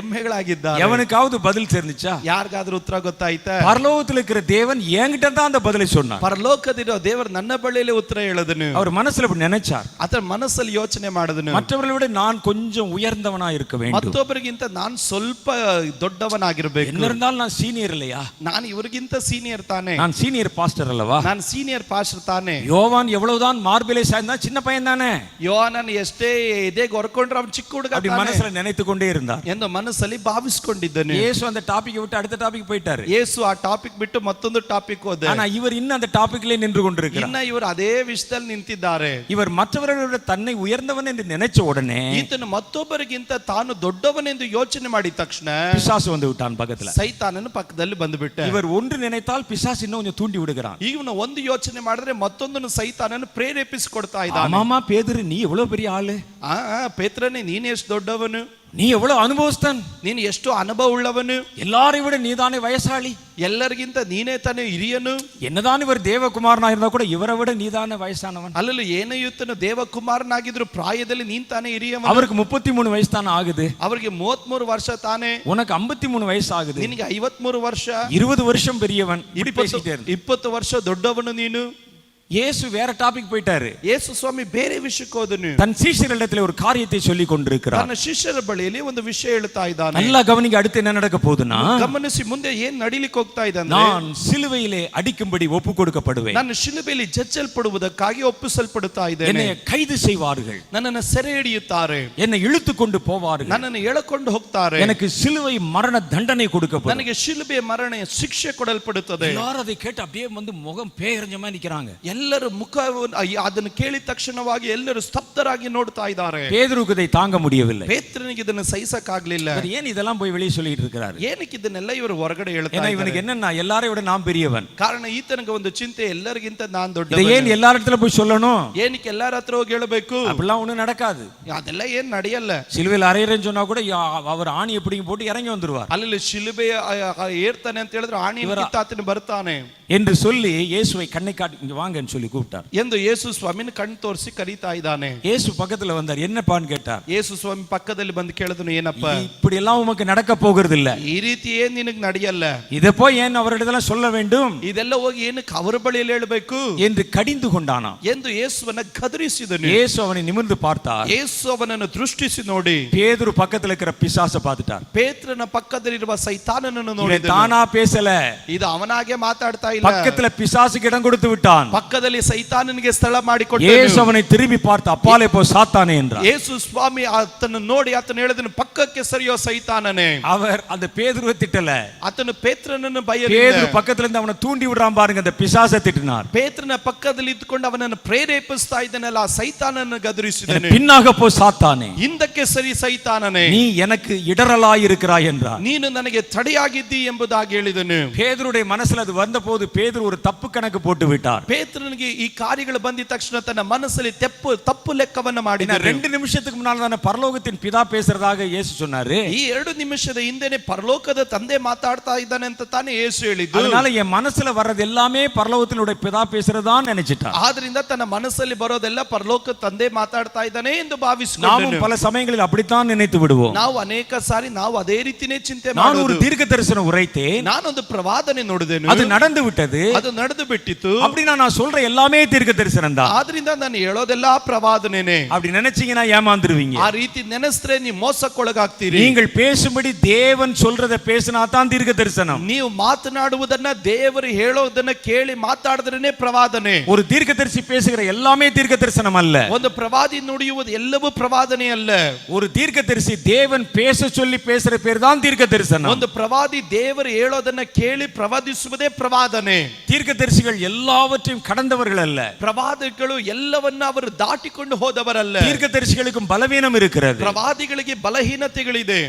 ಎಮ್ಮೆಗಳಾಗಿದ್ದಾರೆ. எவனுக்காவது பதில் தெரிஞ்சுச்சா? ಯಾರಿಗಾದ್ರೂ ಉತ್ತರ ಗೊತ್ತಾಯ್ತಾ? பரலோகத்தில் இருக்கிற தேவன் என்கிட்ட தான் அந்த பதிலை சொன்னார். ಪರಲೋಕದಿರೋ ದೇವರು ನನ್ನ ಬಳಿಯಲ್ಲಿ ಉತ್ತರ ಹೇಳಿದನು. அவர் மனசுல இப்படி நினைச்சார். ಆತನ ಮನಸ್ಸಲ್ಲಿ ಯೋಚನೆ ಮಾಡಿದನು, மற்றவர்களை விட நான் கொஞ்சம் உயர்ந்தவனா இருக்க வேண்டும். ಮತ್ತೊಬ್ಬರಿಗಿಂತ ನಾನು ಸ್ವಲ್ಪ ದೊಡ್ಡವನಾಗಿರಬೇಕು. என்ன இருந்தாலும் நான் சீனியர் இல்லையா? ನಾನು ಇವರಿಗಿಂತ ಸೀನಿಯರ್ ತಾನೆ. நான் சீனியர் பாஸ்டர் அல்லவா? ನಾನು ಸೀನಿಯರ್ ಪಾಸ್ಟರ್ ತಾನೆ. யோவான் எவ்வளவுதான் மார்பிலே சாய்ந்தா சின்ன பையன் தானே. ಯೋಹಾನನ್ ಎಷ್ಟೇ ಎದೆಗೆ ಹೊರಕೊಂಡ್ರೆ ಅವನು ಚಿಕ್ಕ ಹುಡುಗ அப்படி மனசுல நினைத்து கொண்டே இருந்தார். ಎಂದು ಮನಸ್ಸಲ್ಲಿ ಭಾವಿಸಿಕೊಂಡಿದ್ದನು. இயேசு அந்த டாபிக் விட்டு அடுத்த டாபிக் போயிட்டாரு. ಯೇಸು ಆ ಟಾಪಿಕ್ ಬಿಟ್ಟು ಮತ್ತೊಂದು ಟಾಪಿಕ್ ಹೋದ. ஆனா இவர் இன்னும் அந்த டாபிக்லயே நின்று கொண்டிருக்கிறார். ಇನ್ನ ಇವರು ಅದೇ ವಿಷಯದಲ್ಲಿ ನಿಂತಿದ್ದಾರೆ. இவர் மற்றவர்களோட தன்னை உயர்ந்தவன் என்று நினைச்ச உடனே ಈತನು ಮತ್ತೊಬ್ಬರಿಗಿಂತ ತಾನು ದೊಡ್ಡವನೆಂದು ಯೋಚನೆ ಮಾಡಿದ ತಕ್ಷಣ பிசாசு வந்து விட்டான் பக்கத்துல. ಸೈತಾನನು ಪಕ್ಕದಲ್ಲಿ ಬಂದುಬಿಟ್ಟ. இவர் ஒன்று நினைத்தால் பிசாசு இன்னும் கொஞ்சம் தூண்டி விடுகிறான். ಇವನು ಒಂದು ಯೋಚನೆ ಮಾಡಿದ್ರೆ ಮತ್ತೊಂದನ್ನು ಸೈತಾನನು ಪ್ರೇರೇಪಿಸಿಕೊಡ್ತಾ ಇದ್ದಾನೆ. ஆமாமா பேதுரு, நீ எவ்வளவு பெரிய ஆளு. ಪೇತ್ರನೇ, ನೀನ್ ಎಷ್ಟು ದೊಡ್ಡವನು. நீ எவ்வளவு அனுபவஸ்தன், ನೀನು ಎಷ್ಟು ಅನುಭವ ಉಳ್ಳವನು, எல்லாரையும் விட நீதானே வயசாளி, ಎಲ್ಲರಿಗಿಂತ ನೀನೇ ತಾನೇ ಹಿರಿಯನು, என்னதான் இவர் தேவகுமாரனா இருந்தா கூட இவரை விட நீதானே வயசானவன், ಅಲ್ಲೂ ಏನೇ ಇತ್ತನು ದೇವಕುಮಾರನಾಗಿದ್ರು ಪ್ರಾಯದಲ್ಲಿ ನೀನ್ ತಾನೇ ಹಿರಿಯವನು. அவருக்கு 33 வயசு தானே ஆகுது, ಅವರಿಗೆ 33 ವರ್ಷ ತಾನೇ, உனக்கு 53 வயசு ஆகுது, ನಿನಗೆ 53 ವರ್ಷ, 20 வருஷம் பெரியவன், இப்படி பேசிட்டே இரு. 20 ವರ್ಷ ದೊಡ್ಡವನು ನೀನು. இயேசு வேற டாபிக் போயிட்டாரு. ಯೇಸು ಸ್ವಾಮಿ ಬೇರೆ ವಿಷಯಕ್ಕೆ ಹೋದನು. தன் சீஷர்களிடத்தில் ஒரு காரியத்தை சொல்லி கொண்டிருக்கிறார். ತನ್ನ ಶಿಷ್ಯರ ಬಳಿಯಲ್ಲಿ ಒಂದು ವಿಷಯ ಹೇಳ್ತಾ ಇದ್ದಾನೆ. நல்லா கவனிங்க, அடுத்து என்ன நடக்க போகுதுன்னா, ಗಮನಿಸಿ ಮುಂದೆ ಏನ್ ನಡೀಲಿಕ್ಕೆ ಹೋಗ್ತಾ ಇದೆ ಅಂದ್ರೆ, நான் சிலுவையிலே அடிக்கும்படி ஒப்பு கொடுக்கப்படுவேன், ನಾನು ಶಿಲುಬೆಯಲ್ಲಿ ಜಜ್ಜಲ್ಪಡುವುದಕ್ಕಾಗಿ ಒಪ್ಪಿಸಲ್ಪಡುತ್ತಾ ಇದ್ದೇನೆ, என்னை கைது செய்வார்கள், ನನ್ನನ್ನು ಸೆರೆ ಹಿಡಿಯುತ್ತಾರೆ, என்னை இழுத்து கொண்டு போவார்கள், ನನ್ನನ್ನು ಎಳಕೊಂಡು ಹೋಗ್ತಾರೆ, எனக்கு சிலுவை மரண தண்டனை கொடுக்கப்படும், ನನಗೆ ಶಿಲುಬೆ ಮರಣ ಶಿಕ್ಷೆ ಕೊಡಲ್ಪಡುತ್ತದೆ. எல்லாரும் அதை கேட்டு அப்படியே வந்து முகம் பேயறிஞ்ச மாதிரி நிக்கிறாங்க. ಎಲ್ಲರೂ ಮುಖ ಅದನ್ನು ಕೇಳಿದ ತಕ್ಷಣವಾಗಿ ಎಲ್ಲರೂ ಸ್ತಬ್ಧರಾಗಿ ನೋಡ್ತಾ ಇದ್ದಾರೆ. பேதுருக்கு இதை தாங்க முடியவில்லை. ಪೇತ್ರನಿಗೆ ಇದನ್ನು ಸಹಿಸಕ್ಕಾಗ್ಲಿಲ್ಲ. ஏன் இதெல்லாம் போய் வெளியே சொல்லிட்டு இருக்கிறார்? ಏನಕ್ಕೆ ಇದನ್ನೆಲ್ಲ ಇವರು ಹೊರಗಡೆ ಹೇಳ್ತಾ ஏன்னா ಇದ್ದಾರೆ? இவனுக்கு என்னன்னா எல்லாரையும் விட நான் பெரியவன். ಕಾರಣ ಈತನಿಗೆ ಒಂದು ಚಿಂತೆ, ಎಲ್ಲರಿಗಿಂತ ನಾನು இதை ದೊಡ್ಡವನು. ஏன் எல்லார் இடத்துல போய் சொல்லணும்? ಏನಕ್ಕೆ ಎಲ್ಲರ ಹತ್ರ ಹೋಗಿ ಹೇಳಬೇಕು? அப்படிலாம் ஒண்ணும் நடக்காது. ಅದೆಲ್ಲ ಏನ್ ನಡೆಯಲ್ಲ. சிலுவையில் அறையறேன்னு சொன்னா கூட அவர் ஆணி எப்படிங்க போட்டு இறங்கி வந்துருவார். ಅಲ್ಲಿ ಶಿಲುಬೆ ಏರ್ತಾನೆ ಅಂತ ಹೇಳಿದ್ರೆ ಆಣಿ ಆತನ ಬರ್ತಾನೆ என்று சொல்லி இயேசுவை கண்ணை காட்டி இங்க வாங்கன்னு சொல்லி கூப்பிட்டார். ಎಂದು ಯೇಸು ಸ್ವಾಮಿನ ಕಣ್ಣು ತೋರಿಸಿ ಕರೀತಾ ಇದ್ದಾನೆ. இயேசு பக்கத்துல வந்தார். என்னப்பான்னு கேட்டார். ಯೇಸು ಸ್ವಾಮಿ ಪಕ್ಕದಲ್ಲಿ ಬಂದು ಕೇಳಿದನು, ಏನಪ್ಪ இப்படி எல்லாம் உமக்கு நடக்க போகிறது இல்ல, ಈ ರೀತಿ ಏನ್ ನಿನಗೆ ನಡೆಯಲ್ಲ, இதை போய் ஏன் அவரிடத்துல சொல்ல வேண்டும், ಇದೆಲ್ಲ ಹೋಗಿ ಏನಕ್ಕೆ ಅವರ ಬಳಿಯಲ್ಲಿ ಹೇಳಬೇಕು என்று கடிந்து கொண்டானா ಎಂದು ಯೇಸುವನ್ನ ಗದರಿಸಿದನು. இயேசு அவனை நிமிர்ந்து பார்த்தார். ಯೇಸು ಅವನನ್ನು ದೃಷ್ಟಿಸಿ ನೋಡಿ பேதுரு பக்கத்துல இருக்கிற பிசாசை பார்த்துட்டார். ಪೇತ್ರನ ಪಕ್ಕದಲ್ಲಿರುವ ಸೈತಾನನನ್ನು இவன் ನೋಡಿದನು. தானா பேசல, ಇದು ಅವನಾಗೆ ಮಾತಾಡ್ತಾ ಇಲ್ಲ, பக்கத்துல பிசாசுக்கு இடம் கொடுத்து விட்டான். ಪಕ್ಕದಲ್ಲಿ ಸೈತಾನನಿಗೆ ಸ್ಥಳ ಮಾಡಿಕೊಟ್ಟನು. இயேசு அவனை திரும்பி பார்த்து அப்பாலே போ சாத்தானே என்றார். ಯೇಸು ಸ್ವಾಮಿ ಆತನ ನೋಡಿ ಆತನ ಹೇಳಿದನು, ಪಕ್ಕಕ್ಕೆ ಸರಿಯೋ ಸೈತಾನನೇ. அவர் அந்த பேதுருவை திட்டல, ಆತನು ಪೇತ್ರನನ್ನು ಬೈಯಲಿಲ್ಲ. பேதுரு பக்கத்துல இருந்து அவனை தூண்டி விடுறான் பாருங்க, அந்த பிசாசை திட்டினார். ಪೇತ್ರನ ಪಕ್ಕದಲ್ಲಿ ಇದ್ದುಕೊಂಡು ಅವನನ್ನು ಪ್ರೇರೇಪಿಸ್ತಾ ಇದ್ದಾನಲ್ಲ, ಸೈತಾನನ್ನು ಗದರಿಸಿದನು. பின்னாக போ சாத்தானே, ಹಿಂದಕ್ಕೆ ಸರಿ ಸೈತಾನನೇ, நீ எனக்கு இடரலாய் இருக்கிறாய் என்றார். ನೀನು ನನಗೆ ತಡೆಯಾಗಿದ್ದಿ ಎಂಬುದಾಗಿ ಹೇಳಿದನು. பேதுருடைய மனசுல அது வந்தபோது பேதுரு ஒரு தப்பு கணக்கு போட்டு விட்டார். ಪೇತ್ರನಿಗೆ ಈ ಕಾರ್ಯಗಳು ಬಂದ ತಕ್ಷಣ ತನ್ನ ಮನಸ್ಸಲ್ಲಿ ತಪ್ಪು ಲೆಕ್ಕವನ್ನು ಮಾಡಿದನು. 2 நிமிஷத்துக்கு முன்னால தான பரலோகத்தின் பிதா பேசுறதாக இயேசு சொன்னாரு. ಈ 2 ನಿಮಿಷದ ಹಿಂದೆನೆ ಪರಲೋಕದ ತಂದೆ ಮಾತಾಡ್ತಾ ಇದ್ದಾನೆ ಅಂತ ತಾನೇ ಯೇಸು ಹೇಳಿದ್ದು. அதனால என் மனசுல வர்றது எல்லாமே பரலோகத்தினுடைய பிதா பேசுறதான்னு நினைச்சிட்டான். ಆದ್ರಿಂದ ತನ್ನ ಮನಸ್ಸಲ್ಲಿ ಬರೋದೆಲ್ಲ ಪರಲೋಕ ತಂದೆ ಮಾತಾಡ್ತಾ ಇದ್ದಾನೆ ಎಂದು ಭಾವಿಸಿಕೊಂಡನು. நாமும் பல சமயங்களில் அப்படித்தான் நினைத்து விடுவோம். ನಾವು ಅನೇಕ ಸಾರಿ ನಾವು ಅದೇ ರೀತಿನೇ ಚಿಂತೆ நான் ಮಾಡೋದು. ஒரு தீர்க்க தரிசனம் உரைத்தேன், ನಾನೊಂದು ಪ್ರವಾದನೆ ನೋಡಿದೆನು, அது நடந்து விட்டது, ಅದು ನಡೆದು ಬಿಟ್ಟಿತು. அப்படினா நான் சொல்ற எல்லாமே தீர்க்க தரிசனம் தான். ಆದ್ರಿಂದ ನಾನು ಹೇಳೋದೆಲ್ಲ ಪ್ರವಾದನೆನೇ. அப்படி நினைச்சீங்கன்னா ஏமாந்துருவீங்க. ಆ ರೀತಿ ನೆನೆಸಿದ್ರೆ ನೀವು ಮೋಸಕ್ಕೊಳಗಾಗ್ತೀರಿ. நீங்கள் பேசும்படி தேவன் சொல்றத பேசினா தான் தீர்க்க தரிசனம். ನೀವು ಮಾತನಾಡುವುದನ್ನ ದೇವರು ಹೇಳೋದನ್ನ ಕೇಳಿ ಮಾತಾಡಿದ್ರೇನೆ ಪ್ರವಾದನೆ. ஒரு தீர்க்கதரிசி பேசுகிற எல்லாமே தீர்க்க தரிசனம் அல்ல. ಒಂದು ಪ್ರವಾದಿ ನುಡಿಯುವುದು ಎಲ್ಲವೂ ಪ್ರವಾದನೆ ಅಲ್ಲ. ஒரு தீர்க்கதரிசி தேவன் பேச சொல்லி பேசுற பேர் தான் தீர்க்க தரிசனம். ಒಂದು ಪ್ರವಾದಿ ದೇವರು ಹೇಳೋದನ್ನ ಕೇಳಿ ಪ್ರವಾದಿಸುವುದೇ ಪ್ರವಾದನೆ. தீர்க்கதரிசிகள் எல்லாவற்றையும் கடந்தவர்கள் அல்ல. ಪ್ರವಾದಿಗಳು ಎಲ್ಲವನ್ನ ಅವರು ದಾಟಿಕೊಂಡು ಹೋದವರಲ್ಲ. தீர்க்கதரிசிகளுக்கும் பலவீனம் இருக்கிறது. ಪ್ರವಾದಿಗಳಿಗೆ ಬಲಹೀನತೆಗಳಿದೆ.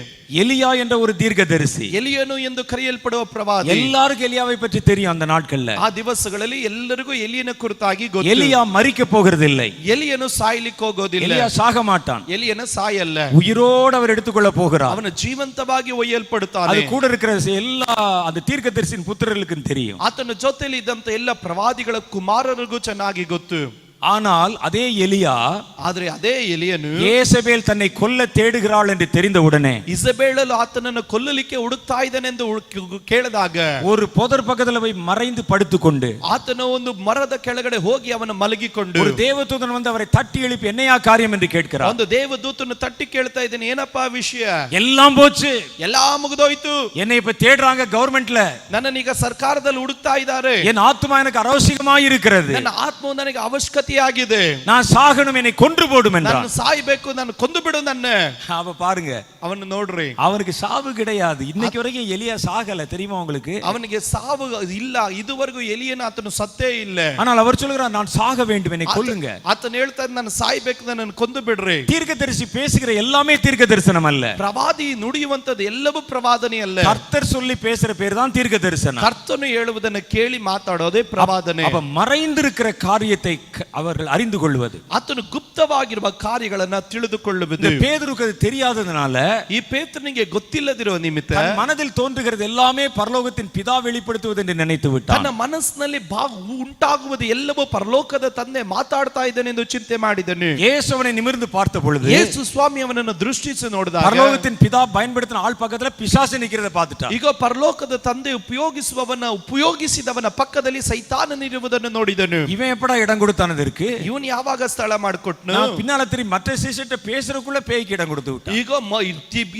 எலியா என்ற ஒரு தீர்க்கதரிசி, ಎಲಿಯನು ಎಂದು ಕರೆಯಲ್ಪಡುವ ಪ್ರವಾದಿ. எல்லாருக்கும் எலியாவை பற்றி தெரியும். அந்த நாட்கள்ல ಆ ದಿವಸಗಳಲ್ಲಿ ಎಲ್ಲರಿಗೂ ಎಲಿಯನ ಕುರಿತಾಗಿ ಗೊತ್ತು. எலியா மரிக்க போகிறதில்லை, ಎಲಿಯನು ಸಾಯಲಿಕ್ಕೆ ಹೋಗೋದಿಲ್ಲ. எலியா சாக மாட்டான், ಎಲಿಯನ ಸಾಯಲ್ಲ, உயிரோடு அவர் எடுத்துக்கொள்ள போகிறார். ಅವನು ಜೀವಂತವಾಗಿ ಒಯ್ಯಲ್ಪಡುತ್ತಾನೆ. அது கூட இருக்கிற எல்லா அந்த தீர்க்கதரிசியின் புத்திரர்களுக்கும் தெரியும். ಆತನ ಜೊತೆಯಲ್ಲಿ ಇದ್ದಂತ ಎಲ್ಲ ಪ್ರವಾದಿಗಳ ಕುಮಾರರಿಗೂ ಚೆನ್ನಾಗಿ ಗೊತ್ತು. ஆனால் அதே எலியா, ಆದ್ರೆ ಅದೇ ಎಲಿಯನು ಯೇಸಬೇಲ್ தன்னை கொல்ல தேடுகிறாள் என்று தெரிந்தவுடனே, ಇಸಬೇಳಲು ಆತನನ್ನು ಕೊಲ್ಲಲಿಕ್ಕೆ ಹುಡುಕ್ತಾ ಇದ್ದಾನೆಂದು ಕೇಳಿದಾಗ ஒரு புதர் பக்கத்துல போய் மறைந்து படுத்துக்கொண்டு, ಆತನ ಒಂದು ಮರದ ಕೆಳಗಡೆ ಹೋಗಿ ಅವನು ಮಲಗಿಕೊಂಡು, ஒரு தேவதூதன் வந்து அவரை தட்டி எழுப்பி என்னையா காரியம் என்று கேட்கிறார். ಒಂದು ದೇವದೂತನು ತಟ್ಟಿ ಕೇಳ್ತಾ ಇದ್ದಾನೆ, ಏನಪ್ಪಾ ವಿಷಯ? எல்லாம் போச்சு, ಎಲ್ಲಾ ಮುಗಿದೋಯ್ತು, என்னை இப்ப தேடுறாங்க கவர்மெண்ட்ல, ನನ್ನನ್ನೀಗ ಸರ್ಕಾರದಲ್ಲಿ ಹುಡುಕ್ತಾ ಇದ್ದಾರೆ, என் ஆத்மா எனக்கு அவசியமாய் இருக்கிறது, ನನ್ನ ಆತ್ಮವು ನನಗೆ ಅವಶ್ಯಕತೆ ಆಗಿದೆ, நான் சாகணும், என்னை கொன்று போடும் என்றான். ನಾನು ಸಾಯಬೇಕು, ನಾನು ಕೊಂದು ಬಿಡು ನನ್ನ. அவ பாருங்க, ಅವನು ನೋಡ್ರಿ, அவனுக்கு சாவு கிடையாது. இன்னைக்கு வரைக்கும் எலியா சாகல, தெரியுமா உங்களுக்கு? ಅವನಿಗೆ ಸಾವು ಇಲ್ಲ, ಇದುವರೆಗೂ ಎಲಿಯನ ಆತನು ಸತ್ತೇ ಇಲ್ಲ. ஆனால் அவர் சொல்கிறார், நான் சாக வேண்டும், என்னை கொல்லுங்க. ಆತನು ಹೇಳ್ತಾ ನಾನು ಸಾಯ್ಬೇಕು, ನನ್ನನ್ನು ಕೊಂದು ಬಿಡ್ರಿ. தீர்க்கதரிசி பேசுகிற எல்லாமே தீர்க்க தரிசனம் அல்ல. ಪ್ರವಾದಿ ನುಡಿಯುವಂತದ್ದು ಎಲ್ಲವೂ ಪ್ರವಾದನೆ ಅಲ್ಲ. கர்த்தர் சொல்லி பேசுற பேர் தான் தீர்க்க தரிசனம். ಕರ್ತನು ಹೇಳುವುದನ್ನು ಕೇಳಿ ಮಾತಾಡೋದೇ ಪ್ರವಾದನೆ. அப்ப மறைந்திருக்கிற காரியத்தை அவர்கள் அறிந்து கொள்வது. ಆತನು ಗುಪ್ತವಾಗಿರುವ ಕಾರ್ಯಗಳನ್ನ ತಿಳಿದುಕೊಳ್ಳುವುದು. பேதுருக்கு அது தெரியாததுனால, ಈ ಪೇತ್ರನಿಗೆ ಗೊತ್ತಿಲ್ಲದಿರುವ ನಿಮಿತ್ತ தன் மனதில் தோன்றுகிறது எல்லாமே பரலோகத்தின் பிதா வெளிப்படுத்துவது என்று நினைத்து விட்டான். ತನ್ನ ಮನಸ್ಸಿನಲ್ಲಿ ಉಂಟಾಗುವುದು ಎಲ್ಲವೂ ಪರಲೋಕದ ತಂದೆ ಮಾತಾಡ್ತಾ ಇದ್ದಾನೆ ಎಂದು ಚಿಂತೆ ಮಾಡಿದನು. இயேசு அவனை நிமிர்ந்து பார்த்த பொழுது, ಯೇಸು ಸ್ವಾಮಿ ಅವನನ್ನು ದೃಷ್ಟಿಸಿ ನೋಡಿದಾಗ பரலோகத்தின் பிதா பயன்படுத்தின ஆள் பக்கத்துல பிசாசு நிக்கிறத பார்த்துட்டான். ಈಗ ಪರಲೋಕದ ತಂದೆ ಉಪಯೋಗಿಸಿದವನ ಪಕ್ಕದಲ್ಲಿ ಸೈತಾನನಿರುವುದನ್ನು ನೋಡಿದನು. இவன் எப்படா இடம் கொடுத்தான் இதற்கு? ಇವನು ಯಾವಾಗ ಸ್ಥಳ ಮಾಡಿಕೊಟ್ನು? பின்னால திரும்பி மற்ற சிஷ்யர்கிட்ட பேசுறதுக்குள்ள பேய்க்கு இடம் கொடுத்து விட்டான். ಈಗ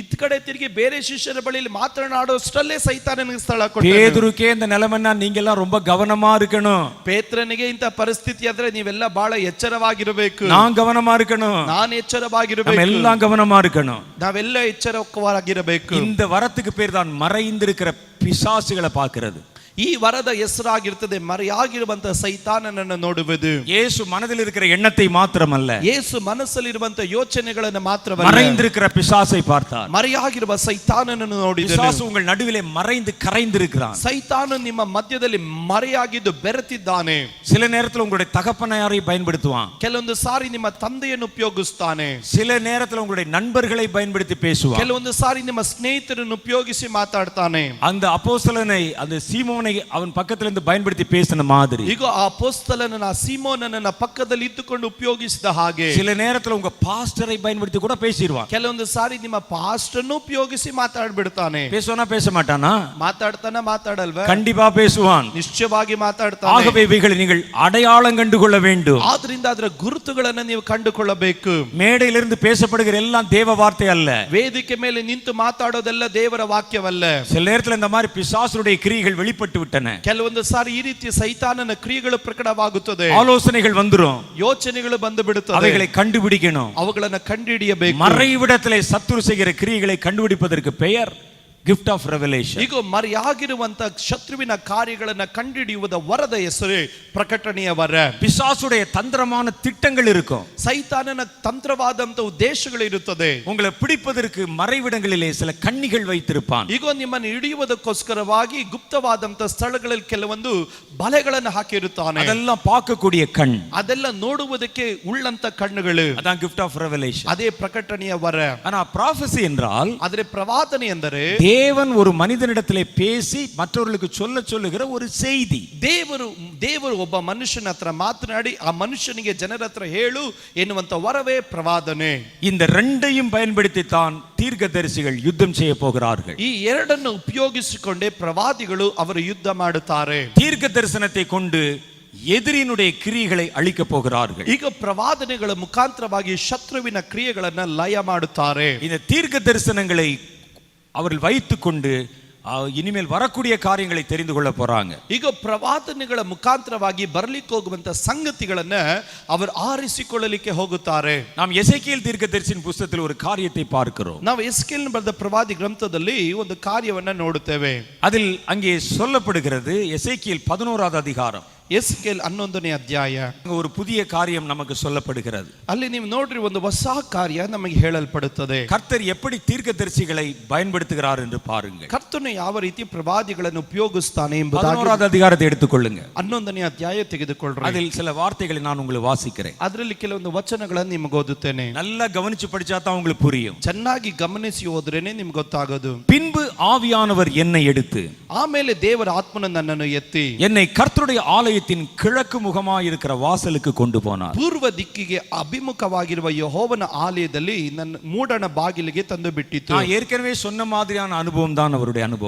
ಇತ್ ಕಡೆ ತಿರುಗಿ ಬೇರೆ ಶಿಷ್ಯರ ಬಳಿಯಲ್ಲಿ ಮಾತನಾಡೋಷ್ಟರಲ್ಲೇ ಸೈತಾನನಿಗೆ ಸ್ಥಳ ಕೊಟ್ಟನು. பேதுருக்கே இந்த நிலைமைன்னா நீங்க எல்லாம் ரொம்ப கவனமா இருக்கணும். ಪೇತ್ರನಿಗೆ ಇಂತ ಪರಿಸ್ಥಿತಿ ಆದ್ರೆ ನೀವೆಲ್ಲ ಬಹಳ ಎಚ್ಚರವಾಗಿರಬೇಕು. நான் கவனமா இருக்கணும். ನಾನು ಎಚ್ಚರವಾಗಿರಬೇಕು. நம்ம எல்லாம் கவனமா இருக்கணும். ನಾವೆಲ್ಲ ಎಚ್ಚರವಾಗಿರಬೇಕು. இந்த வரத்துக்கு பேர் தான் மறைந்திருக்கிற பிசாசுகளை பார்க்கிறது. ಈ ವರದ ಹೆಸರಾಗಿರುತ್ತದೆ ಮರೆಯಾಗಿರುವಂತ ಸೈತಾನನನ್ನು ನೋಡುವುದು. இயேசு மனதில் இருக்கிற எண்ணத்தை மாத்திரமல்ல, ಯೇಸು ಮನಸ್ಸಲ್ಲಿರುವಂತ ಯೋಚನೆಗಳನ್ನು ಮಾತ್ರವಲ್ಲ, மறைந்திருக்கிற பிசாசை பார்த்தார். ಮರೆಯಾಗಿರುವ ಸೈತಾನನನ್ನು ನೋಡಿದನು. பிசாசு உங்கள் நடுவிலே மறைந்து கரைந்திருக்கிறான். ಸೈತಾನ ನಿಮ್ಮ ಮಧ್ಯದಲ್ಲಿ ಮರೆಯಾಗಿದ್ದು ಬೆರೆತಿದ್ದಾನೆ. சில நேரத்துல உங்களுடைய தகப்பனாரை பயன்படுத்துவான். ಕೆಲವೊಂದು ಸಾರಿ ನಿಮ್ಮ ತಂದೆಯನ್ನು ಉಪಯೋಗಿಸ್ತಾನೆ. சில நேரத்துல உங்களுடைய நண்பர்களை பயன்படுத்தி பேசுவான். ಕೆಲವೊಂದು ಸಾರಿ ನಿಮ್ಮ ಸ್ನೇಹಿತರನ್ನು ಉಪಯೋಗಿಸಿ ಮಾತಾಡ್ತಾನೆ. அந்த அப்போஸ்தலனை, அந்த சீமோனை அவன் பக்கத்துல இருந்து பயன்படுத்தி பேசின மாதிரி, ಈಗ ಆ ಅಪೊಸ್ತಲನನ್ನ ಸೀಮೋನನನ್ನ ಪಕ್ಕದಲ್ಲಿ ಇಟ್ಟುಕೊಂಡು ಉಪಯೋಗಿಸಿದ ಹಾಗೆ சில நேரத்துல உங்க பாஸ்டரை பயன்படுத்தி கூட பேசிடுவான். ಕೆಲವೊಂದು ಸಾರಿ ನಿಮ್ಮ ಪಾಸ್ಟರ್ನು ಉಪಯೋಗಿಸಿ ಮಾತಾಡ್ಬಿಡ್ತಾನೆ. பேசுவானா பேச மாட்டானா? ಮಾತಾಡಲ್ವಾ? கண்டிப்பா பேசுவான். ನಿಶ್ಚಯವಾಗಿ ಮಾತಾಡ್ತಾನೆ. ஆகவே இவைகளை நீங்கள் அடையாளம் கண்டுகொள்ள வேண்டும். ಆದ್ರಿಂದ ಅದರ ಗುರುತುಗಳನ್ನು ನೀವು ಕಂಡುಕೊಳ್ಳಬೇಕು. மேடையிலிருந்து பேசப்படுகிற எல்லாம் தேவ வார்த்தை அல்ல. ವೇದಿಕೆ ಮೇಲೆ ನಿಂತು ಮಾತಾಡೋದೆಲ್ಲ ದೇವರ ವಾಕ್ಯವಲ್ಲ. சில நேரத்துல இந்த மாதிரி பிசாசுடைய கிரியைகள் வெளிப்பட்டு விட்டன. ಕೆಲವೊಂದು ಸಾರಿ ಈ ರೀತಿ ಸೈತಾನನ ಕ್ರಿಯೆಗಳು ಪ್ರಕಟವಾಗುತ್ತದೆ. ஆலோசனைகள் வந்துரும், ಯೋಚನೆಗಳು ಬಂದು ಬಿಡುತ್ತದೆ. அவைகளை கண்டுபிடிக்கணும். ಅವುಗಳನ್ನು ಕಂಡುಹಿಡಿಯಬೇಕು. மறைவிடத்திலே சத்துரு செய்கிற கிரியைகளை கண்டுபிடிப்பதற்கு பெயர் gift of revelation. ಈಗ ಮರೆಯಾಗಿರುವಂತ ಶತ್ರುವಿನ ಕಾರ್ಯಗಳನ್ನು ಕಂಡುಹಿಡಿಯುವುದ ವರದ ಹೆಸರು ಪ್ರಕಟಣೆಯ ವರ. பிசாசுடைய தந்திரமான திட்டங்கள் இருக்கும். ಸೈತಾನನ ತಂತ್ರವಾದಂತ ಉದ್ದೇಶಗಳು ಇರುತ್ತದೆ. உங்களை பிடிப்பதற்கு மறைவிடங்களிலே சில கண்ணிகள் வைத்திருப்பான். ಈಗ ನಿಮ್ಮನ್ನು ಹಿಡಿಯುವುದಕ್ಕೋಸ್ಕರವಾಗಿ ಗುಪ್ತವಾದಂತ ಸ್ಥಳಗಳಲ್ಲಿ ಕೆಲವೊಂದು ಬಲೆಗಳನ್ನು ಹಾಕಿರುತ್ತಾನೆ. அதெல்லாம் பார்க்கக்கூடிய கண், ಅದೆಲ್ಲ ನೋಡುವುದಕ್ಕೆ ಉಳ್ಳಂತ ಕಣ್ಣುಗಳು. அதான் gift of revelation. ಅದೇ ಪ್ರಕಟಣೆಯ ವರ. ஆனா prophecy என்றால், ಆದರೆ ಪ್ರವಾದನೆ ಎಂದರೆ தேவன் ஒரு மனிதனிடத்திலே பேசி மற்றவர்களுக்கு சொல்லுகிற ஒரு செய்தி. ದೇವರು ಒಬ್ಬ ಮನುಷ್ಯನ ಹತ್ರ ಮಾತನಾಡಿ ಆ ಮನುಷ್ಯನಿಗೆ ಜನರ ಹತ್ರ ಹೇಳು ಎನ್ನುವಂತ ವರವೇ ಪ್ರವಾದನೆ. இந்த ரெண்டையும் பயன்படுத்தி தான் தீர்க்கதரிசிகள் யுத்தம் செய்ய போகிறார்கள். ಈ ಎರಡನ್ನು ಉಪಯೋಗಿಸಿಕೊಂಡೇ ಪ್ರವಾದಿಗಳು ಅವರು ಯುದ್ಧ ಮಾಡುತ್ತಾರೆ. தீர்க்க தரிசனத்தை கொண்டு எதிரினுடைய கிரியைகளை அழிக்க போகிறார்கள். ಈಗ ಪ್ರವಾದನೆಗಳ ಮುಖಾಂತರವಾಗಿ ಶತ್ರುವಿನ ಕ್ರಿಯೆಗಳನ್ನು ಲಯ ಮಾಡುತ್ತಾರೆ. இந்த தீர்க்க தரிசனங்களை அவர்கள் வைத்துக் கொண்டு இனிமேல் வரக்கூடிய காரியங்களை தெரிந்து கொள்ள போறாங்க. ಈಗ ಪ್ರವಾದನೆಗಳ ಮುಖಾಂತರವಾಗಿ ಬರಲಿಕ್ಕೆ ಹೋಗುವಂತ ಸಂಗತಿಗಳನ್ನ ಅವರು ಆರಿಸಿಕೊಳ್ಳಲಿಕ್ಕೆ ಹೋಗುತ್ತಾರೆ. நாம் எசேக்கியேல் தீர்க்கதரிசியின் புத்தகத்தில் ஒரு காரியத்தை பார்க்கிறோம். ನಾವು ಎಸೇಕಿಯೇಲ್ ಬರೆದ ಪ್ರವಾದಿ ಗ್ರಂಥದಲ್ಲಿ ಒಂದು ಕಾರ್ಯವನ್ನ ನೋಡುತ್ತೇವೆ. அதில் அங்கே சொல்லப்படுகிறது, எசேக்கியேல் 11வது அதிகாரம், ಎಸೇಕಿಯೇಲ್ 11ನೇ ಅಧ್ಯಾಯ. ஒரு புதிய காரியம் நமக்கு சொல்லப்படுகிறது. ಅಲ್ಲಿ ನೀವು ನೋಡ್ರಿ ಒಂದು ಹೊಸ ಕಾರ್ಯ ನಮಗೆ ಹೇಳಲ್ಪಡುತ್ತದೆ. கர்த்தர் எப்படி தீர்க்கதரிசிகளை பயன்படுத்துகிறார் என்று பாருங்கள். ಕರ್ತನು ಯಾವ ರೀತಿ ಪ್ರವಾದಿಗಳನ್ನು ಉಪಯೋಗಿಸ್ತಾನೆ ಎಂಬುದಾಗಿ 11வது அதிகாரத்தை எடுத்துக்கொள்ளுங்க. 11ನೇ ಅಧ್ಯಾಯ ತೆಗೆದುಕೊಳ್ಳ್ರಿ. அதில் சில வார்த்தைகளை நான் உங்களுக்கு வாசிக்கிறேன். ಅದರಲ್ಲಿ ಕೆಲವೊಂದು ವಚನಗಳನ್ನು ನಿಮಗೆ ಓದುತ್ತೇನೆ. நல்லா கவனிச்சு படிச்சா தான் உங்களுக்கு புரியும். ಚೆನ್ನಾಗಿ ಗಮನಿಸಿ ಓದ್ರೇನೆ ನಿಮ್ಗೆ ಗೊತ್ತಾಗೋದು. பின்பு ஆவியானவர் என்னை எடுத்து, ಆಮೇಲೆ ದೇವರ ಆತ್ಮನ ನನ್ನನ್ನು ಎತ್ತಿ என்னை கர்த்தருடைய ஆலயத்தின் கிழக்கு முகமாய் இருக்கிற வாசலுக்கு கொண்டு போனார். ಪೂರ್ವ ದಿಕ್ಕಿಗೆ ಅಭಿಮುಖವಾಗಿರುವ ಯೆಹೋವನ ಆಲಯದಲ್ಲಿ ನನ್ನ ಮೂಡಣ ಬಾಗಿಲಿಗೆ ತಂದು ಬಿಟ್ಟಿತು. நான் ஏற்கனவே சொன்ன மாதிரியான அனுபவம் தான் அவருடைய அனுபவம்.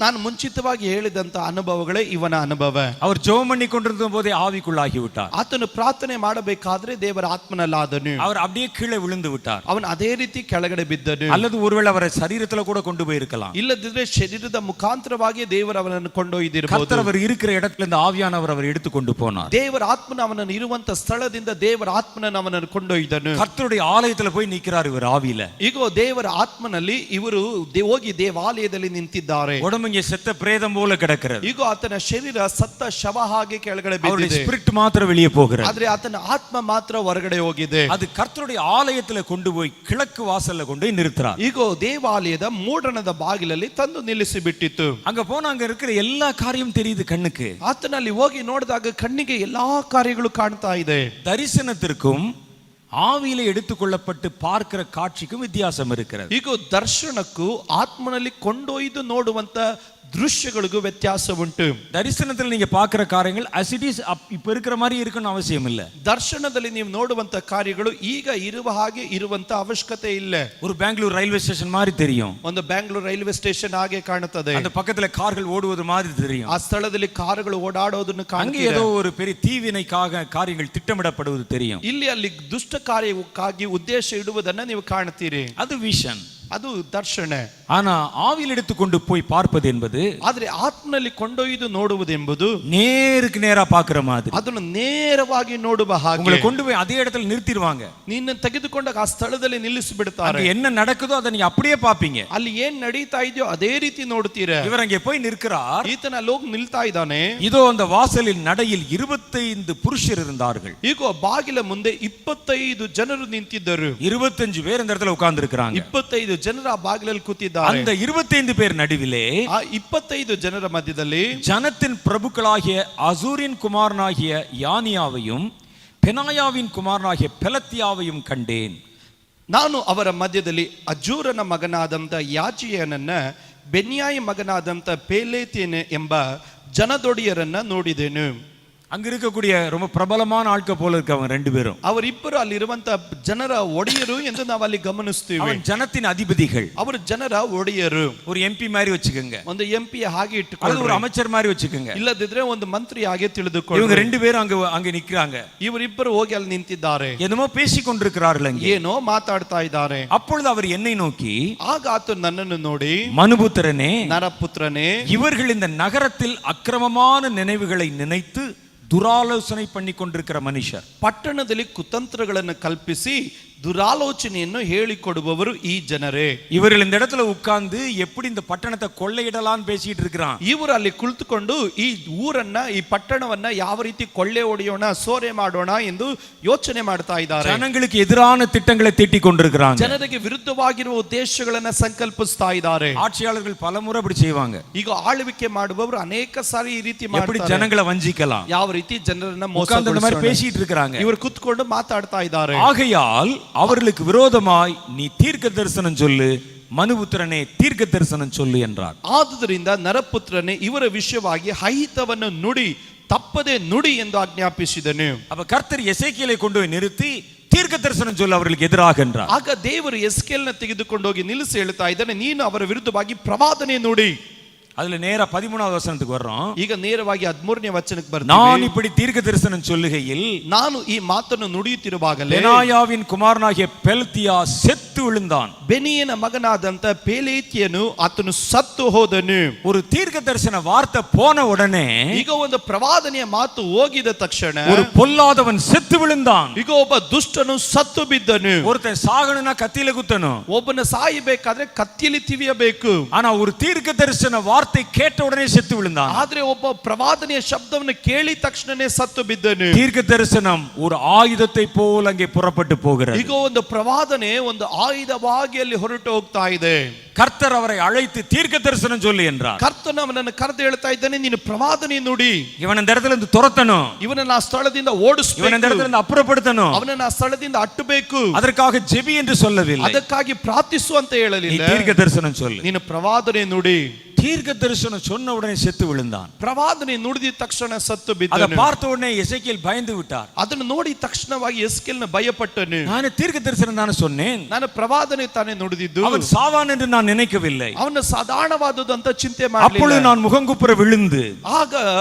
ನಾನು ಮುಂಚಿತವಾಗಿ ಹೇಳಿದಂತ ಅನುಭವಗಳೇ ಇವನ ಅನುಭವ. அவர் ஜெபம் பண்ணி கொண்டிருந்த போதே ஆவிக்குள்ளாகி விட்டார். ಆತನು ಪ್ರಾರ್ಥನೆ ಮಾಡಬೇಕಾದ್ರೆ ದೇವರ ಆತ್ಮನಲ್ಲಾದನು. அவர் அப்படியே கீழே விழுந்து விட்டார். ಅವನು ಅದೇ ರೀತಿ ಕೆಳಗಡೆ ಬಿದ್ದನು. அல்லது ஒருவேளை அவரை சரீரத்துல கூட கொண்டு போயிருக்கலாம். ಇಲ್ಲದಿದ್ರೆ ಶರೀರದ ಮುಖಾಂತರವಾಗಿ ದೇವರು ಅವನನ್ನು ಕೊಂಡೊಯ್ದಿರಬಹುದು. கர்த்தர் அவர் இருக்கிற இடத்துல இந்த ஆவியானவர் அவர் எடுத்து கொண்டு போனார். ದೇವರ ಆತ್ಮನ ಅವನನ್ನು ಇರುವಂತ ಸ್ಥಳದಿಂದ ದೇವರ ಆತ್ಮನ ಅವನನ್ನು ಕೊಂಡೊಯ್ದನು. கர்த்தருடைய ஆலயத்துல போய் நிக்கிறார் இவர் ஆவியில. ಈಗ ದೇವರ ಆತ್ಮನಲ್ಲಿ ಇವರು ಹೋಗಿ ದೇವಾಲಯದಲ್ಲಿ ನಿಂತಿದ್ದಾರೆ. உடம்பு இங்கே செத்த பிரேதம் போல கிடக்கிறது. ಈಗ ಆತನ ಶರೀರ ಸತ್ತ ಶವ ಹಾಗೆ ಕೆಳಗಡೆ அவருடைய ಬಿದ್ದಿದೆ. ஸ்பிரிட் மாத்திரம் வெளியே போகிறது. ಆದ್ರೆ ಆತನ ಆತ್ಮ ಮಾತ್ರ ಹೊರಗಡೆ ಹೋಗಿದೆ. அது கர்த்தருடைய ஆலயத்துல கொண்டு போய் கிழக்கு வாசல்ல கொண்டு போய் நிறுத்துறார். ಈಗ ದೇವಾಲಯದ ಮೂಡಣದ ಬಾಗಿಲಲ್ಲಿ ತಂದು ನಿಲ್ಲಿಸಿ ಬಿಟ್ಟಿತ್ತು. அங்க போனா அங்க இருக்கிற எல்லா காரியமும் தெரியுது கண்ணுக்கு. ಆತನಲ್ಲಿ ಹೋಗಿ ನೋಡಿ ನೋಡಿದಾಗ ಕಣ್ಣಿಗೆ ಎಲ್ಲಾ ಕಾರ್ಯಗಳು ಕಾಣ್ತಾ ಇದೆ. தரிசனத்திற்கும் ஆவியிலே எடுத்துக்கொள்ளப்பட்டு பார்க்கிற காட்சிக்கும் வித்தியாசம் இருக்கிறது. ಈಗ ದರ್ಶನಕ್ಕೂ ಆತ್ಮನಲ್ಲಿ ಕೊಂಡೊಯ್ದು ನೋಡುವಂತ ದೃಶ್ಯಗಳಿಗೂ ವ್ಯತ್ಯಾಸ ಉಂಟು. தரிசனத்தில் நீங்க பார்க்கிற காரியங்கள் as it is இப்ப இருக்கிற மாதிரி இருக்கணும் அவசியம் இல்ல. ದರ್ಶನದಲ್ಲಿ ನೀವು ನೋಡುವಂತ ಕಾರ್ಯಗಳು ಈಗ ಇರುವ ಹಾಗೆ ಇರುವಂತ ಅವಶ್ಯಕತೆ ಇಲ್ಲ. ஒரு பெங்களூர் ரயில்வே ஸ்டேஷன் மாதிரி தெரியும். ಒಂದು ಬ್ಯಾಂಗ್ಳೂರ್ ರೈಲ್ವೆ ಸ್ಟೇಷನ್ ಹಾಗೆ ಕಾಣುತ್ತದೆ. அந்த பக்கத்துல கார்கள் ஓடுவது மாதிரி தெரியும். ಆ ಸ್ಥಳದಲ್ಲಿ ಕಾರುಗಳು ಓಡಾಡೋದನ್ನು அங்கே ಕಾಣುತ್ತೀರಾ. ஏதோ ஒரு பெரிய தீவினைக்காக காரியங்கள் திட்டமிடப்படுவது தெரியும். ಇಲ್ಲಿ ಅಲ್ಲಿ ದುಷ್ಟ ಕಾರ್ಯಕ್ಕಾಗಿ ಉದ್ದೇಶ ಇಡುವುದನ್ನ ನೀವು ಕಾಣುತ್ತೀರಿ. அது விஷன். ಅದು ದರ್ಶನ. ஆனா ஆவியில் எடுத்துக்கொண்டு போய் பார்ப்பது என்பது ಆದ್ರೆ ಆತ್ಮನಲ್ಲಿ ಕೊಂಡೊಯ್ದು ನೋಡುವುದೆಂಬುದು நேருக்கு நேரா பார்க்கிற மாதிரி. ಅದನ್ನು ನೇರವಾಗಿ ನೋಡುವ ಹಾಗೆ. உங்களை கொண்டு போய் அதே இடத்துல நிறுத்திடுவாங்க. ನಿನ್ನ ತೆಗೆದುಕೊಂಡಾಗ ಆ ಸ್ಥಳದಲ್ಲಿ ನಿಲ್ಲಿಸಿ ಬಿಡ್ತಾರೆ. அங்க என்ன நடக்குதோ அதை நீங்க அப்படியே பாப்பீங்க. ಅಲ್ಲಿ ಏನ್ ನಡೀತಾ ಇದೆಯೋ ಅದೇ ರೀತಿ ನೋಡ್ತೀರಾ. இவர் அங்கே போய் நிற்கிறார். ಈತನ ಲೋಕ ನಿಲ್ತಾ ಇದ್ದಾನೆ. இதோ அந்த வாசலில் நடையில் 25 புருஷர் இருந்தார்கள். ಈಗ ಬಾಗಿಲ ಮುಂದೆ 25 ಜನರು ನಿಂತಿದ್ದರು. 25 பேர் அந்த இடத்துல உட்கார்ந்து இருக்காங்க. 25 ಜನರ ಆ ಬಾಗಿಲಲ್ಲಿ ಕೂತಿದ್ದಾರೆ. அந்த 25 பேர் நடுவிலே ಆ 25 ಜನರ ಮಧ್ಯದಲ್ಲಿ ஜனத்தின் பிரபுக்களாகிய அசூரின் குமாரனாகிய யானியாவையும் பெனாயாவின் குமாரனாகிய பெலத்தியாவையும் கண்டேன். ನಾನು ಅವರ ಮಧ್ಯದಲ್ಲಿ ಅಜೂರನ ಮಗನಾದಂತ ಯಾಚಿಯನನ್ನ ಬೆನ್ಯಾಯ ಮಗನಾದಂತ ಪೇಲೇತಿಯನ ಎಂಬ ಜನದೊಡೆಯರನ್ನ ನೋಡಿದೆನು. அங்க இருக்கக்கூடிய ரொம்ப பிரபலமான ஆட்கள் போல இருக்கவங்க ரெண்டு பேரும். ಅವರಿಬ್ಬರು ಅಲ್ಲಿರುವಂತ ಜನರ ಒಡೆಯರು ಎಂದು ನಾವು ಅಲ್ಲಿ ಗಮನಿಸ್ತೀವಿ. அவன் ஜனத்தின் அதிபதிகள். ಅವರು ಜನರ ಒಡೆಯರು. ஒரு எம்பி மாதிரி வச்சுக்கோங்க. ಒಂದು ಎಂಪಿ ಹಾಗೆ அது ಇಟ್ಟುಕೊಳ್ಳಿ. ஒரு அமைச்சர் மாதிரி வச்சுக்கோங்க. ಇಲ್ಲದಿದ್ರೆ ಒಂದು ಮಂತ್ರಿ ಹಾಗೆ ತಿಳಿದುಕೊಳ್ಳಿ. இவங்க ரெண்டு பேரும் அங்க நிக்கிறாங்க. ಇವರಿಬ್ಬರು ಹೋಗಿ ಅಲ್ಲಿ ನಿಂತಿದ್ದಾರೆ. என்னமோ பேசிக் கொண்டிருக்கிறார்கள் அங்கே. ಏನೋ ಮಾತಾಡ್ತಾ ಇದ್ದಾರೆ. அப்பொழுது அவர் என்னை நோக்கி ಆಗ ಆತ ನನ್ನನ್ನು ನೋಡಿ மனுபுத்திரனே ನರಪುತ್ರನೇ இவர்கள் இந்த நகரத்தில் அக்கிரமமான நினைவுகளை நினைத்து துராலோசனை பண்ணி கொண்டிருக்கிற மனுஷர். ಪಟ್ಟಣದಲ್ಲಿ ಕುತಂತ್ರಗಳನ್ನು ಕಲ್ಪಿಸಿ ದುರಾಲೋಚನೆಯನ್ನು ಹೇಳಿಕೊಡುವವರು ಈ ಜನರೇ. இவர்கள் இந்த இடத்துல உட்கார்ந்து எப்படி இந்த பட்டணத்தை கொள்ளையிடலாம்னு பேசிட்டு இருக்கிறான். ಇವರು ಅಲ್ಲಿ ಕುಳಿತುಕೊಂಡು ಈ ಊರನ್ನ ಈ ಪಟ್ಟಣವನ್ನ ಯಾವ ರೀತಿ ಕೊಳ್ಳೆ ಹೊಡೆಯೋಣ ಸೋರೆ ಮಾಡೋಣ ಎಂದು ಯೋಚನೆ ಮಾಡ್ತಾ ಇದ್ದಾರೆ. ஜனங்களுக்கு எதிரான திட்டங்களை தீட்டிக் கொண்டிருக்கிறாங்க. ಜನರಿಗೆ ವಿರುದ್ಧವಾಗಿರುವ ಉದ್ದೇಶಗಳನ್ನ ಸಂಕಲ್ಪಿಸ್ತಾ ಇದ್ದಾರೆ. ஆட்சியாளர்கள் பலமுறை அப்படி செய்வாங்க. ಈಗ ಆಳ್ವಿಕೆ ಮಾಡುವವರು ಅನೇಕ ಸಾರಿ ಈ ರೀತಿ எப்படி ಮಾಡ್ತಾರೆ. ஜனங்களை வஞ்சிக்கலாம், ಯಾವ ರೀತಿ ಜನರನ್ನ உட்கார்ந்து இந்த மாதிரி ಮೋಸಗೊಳಿಸೋಣ. பேசிட்டு இருக்கிறாங்க. ಇವರು ಕುತ್ಕೊಂಡು ಮಾತಾಡ್ತಾ ಇದ್ದಾರೆ. ஆகையால் அவர்களுக்கு விரோதமாய் நீ தீர்க்க தரிசனம் சொல்லு, மனுபுத்திரனே தீர்க்க தரிசனம் சொல்லு என்றார். ಆದುದರಿಂದ ನರಪುತ್ರನೇ ಇವರ ವಿಷಯವಾಗಿ ಅಹಿತವನ್ನು ನುಡಿ, ತಪ್ಪದೆ ನುಡಿ ಎಂದು ಆಜ್ಞಾಪಿಸಿದನು. அப்ப கர்த்தர் எசேக்கியேலை கொண்டு போய் நிறுத்தி தீர்க்க தரிசனம் சொல்லு அவர்களுக்கு எதிராக என்றார். ಆಗ ದೇವರು ಎಸ್ಕೇಲ್ನ ತೆಗೆದುಕೊಂಡು ಹೋಗಿ ನಿಲ್ಲಿಸಿ ಹೇಳ್ತಾ ಇದ್ದಾನೆ, ನೀನು ಅವರ ವಿರುದ್ಧವಾಗಿ ಪ್ರವಾದನೆ ನುಡಿ. அதுல நேரா 13வது வசனத்துக்கு வர்றோம். ಈಗ ನೇರವಾಗಿ 13ನೇ ವಚನಕ್ಕೆ நான் ಬರ್ತೀನಿ. இப்படி தீர்க்க தரிசனம் சொல்லுகையில் ನಾನು ಈ ಮಾತನ್ನು ನುಡಿಯುತ್ತಿರುವಾಗಲೇ பெனாயாவின் குமாரனாகிய பெல்தியா செத்து விழுந்தான். ಬೆನಿಯನ ಮಗನಾದಂತ ಪೇಲೇತಿಯನು ಆತನು ಸತ್ತು ಹೋದನು. ஒரு தீர்க்க தரிசன வார்த்தை போன உடனே ಈಗ ಒಂದು ಪ್ರವಾದನೆಯ ಮಾತು ಹೋಗಿದ ತಕ್ಷಣ ஒரு பொல்லாதவன் செத்து விழுந்தான். ಈಗ ಒಬ್ಬ ದುಷ್ಟನು ಸತ್ತು ಬಿದ್ದನು. ஒருத்தன் சாகணும்னா கத்தியில குத்தணும். ಒಬ್ಬನ ಸಾಯಬೇಕಾದ್ರೆ ಕತ್ತಿಯಲ್ಲಿ ತಿವಿಯಬೇಕು. ஆனா ஒரு தீர்க்க தரிசன வார்த்தை கேட்ட உடனே செத்து விழுந்தான். ಆದ್ರೆ ಒಬ್ಬ ಪ್ರವಾದನೆಯ ಶಬ್ದವನ್ನು ಕೇಳಿ ತಕ್ಷಣನೇ ಸತ್ತು ಬಿದ್ದನು. தீர்க்க தரிசனம் ஒரு ஆயுதத்தை போல் அங்கே புறப்பட்டு போகிறது. ಈಗ ಒಂದು ಪ್ರವಾದನೆ ಒಂದು ಆಯುಧವಾಗಿ ಅಲ್ಲಿ ಹೊರಟು ಹೋಗ್ತಾ ಇದೆ. கர்த்தர் அவரை அழைத்து தீர்க்க தரிசனம் சொல்லு என்றார். ಕರ್ತನು ಅವನನ್ನು ಕರೆದು ಹೇಳ್ತಾ ಇದ್ದಾನೆ, ನೀನು ಪ್ರವಾದನೆ ನುಡಿ. இவன் இந்த இடத்துல இருந்து துரத்தணும், ಇವನನ್ನ ಆ ಸ್ಥಳದಿಂದ இவன் இந்த ಓಡಿಸಬೇಕು, இடத்துல இருந்து அப்புறப்படுத்தணும். ಅವನನ್ನ ಆ ಸ್ಥಳದಿಂದ ಅಟ್ಟಬೇಕು. அதற்காக ஜெபி என்று சொல்லவில்லை. ಅದಕ್ಕಾಗಿ ಪ್ರಾರ್ಥಿಸು ಅಂತ நீ ಹೇಳಲಿಲ್ಲ. தீர்க்க தரிசனம் சொல்லு. ನೀನು ಪ್ರವಾದನೆ ನುಡಿ. தீர்க்க தரிசனம் சொன்ன உடனே செத்து விழுந்தான். ಪ್ರವಾದನೆ ನುಡಿದ ತಕ್ಷಣ ಸತ್ತು அதை ಬಿದ್ದನು. பார்த்த உடனே எசேக்கியேல் பயந்து விட்டார். ಅದನ್ನು ನೋಡಿ ತಕ್ಷಣವಾಗಿ ಎಸ್ಕೇಲ್ನ ಭಯಪಟ್ಟನು. நான் தீர்க்க தரிசனம் தானே சொன்னேன், ನಾನು ಪ್ರವಾದನೆ ತಾನೇ ನುಡಿದಿದ್ದು. அவன் சாவான் என்று நான் நினைக்கவில்லை. ಅವನ ಸಾಧಾರಣವಾದದ್ದು ಅಂತ ಚಿಂತೆ அப்பொழுது ಮಾಡಲಿಲ್ಲ. நான் முகங்குப்புற விழுந்து ಆಗ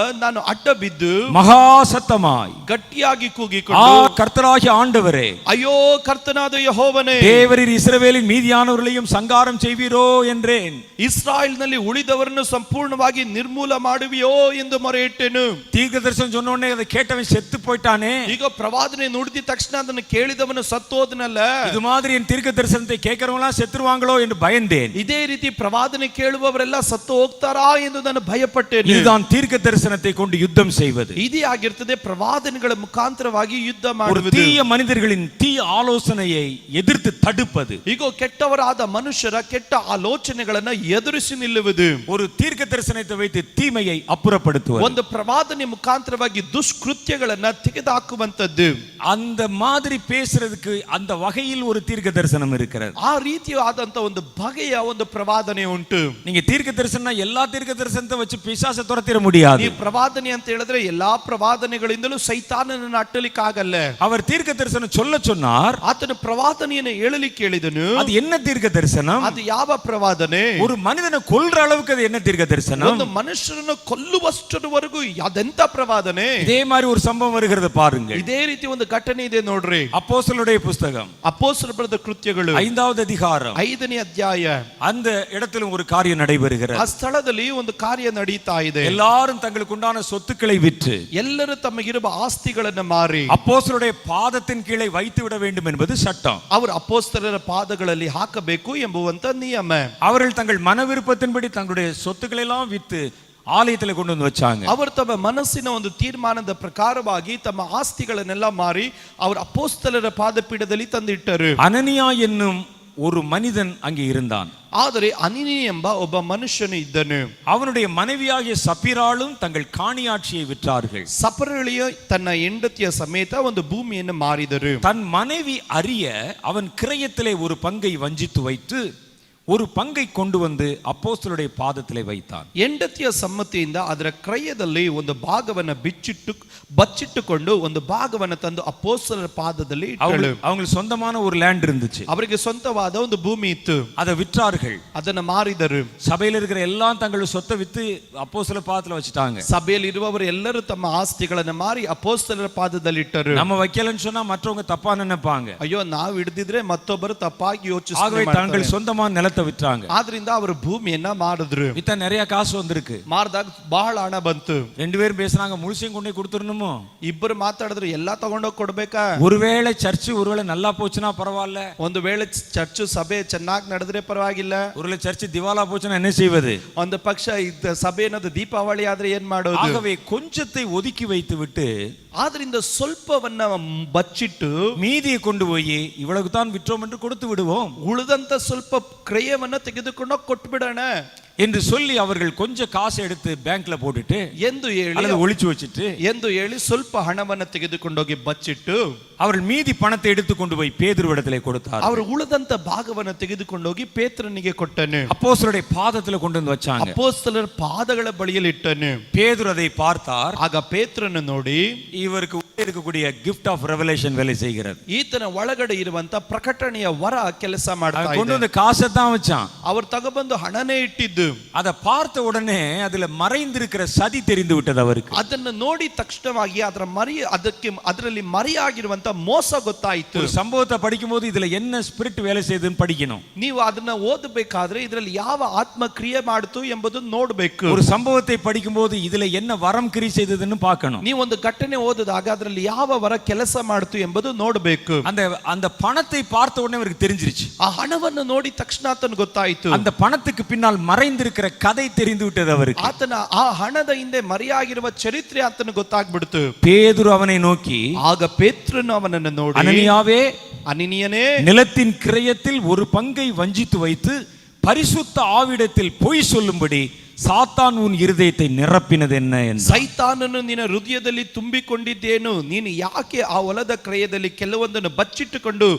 ನಾನು ಅಡ್ಡ ಬಿದ್ದು மகா சத்தமாய் ಗಟ್ಟಿಯಾಗಿ ஆ ಕೂಗಿಕೊಂಡು, கர்த்தராகிய ஆண்டவரே, ಅಯ್ಯೋ ಕರ್ತನಾದ ಯೆಹೋವನೇ, தேவரீர் இஸ்ரவேலின் மீதியானவர்களையும் சங்காரம் செய்வீரோ என்றேன். ಇಸ್ರಾಯೇಲ್ನಲ್ಲಿ ಉಳಿದವರನ್ನು ಸಂಪೂರ್ಣವಾಗಿ ನಿರ್ಮೂಲ ಮಾಡುವಿಯೋ ಎಂದು ಮೊರೆ ಇಟ್ಟೆನು. தீர்க்க தரிசனம் சொன்ன உடனே அதை கேட்டவன் செத்து போயிட்டானே. ಈಗ ಪ್ರವಾದನೆ ನುಡಿದ ತಕ್ಷಣ ಅದನ್ನು ಕೇಳಿದವನು ಸತ್ತೋದನಲ್ಲ. இது மாதிரி என் தீர்க்க தரிசனத்தை கேட்கிறவங்க எல்லாம் செத்துருவாங்களோ என்று பயந்தேன். ಇದೇ ರೀತಿ ಪ್ರವಾದನೆ ಕೇಳುವವರೆಲ್ಲ ಸತ್ತು ಹೋಗ್ತಾರಾ ಎಂದು ನಾನು ಭಯಪಟ್ಟೆನು. இதுதான் தீர்க்க தரிசனத்தை கொண்டு யுத்தம் செய்வது. ಇದೇ ಆಗಿರ್ತದೆ ಪ್ರವಾದನೆಗಳ ಮುಖಾಂತರವಾಗಿ ಯುದ್ಧ ஒரு ಮಾಡುವುದು. தீய மனிதர்களின் தீய ஆலோசனையை எதிர்த்து தடுப்பது. ಈಗ ಕೆಟ್ಟವರಾದ ಮನುಷ್ಯರ ಕೆಟ್ಟ ಆಲೋಚನೆಗಳನ್ನ ಎದುರಿಸಿ ನಿಲ್ಲುವುದು. ஒரு தீர்க்க தரிசனத்தை வைத்து தீமையை அப்புறப்படுத்துவது, ಒಂದು ಪ್ರವಾದನೆ ಮುಖಾಂತರವಾಗಿ ದುಷ್ಕೃತ್ಯಗಳನ್ನ ತೆಗೆದುಹಾಕುವಂತದ್ದು. அந்த மாதிரி பேசுறதுக்கு அந்த வகையில் ஒரு தீர்க்க தரிசனம் இருக்கிறது. ಆ ರೀತಿಯಾದಂತ ಒಂದು ಬಗೆಯ ಒಂದು ಪ್ರವಾದನೆ ಉಂಟು. நீங்க தீர்க்க தரிசனம் எல்லா தீர்க்க தரிசனத்தை வச்சு பிசாசை துரத்திட முடியாது. ಈ ಪ್ರವಾದನೆ ಅಂತ ಹೇಳಿದ್ರೆ ಎಲ್ಲಾ ಪ್ರವಾದನೆಗಳಿಂದಲೂ ಸೈತಾನನನ್ನು ಅಟ್ಟಲಿಕ್ಕೆ ಆಗಲ್ಲ. அவர் தீர்க்க தரிசனம் சொல்ல சொன்னார், ಆತನ ಪ್ರವಾದನೆಯನ್ನು ಹೇಳಲಿಕ್ಕೆ ಹೇಳಿದನು. அது என்ன தீர்க்க தரிசனம்? ಅದು ಯಾವ ಪ್ರವಾದನೆ? ஒரு மனிதனை கொல்ற அளவுக்கு அது என்ன தீர்க்க தரிசனம்? ಒಂದು ಮನುಷ್ಯರನ್ನು ಕೊಲ್ಲುವಷ್ಟರವರೆಗೂ ಅದೆಂತ ಪ್ರವಾದನೆ? இதே மாதிரி ஒரு சம்பவம் வருகிறது பாருங்க. ಇದೇ ರೀತಿ ಒಂದು ಘಟನೆ ಇದೆ ನೋಡ್ರಿ. அப்போஸ்தலருடைய புத்தகம் ಅಪೊಸ್ತಲರ ಬರೆದ ಕೃತ್ಯಗಳು 5வது அதிகாரம் 5ನೇ ಅಧ್ಯಾಯ. அந்த இடத்திலும் ஒரு காரியம் நடைபெறுகிறது. ಆ ಸ್ಥಳದಲ್ಲಿ ಒಂದು ಕಾರ್ಯ ನಡೀತಾ ಇದೆ. எல்லாரும் தங்களுக்கு உண்டான சொத்துக்களை விற்று ಎಲ್ಲರೂ ತಮಗಿರುವ ಆಸ್ತಿಗಳನ್ನು ಮಾರಿ அப்போஸ்தலருடைய பாதத்தின் கீழே வைத்து விட வேண்டும் என்பது சட்டம். ಅವರು ಅಪೊಸ್ತಲರ ಪಾದಗಳಲ್ಲಿ ಹಾಕಬೇಕು ಎಂಬುವಂತ ನಿಯಮ. அவர்கள் தங்கள் மன விருப்பத்தின்படி தங்களுடைய சொத்துக்களை எல்லாம் வித்து ஆலயத்தில் கொண்டு வந்து வச்சாங்க. ಅವರು ತಮ್ಮ ಮನಸ್ಸಿನ ಒಂದು ತೀರ್ಮಾನದ ಪ್ರಕಾರವಾಗಿ ತಮ್ಮ ಆಸ್ತಿಗಳನ್ನೆಲ್ಲ ಮಾರಿ ಅವರು ಅಪೊಸ್ತಲರ ಪಾದಪೀಠದಲ್ಲಿ ತಂದಿಟ್ಟರು. அனனியா என்னும் ஒரு மனிதன் அங்கே இருந்தான். ಆದರೆ ಅನನೀಯ ಎಂಬ ಒಬ್ಬ ಮನುಷ್ಯನು ಇದ್ದನು. அவனுடைய மனைவியாகிய சப்பிராளும் தங்கள் காணியாட்சியை விற்றார்கள். ಸಪರಳಿಯ ತನ್ನ ಹೆಂಡತಿಯ ಸಮೇತ ಒಂದು ಭೂಮಿಯನ್ನು ಮಾರಿದರು. தன் மனைவி அறிய அவன் கிரயத்திலே ஒரு பங்கை வஞ்சித்து வைத்து ஒரு பங்கை கொண்டு வந்து அப்போஸ்தலருடைய பாதத்திலே வைத்தான். ಹೆಂಡತಿಯ ಸಮ್ಮತಿಯಿಂದ ಅದರ ಕ್ರಯದಲ್ಲಿ ಒಂದು ಭಾಗವನ್ನು ಬಚ್ಚಿಟ್ಟುಕೊಂಡು ಒಂದು ಭಾಗವನ್ನು ತಂದು ಅಪೊಸ್ತಲರ ಪಾದದಲ್ಲಿ ಇಟ್ಟಳು. அவங்களுக்கு சொந்தமான ஒரு லேண்ட் இருந்துச்சு. ಅವರಿಗೆ ಸ್ವಂತವಾದ ಒಂದು ಭೂಮಿ ಇತ್ತು. அதை விற்றார்கள். ಅದನ್ನು ಮಾರಿದರು. சபையில் இருக்கிற எல்லாம் தங்கள் சொத்தை வித்து அப்போஸ்தலர் பாதத்துல வச்சிட்டாங்க. ಸಭೆಯಲ್ಲಿ ಇರುವವರು ಎಲ್ಲರೂ ತಮ್ಮ ಆಸ್ತಿಗಳನ್ನು ಮಾರಿ ಅಪೊಸ್ತಲರ ಪಾದದಲ್ಲಿ ಇಟ್ಟರು. நம்ம வைக்கலன்னு சொன்னா மற்றவங்க தப்பா நினைப்பாங்க. ಅಯ್ಯೋ ನಾವು ಹಿಡಿದಿದ್ರೆ ಮತ್ತೊಬ್ಬರು ತಪ್ಪಾಗಿ ஆகவே ಯೋಚಿಸ್ತಾರೆ. தங்கள் சொந்தமான நிலத்தை விற்றாங்க. ಆದ್ರಿಂದ ಅವರು ಭೂಮಿಯನ್ನ ಮಾರಿದ್ರು. வித்தா நிறைய காசு வந்திருக்கு. ಮಾರಿದಾಗ ಬಹಳ ಹಣ ಬಂತು. ரெண்டு பேரும் பேசுறாங்க, முழுசையும் கொண்டே கொடுத்துடணுமோ? ಇಬ್ಬರು ಮಾತಾಡಿದ್ರು ಎಲ್ಲಾ ತಗೊಂಡೋಗಿ ಕೊಡ್ಬೇಕಾ? ஒருவேளை சர்ச்சு ஒருவேளை நல்லா போச்சுன்னா பரவாயில்ல, ಒಂದು ವೇಳೆ ಚರ್ಚ್ ಸಭೆ ಚೆನ್ನಾಗಿ ನಡೆದ್ರೆ ಪರವಾಗಿಲ್ಲ, ஒருவேளை சர்ச்சு திவாலா போச்சுன்னா என்ன செய்வது? ಒಂದು ಪಕ್ಷ ಸಭೆ ಅನ್ನೋದು ದೀಪಾವಳಿ ಆದ್ರೆ ಏನ್ ಮಾಡೋದು? ஆகவே கொஞ்சத்தை ஒதுக்கி வைத்து விட்டு ಆದ್ರಿಂದ ಸ್ವಲ್ಪವನ್ನ ಬಚ್ಚಿಟ್ಟು மீதியை கொண்டு போய் இவ்வளவு தான் விற்றோம் என்று கொடுத்து விடுவோம், ಉಳಿದಂತ ಸ್ವಲ್ಪ ಕ್ರಯವನ್ನ ತೆಗೆದುಕೊಂಡು ಕೊಟ್ಬಿಡೋಣ என்று சொல்லி அவர்கள் கொஞ்சம் காசை எடுத்து பேங்க்ல போட்டுட்டு ಎಂದು ಹೇಳಿ ஒளிச்சு வச்சுட்டு ಸ್ವಲ್ಪ ಹಣವನ್ನು ತೆಗೆದುಕೊಂಡೋಗಿ ಬಚ್ಚಿಟ್ಟು அவர்கள் மீதி பணத்தை எடுத்து கொண்டு போய் பேதுருவிடத்திலே கொடுத்தார். ಅವರು ಉಳಿದಂತ ಭಾಗವನ್ನು ತೆಗೆದುಕೊಂಡೋಗಿ ಪೇತ್ರನಿಗೆ ಕೊಟ್ಟನು. அப்போஸ்தலருடைய பாதத்துல கொண்டு வந்து வச்சாங்க. ಅಪೊಸ್ತಲರ ಪಾದಗಳ ಬಳಿಯಲ್ಲಿ ಇಟ್ಟನು. பேதுரு அதை பார்த்தார். ಆಗ ಪೇತ್ರನು ನೋಡಿ இவருக்கு உள்ளே இருக்கக்கூடிய கிஃப்ட் ஆஃப் ரெவலேஷன் வேலை செய்கிறது. ಈತನ ಒಳಗಡೆ ಇರುವಂತ ಪ್ರಕಟಣೆಯ ವರ ಕೆಲಸ ಮಾಡ್ತಾ ಇದೆ. கொண்டு வந்து காசை தான் வச்சான். ಅವರು ತಗೊಬಂದು ಹಣನೇ ಇಟ್ಟಿದ್ದು. அதை பார்த்த உடனே அதுல மறைந்திருக்கிற சதி தெரிந்து விட்டது அவருக்கு. ಅದನ್ನು ನೋಡಿ ತಕ್ಷಣವಾಗಿ ಅದರಲ್ಲಿ ಮರೆಯಾಗಿರುವಂತ ಮೋಸ ಗೊತ್ತಾಯಿತು. ஒரு சம்பவத்தை படிக்கும்போது இதுல என்ன ಸ್ಪಿರಿಟ್ வேலை செய்யுதுன்னு படிக்கணும். ನೀವು ಅದನ್ನ ಓದಬೇಕಾದ್ರೆ ಇದರಲ್ಲಿ ಯಾವ ಆತ್ಮ ಕ್ರಿಯೆ ಮಾಡಿತು ಎಂಬುದನ್ನು ನೋಡಬೇಕು. ஒரு சம்பவத்தை படிக்கும்போது இதுல என்ன வரம் கிரியை செய்ததுன்னு பார்க்கணும். ನೀವು ಒಂದು ಘಟನೆ ಓದಿದಾಗ ಅದರಲ್ಲಿ ಯಾವ ವರ ಕೆಲಸ ಮಾಡಿತು ಎಂಬುದು ನೋಡಬೇಕು. அந்த பணத்தை பார்த்த உடனே அவருக்கு தெரிஞ்சிருச்சு. ಆ ಹಣವನ್ನು ನೋಡಿ ತಕ್ಷಣ ಆತನಿಗೆ ಗೊತ್ತಾಯಿತು. அந்த பணத்துக்கு பின்னால் மறைந்திருக்கிற கதை தெரிந்து விட்டது அவருக்கு. ಆತನ ಆ ಹಣದ ಹಿಂದೆ ಮರೆಯಾಗಿರುವ ಚರಿತ್ರೆ ಆತನಿಗೆ ಗೊತ್ತಾಗ್ಬಿಡ್ತು. பேதுரு அவனை நோக்கி, ಆಗ ಪೇತ್ರನು ಅವನನ್ನು ನೋಡಿ, அனனியாவே, ಅನನೀಯನೇ, நிலத்தின் கிரயத்தில் ஒரு பங்கை வஞ்சித்து வைத்து பரிசுத்த ஆவிடத்தில் பொய் சொல்லும்படி சாத்தான் உன் இருதயத்தை நிரப்பினது என்ன என்றார். ಸೈತಾನನು ನಿನ್ನ ಹೃದಯದಲ್ಲಿ ತುಂಬಿಕೊಂಡಿದ್ದೇನು? ನೀನು ಯಾಕೆ ಆ ಹೊಲದ ಕ್ರಯದಲ್ಲಿ ಕೆಲವೊಂದನ್ನು ಬಚ್ಚಿಟ್ಟುಕೊಂಡು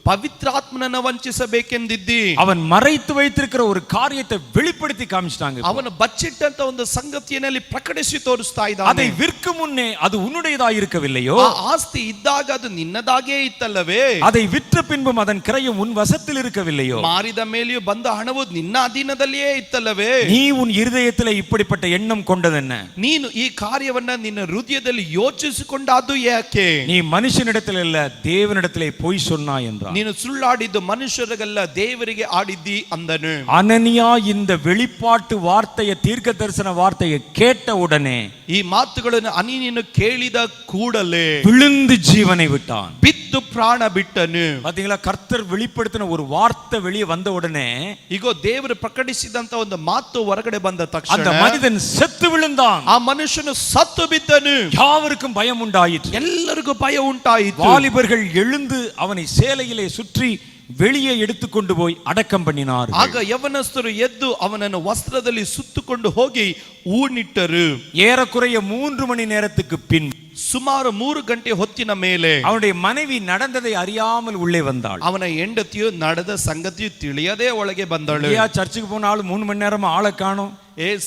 ಪವಿತ್ರಾತ್ಮನನ್ನು ವಂಚಿಸಬೇಕೆಂದಿದ್ದಿ? அவன் மறைத்து வைத்திருக்கிற ஒரு காரியத்தை வெளிப்படுத்தி காமிச்சிட்டாங்க. ಅವನು ಬಚ್ಚಿಟ್ಟಂತ ಒಂದು ಸಂಗತಿಯಲ್ಲಿ ಪ್ರಕಟಿಸಿ ತೋರಿಸ್ತಾ ಇದ್ದಾನೆ. அதை விற்கும் முன்னே அது உன்னுடையதாக இருக்கவில்லையோ? ಆ ಆಸ್ತಿ ಇದ್ದಾಗ ಅದು ನಿನ್ನದಾಗೇ ಇತ್ತಲ್ಲವೇ? அதை விற்ற பின்பும் அதன் கிரயம் உன் வசத்தில் இருக்கவில்லையோ? ಮಾರಿದ ಮೇಲೆಯೂ ಬಂದ ಹಣವು ನಿನ್ನ ಅಧೀನದಲ್ಲಿಯೇ ಇತ್ತಲ್ಲವೇ? நீ உன் இருதயத்திலே இப்படிப்பட்ட எண்ணம் கொண்டதென்ன? ನೀನು ಈ ಕಾರ್ಯವನ್ನ ನಿನ್ನ ಹೃದಯದಲ್ಲಿ ಯೋಚಿಸಿಕೊಂಡದ್ದು ಯಾಕೆ? நீ மனுஷனிடத்தில் அல்ல தேவனிடத்திலே பொய் சொன்னாய் என்றார். ನೀನು ಸುಳ್ಳಾಡಿದ್ದು ಮನುಷ್ಯರಿಗಲ್ಲ ದೇವರಿಗೆ ಆಡಿದ್ದಿ ಅಂದನು. அனனியா இந்த வெளிப்பாட்டு வார்த்தையை, தீர்க்க தரிசன வார்த்தையை கேட்ட உடனே, ಈ ಮಾತುಗಳನ್ನು ಅನನೀಯನು ಕೇಳಿದ ಕೂಡಲೇ விழுந்து ஜீவனை விட்டான். ಬಿದ್ದು ಪ್ರಾಣ ಬಿಟ್ಟನು. பாத்தீங்களா, கர்த்தர் வெளிப்படுத்தின ஒரு வார்த்தை வெளியே வந்த உடனே, ಈಗ ದೇವರು ಪ್ರಕಟಿಸಿದಂತ ಒಂದು ಮಾತು ಹೊರಗಡೆ ಬಂದ ತಕ್ಷಣ அந்த மனிதன் செத்து விழுந்தான். ಆ ಮನುಷ್ಯನು ಸತ್ತು ಬಿದ್ದನು. யாவருக்கும் பயம் உண்டாயிற்று. ಎಲ್ಲರಿಗೂ ಭಯ ಉಂಟಾಯಿತು. வாலிபர்கள் எழுந்து அவனை சேலையிலே சுற்றி வெளியே எடுத்துக்கொண்டு போய் அடக்கம் பண்ணினார். ಆಗ ಯವನಸ್ಥರು ಎದ್ದು ಅವನನ್ನು ವಸ್ತ್ರದಲ್ಲಿ ಸುತ್ತುಕೊಂಡು ಹೋಗಿ ಊಣಿಟ್ಟರು. ஏறக்குறைய 3 மணி நேரத்துக்கு பின் ಸುಮಾರು 3 ಗಂಟೆ ಹೊತ್ತಿನ ಮೇಲೆ அவனுடைய மனைவி நடந்ததை அறியாமல் உள்ளே வந்தாள். ಅವನ ಹೆಂಡತಿಯು ನಡೆದ ಸಂಗತಿಯು ತಿಳಿಯದೆ ಒಳಗೆ ಬಂದಳು. சர்ச்சுக்கு போன ஆளு 3 மணி நேரமா ஆளை காணோம்.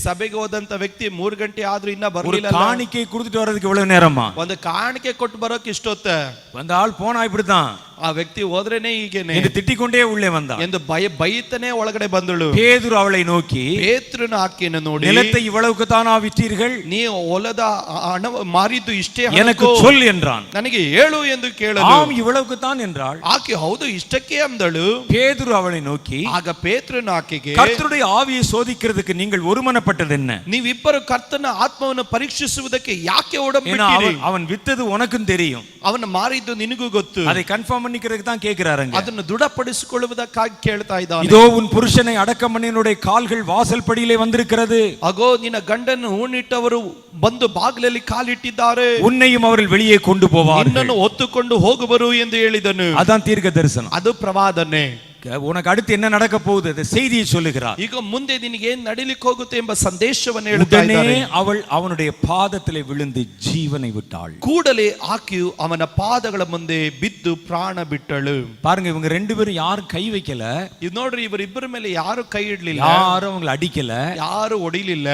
ಸಭೆಗೆ ಹೋದಂತ ವ್ಯಕ್ತಿ 3 ಗಂಟೆ ಆದ್ರೂ ಇನ್ನ ஒரு ಬರ್ಲಿಲ್ಲ. காணிக்கை கொடுத்துட்டு வர்றதுக்கு இவ்வளவு நேரமா? ಒಂದು ಕಾಣಿಕೆ ಕೊಟ್ಟು ಬರೋಕೆ ಇಷ್ಟೊತ್ತ. வந்த ஆள் போனா இப்படிதான். ಆ ವ್ಯಕ್ತಿ ಹೋದ್ರೇನೆ ಹೀಗೇನೆ என்று திட்டிக்கொண்டே உள்ளே வந்தான். ಎಂದು ಬೈತನೇ ಒಳಗಡೆ ಬಂದಳು. பேதுரு அவளை நோக்கி, ಪೇತ್ರನ ಆಕೆಯನ್ನು ನೋಡಿ, நிலத்தை இவ்வளவுக்கு தானா விற்றீர்கள்? ನೀವು ಹೊಲದ ಹಣ ಮಾರಿದ್ದು ಇಷ್ಟೇ எனக்கு சொல் என்றான். ನನಗೆ ಹೇಳು ಎಂದು ಕೇಳಲು, ஆம் இவ்வளவுக்கு தான் என்றாள். ಆಕೆ ಹೌದು ಇಷ್ಟಕ್ಕೆ ಅಂದಳು. பேதுரு அவளை நோக்கி, ಆಗ ಪೇತ್ರನ ಆಕೆಗೆ, கர்த்தருடைய ஆவியை சோதிக்கிறதுக்கு நீங்கள் ஒருமனப்பட்டது என்ன? ನೀವಿಬ್ಬರು ಕರ್ತನ ಆತ್ಮವನ್ನು ಪರೀಕ್ಷಿಸುವುದಕ್ಕೆ ಯಾಕೆ ಒಡಂಬಡಿಸಿರಿ? அவன் வித்தது உனக்கும் தெரியும், ಅವನ ಮಾರಿದ್ದು ನಿನಗೂ ಗೊತ್ತು. அதை கன்ஃபார்ம் பண்ணிக்கிறதுக்கு தான் கேக்குறாருங்க. ಅದನ್ನು ದೃಢಪಡಿಸಿಕೊಳ್ಳುವುದಕ್ಕಾಗಿ ಕೇಳ್ತಾ ಇದ್ದಾನೆ. இதோ உன் புருஷனை அடக்கம் பண்ணினுடைய கால்கள் வாசல் படியிலே வந்திருக்கிறது. ಅಗೋ ನಿನ್ನ ಗಂಡನ್ನು ಹೂಣಿಟ್ಟವರು ಬಂದು ಬಾಗಿಲಲ್ಲಿ ಕಾಲಿಟ್ಟಿದ್ದಾರೆ. உன்னையும் அவர்கள் வெளியே கொண்டு போவார்கள். ನಿನ್ನನ್ನು ಹೊತ್ತುಕೊಂಡು ಹೋಗುವರು ಎಂದು ಹೇಳಿದನು. அதான் தீர்க்க தரிசனம். ಅದು ಪ್ರವಾದನೆ. உனக்கு அடுத்து என்ன நடக்க போகுது அந்த செய்தியை சொல்லுகிறார். ಈಗ ಮುಂದೆ ನಿನಗೆ ಏನು ನಡಿಲಿಕ್ಕೆ ಹೋಗುತ್ತೆ ಎಂಬ ಸಂದೇಶವನ್ನು ಹೇಳ್ತಾ ಇದ್ದಾರೆ. அவள் அவனுடைய பாதத்திலே விழுந்து ஜீவனை விட்டாள். ಕೂಡಲೇ ಆಕೆಯು ಅವನ ಪಾದಗಳ ಮುಂದೆ ಬಿದ್ದು ಪ್ರಾಣ ಬಿಟ್ಟಳು. பாருங்க, இவங்க ரெண்டு பேரும் யாரும் கை வைக்கல. ಇದು ನೋಡ್ರಿ, ಇವರಿಬ್ಬರ ಮೇಲೆ ಯಾರು ಕೈ ಇಡ್ಲಿಲ್ಲ, யாரும் அவங்களை அடிக்கல, ಯಾರು ಹೊಡಿಲಿಲ್ಲ.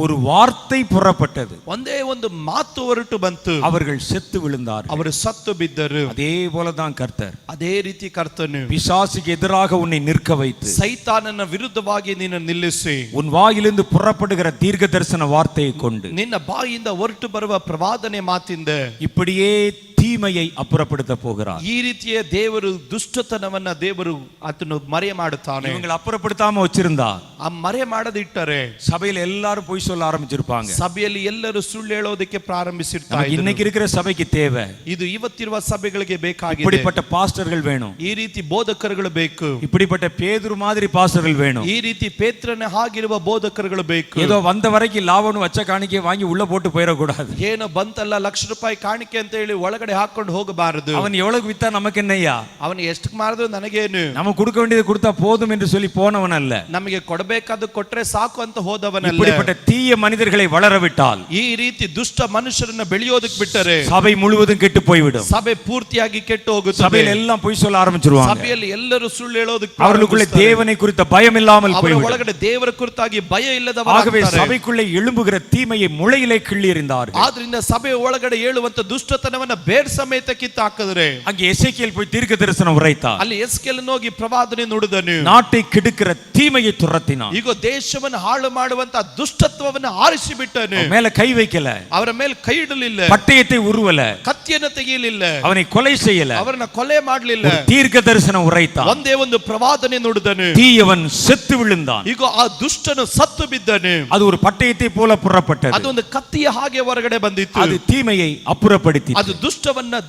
ஒரு வார்த்தை புறப்பட்டது, ಒಂದೇ ಒಂದು ಮಾತು ಹೊರಟು ಬಂತು. அவர்கள் செத்து விழுந்தார்கள். ಅವರು ಸತ್ತು ಬಿದ್ದರು. அதே போலதான் கர்த்தர் ಅದೇ ರೀತಿ ಕರ್ತನು பிசாசுக்கு எதிராக உன்னை நிற்க வைத்து, ಸೈತಾನನ ವಿರುದ್ಧವಾಗಿ ನಿನ್ನ ನಿಲ್ಲಿಸಿ, உன் வாயிலிருந்து புறப்படுகிற தீர்க்க தரிசன வார்த்தையை கொண்டு ನಿನ್ನ ಬಾಯಿಂದ ಹೊರಟು ಬರುವ ಪ್ರವಾದನೆ ಮಾತಿಂದ இப்படியே தீமையை அப்புறப்படுத்த போகிறார். ಈ ರೀತಿಯ ದೇವರು ದುಷ್ಟತನವನ್ನ ದೇವರು ಅದನ್ನು ಮರೆ ಮಾಡುತ್ತಾನೆ. இவங்களை அப்புறப்படுத்தாம வச்சிருந்தா ಆ ಮರೆ ಮಾಡದಿಟ್ಟರೆ சபையில எல்லாரும் பொய் சொல்ல ஆரம்பிச்சிருப்பாங்க. ಸಭೆಯಲ್ಲಿ ಎಲ್ಲರೂ ಸುಳ್ಳು ಹೇಳೋದಕ್ಕೆ ಪ್ರಾರಂಭಿಸಿರ್ತಾರೆ. இன்னைக்கு இருக்கிற சபைக்கு தேவை, ಇದು ಇವತ್ತಿರುವ ಸಭೆಗಳಿಗೆ ಬೇಕಾಗಿದೆ. இப்படிப்பட்ட பாஸ்டர்கள் வேணும், ಈ ರೀತಿ ಬೋಧಕರುಗಳು ಬೇಕು. இப்படிப்பட்ட பேதுரு மாதிரி பாஸ்டர்கள் வேணும். ಈ ರೀತಿ ಪೇತ್ರನ ಹಾಗಿರುವ ಬೋಧಕರುಗಳು ಬೇಕು. ஏதோ வந்த வரைக்கும் லாபம்னு வச்ச காணிக்கை வாங்கி உள்ள போட்டு போயிடக்கூடாது. ಏನು ಬಂತಲ್ಲ ₹1,00,000 ಕಾಣಿಕೆ ಅಂತ ಹೇಳಿ ಒಳಗಡೆ ಹಾಕೊಂಡು ಹೋಗಬಾರದು. அவன் எவ்வளவு வித்தா நமக்கு என்னையா, ಅವನು ಎಷ್ಟು ಮಾರಿದ್ರು ನನಗೇನು, நம்ம கொடுக்க வேண்டியது கொடுத்தா போதும் என்று சொல்லி போனவன் அல்ல. ನಮಗೆ ಕೊಡಬೇಕಾದ ಕೊಟ್ರೆ ಸಾಕು ಅಂತ ಹೋದವನಲ್ಲ. இப்படிப்பட்ட தீய மனிதர்களை வளர விட்டால், ಈ ರೀತಿ ದುಷ್ಟ ಮನುಷ್ಯರನ್ನ ಬೆಳೆಯೋದಕ್ಕೆ ಬಿಟ್ಟರೆ சபை முழுவதும் கெட்டு போய்விடும். ಸಭೆ ಪೂರ್ತಿಯಾಗಿ ಕೆಟ್ಟು ಹೋಗುತ್ತದೆ. சபையில எல்லாம் பொய் சொல்ல ஆரம்பிச்சிருவாங்க. ಸಭೆಯಲ್ಲಿ ಎಲ್ಲರೂ ಸುಳ್ಳು ಹೇಳೋದಕ್ಕೆ, அவர்களுக்குள்ளே தேவனை குறித்த பயம் இல்லாமல் போய்விடும். ಒಳಗಡೆ ದೇವರ ಕುರಿತಾಗಿ ಭಯ ஆகவே ಇಲ್ಲದವರಾಗುತ್ತಾರೆ. சபைக்குள்ளே எழும்புகிற தீமையை முளையிலே கிள்ளி எறிந்தார்கள். ಆದ್ರಿಂದ ಸಭೆ ಒಳಗಡೆ ಏಳುವಂತ ದುಷ್ಟತನವನ್ನ ಬೇರ್ ಸಮೇತ ಕಿತ್ತಾಕಿದ್ರೆ, அங்கே எசேக்கியேல் போய் தீர்க்க தரிசனம் உரைத்தார். ಅಲ್ಲಿ ಎಸ್ಕೇಲನು ಹೋಗಿ ಪ್ರವಾದನೆ ನುಡಿದನು. நாட்டை கெடுக்கிற தீமையை துரத்தினான். ಈಗ ದೇಶವನ್ನು ಹಾಳು ಮಾಡುವಂತ ದುಷ್ಟತ್ವವನ್ನು ಆರಿಸಿ ಬಿಟ್ಟನು. மேல கை வைக்கல, ಅವರ ಮೇಲೆ ಕೈ ಇಡಲಿಲ್ಲ, பட்டயத்தை உருவல, ಕತ್ತಿಯನ್ನು ತೆಗೆಯಲಿಲ್ಲ, அவனை கொலை செய்யல, ಅವರನ್ನ ಕೊಲೆ ಮಾಡಲಿಲ್ಲ. தீர்க்க தரிசனம் உரைத்தான். ಒಂದೇ ಒಂದು ಪ್ರವಾದನೆ ನುಡಿದನು. தீயவன் செத்து விழுந்தான். ಈಗ ಆ ದುಷ್ಟನು ಸತ್ತು ಬಿದ್ದನು. அது ஒரு பட்டயத்தை போல புறப்பட்டது. ಅದೊಂದು ಕತ್ತಿಯ ಹಾಗೆ ಹೊರಗಡೆ ಬಂದಿತ್ತು. அது தீமையை அப்புறப்படுத்தி, ಅದು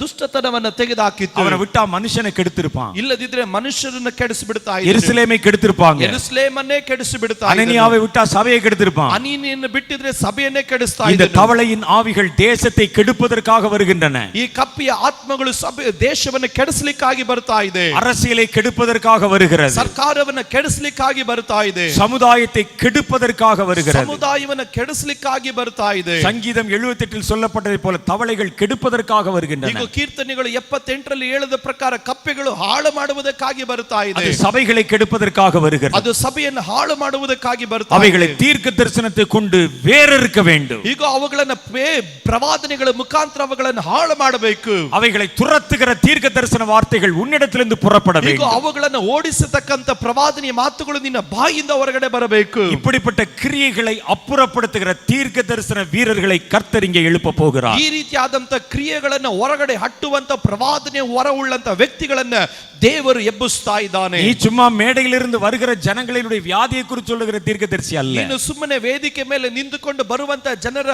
ದುಷ್ಟತನವನ್ನ ತೆಗೆದುಹಾಕಿತ್ತು. அவனை விட்டா மனுஷனை கெடுத்திருப்பான். ಇಲ್ಲದಿದ್ರೆ ಮನುಷ್ಯರನ್ನ ಕೆಡಿಸಿ ಬಿಡ್ತಾ ಇದ್ದ. எருசலேமை கெடுத்திருப்பாங்க. ಯೆರೂಸಲೇಮನ್ನೇ ಕೆಡಿಸಿ ಬಿಡ್ತಾ ಇದ್ದ. அனனியாவை விட்டா சபையை கெடுத்திருப்பான். ಅನನೀಯನನ್ನು ಬಿಟ್ಟಿದ್ರೆ ಸಭೆಯನ್ನೇ ಕೆಡಿಸ್ತಾ இந்த ಇದ್ದ. தவளையின் ஆவிகள் தேசத்தை கெடுப்பதற்காக வருகின்றன. ಈ ಕಪ್ಪಿಯ ಆತ್ಮಗಳು ದೇಶವನ್ನು ಕೆಡಿಸಲಿಕ್ಕಾಗಿ ಬರ್ತಾ ಇದೆ. அரசியலை கெடுப்பதற்காக வருகிறது. ಸರ್ಕಾರವನ್ನು ಕೆಡಿಸಲಿಕ್ಕಾಗಿ ಬರ್ತಾ ಇದೆ. சமுதாயத்தை கெடுப்பதற்காக வருகிறது. ಸಮುದಾಯವನ್ನು ಕೆಡಿಸಲಿಕ್ಕಾಗಿ ಬರ್ತಾ ಇದೆ. சங்கீதம் 78 சொல்லப்பட்டதை போல தவளைகள் கெடுப்பதற்காக வருகின்றன. ಈಗ ಕೀರ್ತನೆಗಳು 78ರಲ್ಲಿ ಹೇಳಿದ ಪ್ರಕಾರ ಕಪ್ಪೆಗಳು ಹಾಳು ಮಾಡುವುದಕ್ಕಾಗಿ ಬರ್ತಾ ಇದೆ. அது சபைகளை கெடுப்பதற்காக வருகிறது. ಅದು ಸಭೆಯನ್ನು ಹಾಳು ಮಾಡುವುದಕ್ಕಾಗಿ ಬರ್ತಾ ಇದೆ. அவைகளை தீர்க்க தரிசனத்தை கொண்டு வேறறுக்க வேண்டும். ಈಗ ಅವುಗಳನ್ನು ಪ್ರವಾದನೆಗಳ ಮುಖಾಂತರ ಅವುಗಳನ್ನು ಹಾಳು ಮಾಡಬೇಕು. அவைகளை துரத்துகிற தீர்க்க தரிசன வார்த்தைகள் உன்னிடத்திலிருந்து புறப்பட ಈಗ வேண்டும். ಅವುಗಳನ್ನು ಓಡಿಸತಕ್ಕಂತ ಪ್ರವಾದನೆಯ ಮಾತುಗಳು ನಿನ್ನ ಬಾಯಿಂದ ಹೊರಗಡೆ ಬರಬೇಕು. இப்படிப்பட்ட கிரியைகளை அப்புறப்படுத்துகிற தீர்க்க தரிசன வீரர்களை கர்த்தர் இங்கே எழுப்ப போகிறார். ಈ ರೀತಿಯಾದಂತ ಕ್ರಿಯೆಗಳನ್ನು ಹೊರಗಡೆ ಹಟ್ಟುವಂತ ಪ್ರವಾದನೆ ಹೊರ ಉಳ್ಳಂತ ವ್ಯಕ್ತಿಗಳನ್ನ ದೇವರು ಎಬ್ಬಿಸ್ತಾ ಇದ್ದಾನೆ. நீ சும்மா மேடையிலிருந்து வருகிற ஜனங்களினுடைய வியாதியை குறித்து சொல்லுகிற தீர்க்கதரிசி அல்ல. ನೀನು ಸುಮ್ಮನೆ ವೇದಿಕೆ ಮೇಲೆ ನಿಂತುಕೊಂಡು ಬರುವಂತ ಜನರ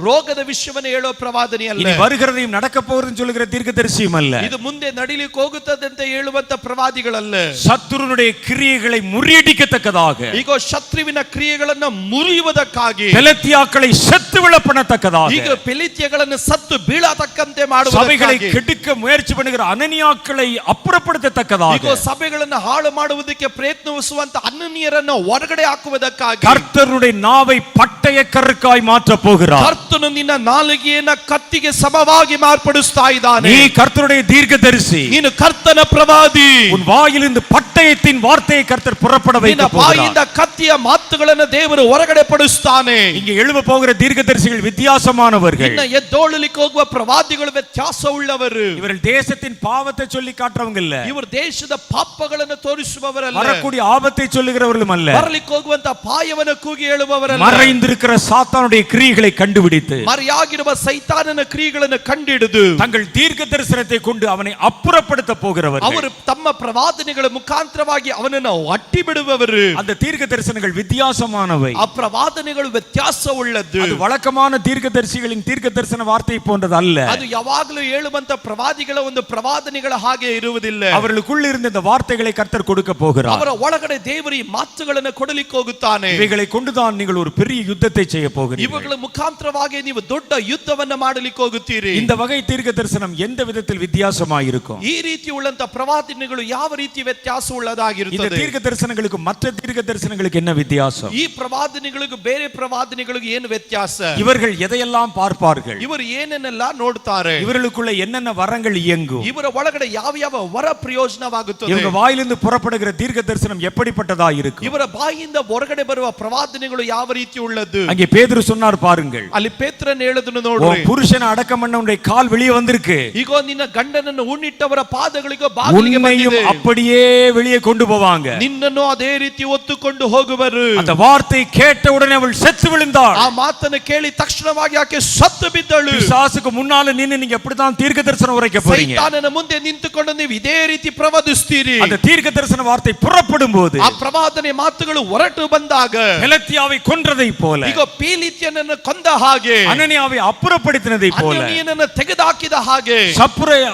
ರೋಗದ ವಿಷಯವನ್ನು ಹೇಳೋ ಪ್ರವಾದನೆ ಅಲ್ಲ. இனி வருகிறதையும் நடக்க போகிறதும் சொல்லுகிற தீர்க்கதரிசியும் அல்ல. ಇದು ಮುಂದೆ ನಡಿಲಿಕ್ಕೆ ಹೋಗುತ್ತದೆ ಅಂತ ಹೇಳುವಂತ ಪ್ರವಾದಿಗಳಲ್ಲ. சத்துருனுடைய கிரியைகளை முறியடிக்கத்தக்கதாக, ಈಗ ಶತ್ರುವಿನ ಕ್ರಿಯೆಗಳನ್ನು ಮುರಿಯುವುದಕ್ಕಾಗಿ, பெலத்தியாக்களை செத்து விழப்பண்ணத்தக்கதாக, ಈಗ பெலித்திಯಗಳನ್ನು ಸತ್ತು ಬೀಳತಕ್ಕಂತೆ சபைகளை ಮಾಡುವುದಕ್ಕಾಗಿ, கெடுக்க முயற்சி பண்ணுகிற அனனியாக்களை அப்புறப்படுத்த ಅಪುರಪಡಿಸತಕ್ಕதாக ಸಭೆಗಳನ್ನು ಹಾಳು ಮಾಡುವುದಕ್ಕೆ ಪ್ರಯತ್ನಿಸುವಂತ ಅನನ್ಯರನ್ನು ಹೊರಗಡೆ ಹಾಕುವುದಕ್ಕಾಗಿ கர்த்தருடைய நாவை பட்டய கருக்காய் மாற்றப் போகிறார். ಕರ್ತನು ನಿನ್ನ ನಾಲಿಗೆಯನ್ನ ಕತ್ತಿಗೆ ಸಮವಾಗಿ ಮಾರ್ಪಡಿಸ್ತಾ ಇದ್ದಾನೆ. நீ கர்த்தருடைய தீர்க்கதரிசி. ನೀನು ಕರ್ತನ ಪ್ರವಾದಿ. உன் வாயிலிருந்து பட்டயத்தின் வார்த்தையை கர்த்தர் புறப்பட வைக்க ನಿನ್ನ ಬಾಯಿಂದ ಕತ್ತಿಯ ಮಾತುಗಳನ್ನು ದೇವರು ಹೊರಗಡೆ ಪಡಿಸುತ್ತಾನೆ. இங்க எழும்ப போகிற தீர்க்கதரிசிகள் வித்தியாசமானவர்கள். ಇನ್ನ ಎದ್ದೋಳಲಿಕ್ಕೆ ಹೋಗುವ ಪ್ರವಾದಿಗಳು ವ್ಯತ್ಯಾಸವುಳ್ಳವರು. இவர்கள் தேசத்தின் பாவத்தை சொல்லி காட்டுறவங்க இல்ல. ಇವರು ದೇಶದ ಪಾಪಗಳನ್ನು ತೋರಿಸುವವರಲ್ಲ. வரக்கூடிய ஆபத்தை சொல்லுகிறவர்களும் அல்ல. ಬರಲಿಕ್ಕೆ ಹೋಗುವಂತ ಅಪಾಯವನ್ನು ಕೂಗಿ ಹೇಳುವವರಲ್ಲ. மறைந்திருக்கிற சாத்தானுடைய கிரியைகளை கண்டுபிடித்து ಮರೆಯಾಗಿರುವ ಸೈತಾನನ ಕ್ರಿಯೆಗಳನ್ನು ಕಂಡಿಡಿದು தங்கள் தீர்க்க தரிசனத்தை கொண்டு அவனை அப்புறப்படுத்த போகிறவர்கள். ಅವರು ತಮ್ಮ ಪ್ರವಾದನೆಗಳ ಮುಖಾಂತರವಾಗಿ ಅವನನ್ನು ಅಟ್ಟಿ ಬಿಡುವವರು. அந்த தீர்க்க தரிசனங்கள் வித்தியாசமானவை. ಆ ಪ್ರವಾದನೆಗಳು ವ್ಯತ್ಯಾಸವುಳ್ಳದ್ದು. அது வழக்கமான தீர்க்கதரிசிகளின் தீர்க்க தரிசன வார்த்தை போன்றது அல்ல. ಅದು ಯಾವಾಗಲೂ ಹೇಳುವಂತ ಪ್ರವಾದಿಗಳ ಒಂದು ಪ್ರವಾದನೆಗಳ ಹಾಗೆ ಇರುವುದಿಲ್ಲ. அவர்களுக்குள்ள இருந்த இந்த வார்த்தைகளை கர்த்தர் கொடுக்க போகிறார். ಅವರ ಒಳಗಡೆ ದೇವರು ಈ ಮಾತುಗಳನ್ನು ಕೊಡಲಿಕ್ಕೆ ಹೋಗುತ್ತಾನೆ. இவைகளை கொண்டுதான் நீங்கள் ஒரு பெரிய யுத்தத்தை செய்ய போகிறீர்கள். ಇವುಗಳ ಮುಖಾಂತರವಾಗಿ ನೀವು ದೊಡ್ಡ ಯುದ್ಧವನ್ನು ಮಾಡಲಿಕ್ಕೆ ಹೋಗುತ್ತೀರಿ. இந்த வகை தீர்க்க தரிசனம் எந்த விதத்தில் வித்தியாசமாயிருக்கும்? ಈ ರೀತಿ ಉಳ್ಳಂತ ಪ್ರವಾದನೆಗಳು ಯಾವ ರೀತಿ ವ್ಯತ್ಯಾಸ இந்த ಉಳ್ಳದಾಗಿರುತ್ತದೆ? தீர்க்க தரிசனங்களுக்கு மற்ற தீர்க்க தரிசனங்களுக்கு என்ன வித்தியாசம்? ಈ ಪ್ರವಾದನೆಗಳಿಗೂ ಬೇರೆ ಪ್ರವಾದನೆಗಳಿಗೂ ಏನು ವ್ಯತ್ಯಾಸ? இவர்கள் எதையெல்லாம் பார்ப்பார்கள்? ಇವರು ಏನನ್ನೆಲ್ಲ ನೋಡ್ತಾರೆ? இவர்களுக்குள்ள என்னென்ன வரங்கள் இயங்கும்? ಇವರ ಒಳಗಡೆ ಯಾವ ಯಾವ ವರ ಪ್ರಯೋಜನವಾಗುತ್ತದೆ? இவங்க வாயிலிருந்து புறப்படுகிற தீர்க்க தரிசனம் எப்படிப்பட்டதா இருக்கும்? ಇವರ ಬಾಯಿಯಿಂದ ಹೊರಗಡೆ ಬರುವ ಪ್ರವಾದನೆಗಳು ಯಾವ ರೀತಿ ಉಳ್ಳದ್ದು? அங்கே பேதுரு சொன்னார் பாருங்கள். ಅಲ್ಲಿ ಪೇತ್ರನ ಹೇಳೋದನ್ನು உன் ನೋಡ್ರಿ. புருஷனை அடக்கம் பண்ணவனுடைய கால் வெளியே வந்திருக்கு. ಈಗೋ ನಿನ್ನ ಗಂಡನನ್ನು ಉಣ್ಣಿಟ್ಟವರ ಪಾದಗಳಿಗೋ ಬಾಗಿಲಿಗೆ உன்னையும் ಬಂದಿದೆ. அப்படியே வெளியே கொண்டு போவாங்க. ನಿನ್ನನ್ನು ಅದೇ ರೀತಿ ಒತ್ತುಕೊಂಡು ಹೋಗುವರು. அந்த வார்த்தை கேட்ட உடனே அவள் செத்து விழுந்தாள். ಆ ಮಾತನ್ನು ಕೇಳಿ ತಕ್ಷಣವಾಗಿ ಆಕೆ ಸತ್ತು ಬಿದ್ದಳು. பிசாசுக்கு முன்னால நின்னு நீங்க எப்படிதான் தீர்க்க தரிசனம் உரைக்க போறீங்க? ಸೈತಾನನ ಮುಂದೆ ನಿಂತುಕೊಂಡು ನೀವು ಇದೇ ರೀತಿ ಪ್ರವಾದಿಸ್ತೀರಿ. அந்த தீர்க்க தரிசன வார்த்தை புறப்படும் போது ಆ ಪ್ರವಾದನೆ ಮಾತುಗಳು ಹೊರಟು ಬಂದಾಗ பெலத்தியாவை கொன்றதை போல, ಈಗ ಪೀಲಿತ್ಯನನ್ನು ಕೊಂದ ಹಾಗೆ, அனனியாவை அப்புறப்படுத்தினதை போல, ಅನನೀಯನನ್ನು ತೆಗೆದುಹಾಕಿದ ಹಾಗೆ, சப்புரையை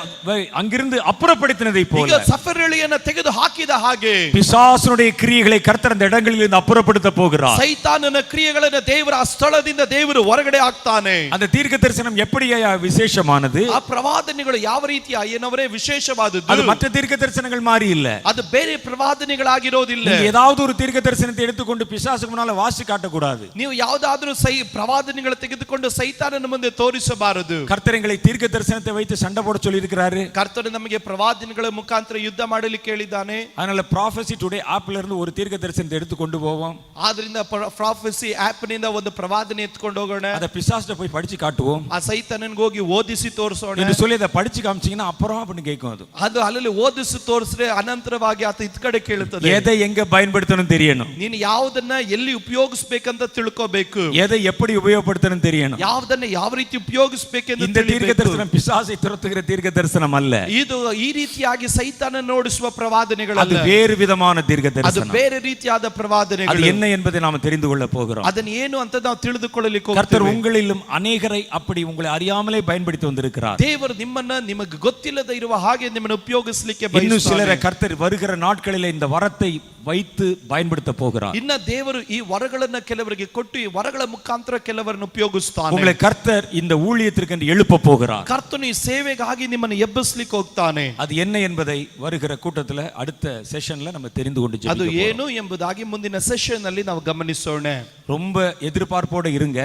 அங்கிருந்து அப்புறப்படுத்தினதை போல, ಈಗ ಸಫರ್ಯಳಿಯನ್ನು ತೆಗೆದು ಹಾಕಿದ ಹಾಗೆ பிசாசுனுடைய கிரியைகளை கர்த்தர் அந்த இடங்களில் இருந்து அப்புறப்படுத்த போகிறார். ಸೈತಾನನ ಕ್ರಿಯೆಗಳನ್ನು ದೇವರ ಆ ಸ್ಥಳದಿಂದ ದೇವರು ಹೊರಗಡೆ ಹಾಕ್ತಾನೆ. அந்த தீர்க்க தரிசனம் எப்படி விசேஷமானது? ಆ ಪ್ರವಾದನೆಗಳು ಯಾವ ರೀತಿಯ ಏನವರೇ ವಿಶೇಷವಾದದ್ದು. அது மற்ற தீர்க்க தரிசனங்கள் மாதிரி இல்ல. ಅದು ಬೇರೆ ಪ್ರವಾದನೆಗಳಾಗಿರೋದಿಲ್ಲ. நீங்க ஏதாவது ஒரு தீர்க்க தரிசனத்தை எடுத்துக்கொண்டு பிசாசுக்கு முன்னால வாசி காட்ட கூடாது. ನೀವು ಯಾವುದಾದರೂ ಪ್ರವಾದನೆಗಳು ತೆಗೆದುಕೊಂಡು ಸೈತಾನನ ಮುಂದೆ ತೋರಿಸಬಾರದು. கர்த்தர் எங்களை தீர்க்க தரிசனத்தை வைத்து சண்டை போட சொல்லி இருக்கிறாரு. ಕರ್ತನು ನಮಗೆ ಪ್ರವಾದನೆಗಳ ಮುಖಾಂತರ ಯುದ್ಧ ಮಾಡಲಿಕ್ಕೆ ಹೇಳಿದ್ದಾನೆ. அதனால ப்ராஃபசி டுடே ஆப்ல இருந்து ஒரு தீர்க்க தரிசனத்தை எடுத்து கொண்டு போவோம். ಆದ್ರಿಂದ ಪ್ರಾಫೆಸಿ ಆಪ್ ನಿಂದ ಒಂದು ಪ್ರವಾದನೆ ಎತ್ಕೊಂಡು ಹೋಗೋಣ. அத பிசாசுட்ட போய் படிச்சு காட்டுவோம். ಆ ಸೈತಾನನಿಗೆ ಹೋಗಿ ಓದಿಸಿ ತೋರಿಸೋಣ என்று சொல்லி அத படிச்சு காமிச்சீங்கன்னா அப்புறம் அப்படின்னு கேட்கும். அது ಅಲ್ಲಿ ಓದಿಸಿ ತೋರಿಸಿದ್ರೆ ಅನಂತರವಾಗಿ ಆತ ಇತ್ ಕಡೆ ಕೇಳುತ್ತದೆ. எதை எங்க பயன்படுத்தணும் தெரியணும். ನೀನು ಯಾವುದನ್ನ ಎಲ್ಲಿ ಉಪಯೋಗಿಸಬೇಕಂತ ತಿಳ್ಕೋಬೇಕು. எதை எப்படி உபயோகப்படுத்தணும் தெரியணும். ಯಾವುದನ್ನ ಯಾವ ರೀತಿ ಉಪಯೋಗಿಸಬೇಕೆಂದು இந்த தீர்க்க தரிசனம் பிசாசை துரத்துகிற தீர்க்க தரிசனம் அல்ல. ಇದು ಈ ರೀತಿಯಾಗಿ ಸೈತಾನನ ನೋಡಿಸುವ ಪ್ರವಾದನೆಗಳಲ್ಲ. அது வேறு விதமான தீர்க்க ಅದು தரிசனம். ಬೇರೆ ರೀತಿಯಾದ ಪ್ರವಾದನೆಗಳು. அது என்ன என்பதை நாம் தெரிந்து கொள்ள போகிறோம். ಅದನ್ನ ಏನು ಅಂತ ನಾವು ತಿಳಿದುಕೊಳ್ಳಲಿಕ್ಕೆ கர்த்தர் ಹೋಗ್ತೇವೆ. உங்களிலும் அநேகரை அப்படி உங்களை அறியாமலே பயன்படுத்தி வந்திருக்கிறார். ದೇವರು ನಿಮ್ಮನ್ನ ನಿಮಗೆ ಗೊತ್ತಿಲ್ಲದೆ ಇರುವ ಹಾಗೆ ನಿಮ್ಮನ್ನು ಉಪಯೋಗಿಸಲಿಕ್ಕೆ இன்னும் சிலரை ಬಯಸುತ್ತಾನೆ. கர்த்தர் வருகிற நாட்களிலே இந்த வரத்தை வைத்து பயன்படுத்த போகிறார். ಇನ್ನ ದೇವರು ಈ ವರಗಳನ್ನ ಕೆಲವರಿಗೆ ಕೊಟ್ಟು ಈ ವರಗಳ ಮುಖಾಂತರ ಕೆಲವರನ್ನು ಉಪಯೋಗಿಸ್ತಾನೆ. உங்களை கர்த்தர் இந்த ஊழியத்திற்கு என்று எழுப்ப போகிறார். ಕರ್ತನು ಈ ಸೇವೆಗಾಗಿ ನಿಮ್ಮನ್ನು ಎಬ್ಬಿಸಲಿಕ್ಕೆ ಹೋಗ್ತಾನೆ. அது என்ன என்பதை வருகிற கூட்டத்துல அடுத்த செஷன்ல நம்ம தெரிந்து கொண்டு ಅದು ஜெபிக்க போறோம். ಏನು ಎಂಬುದಾಗಿ ಮುಂದಿನ ಸೆಷನ್ ಅಲ್ಲಿ ನಾವು ಗಮನಿಸೋಣ. ரொம்ப எதிர்பார்ப்போட இருங்க.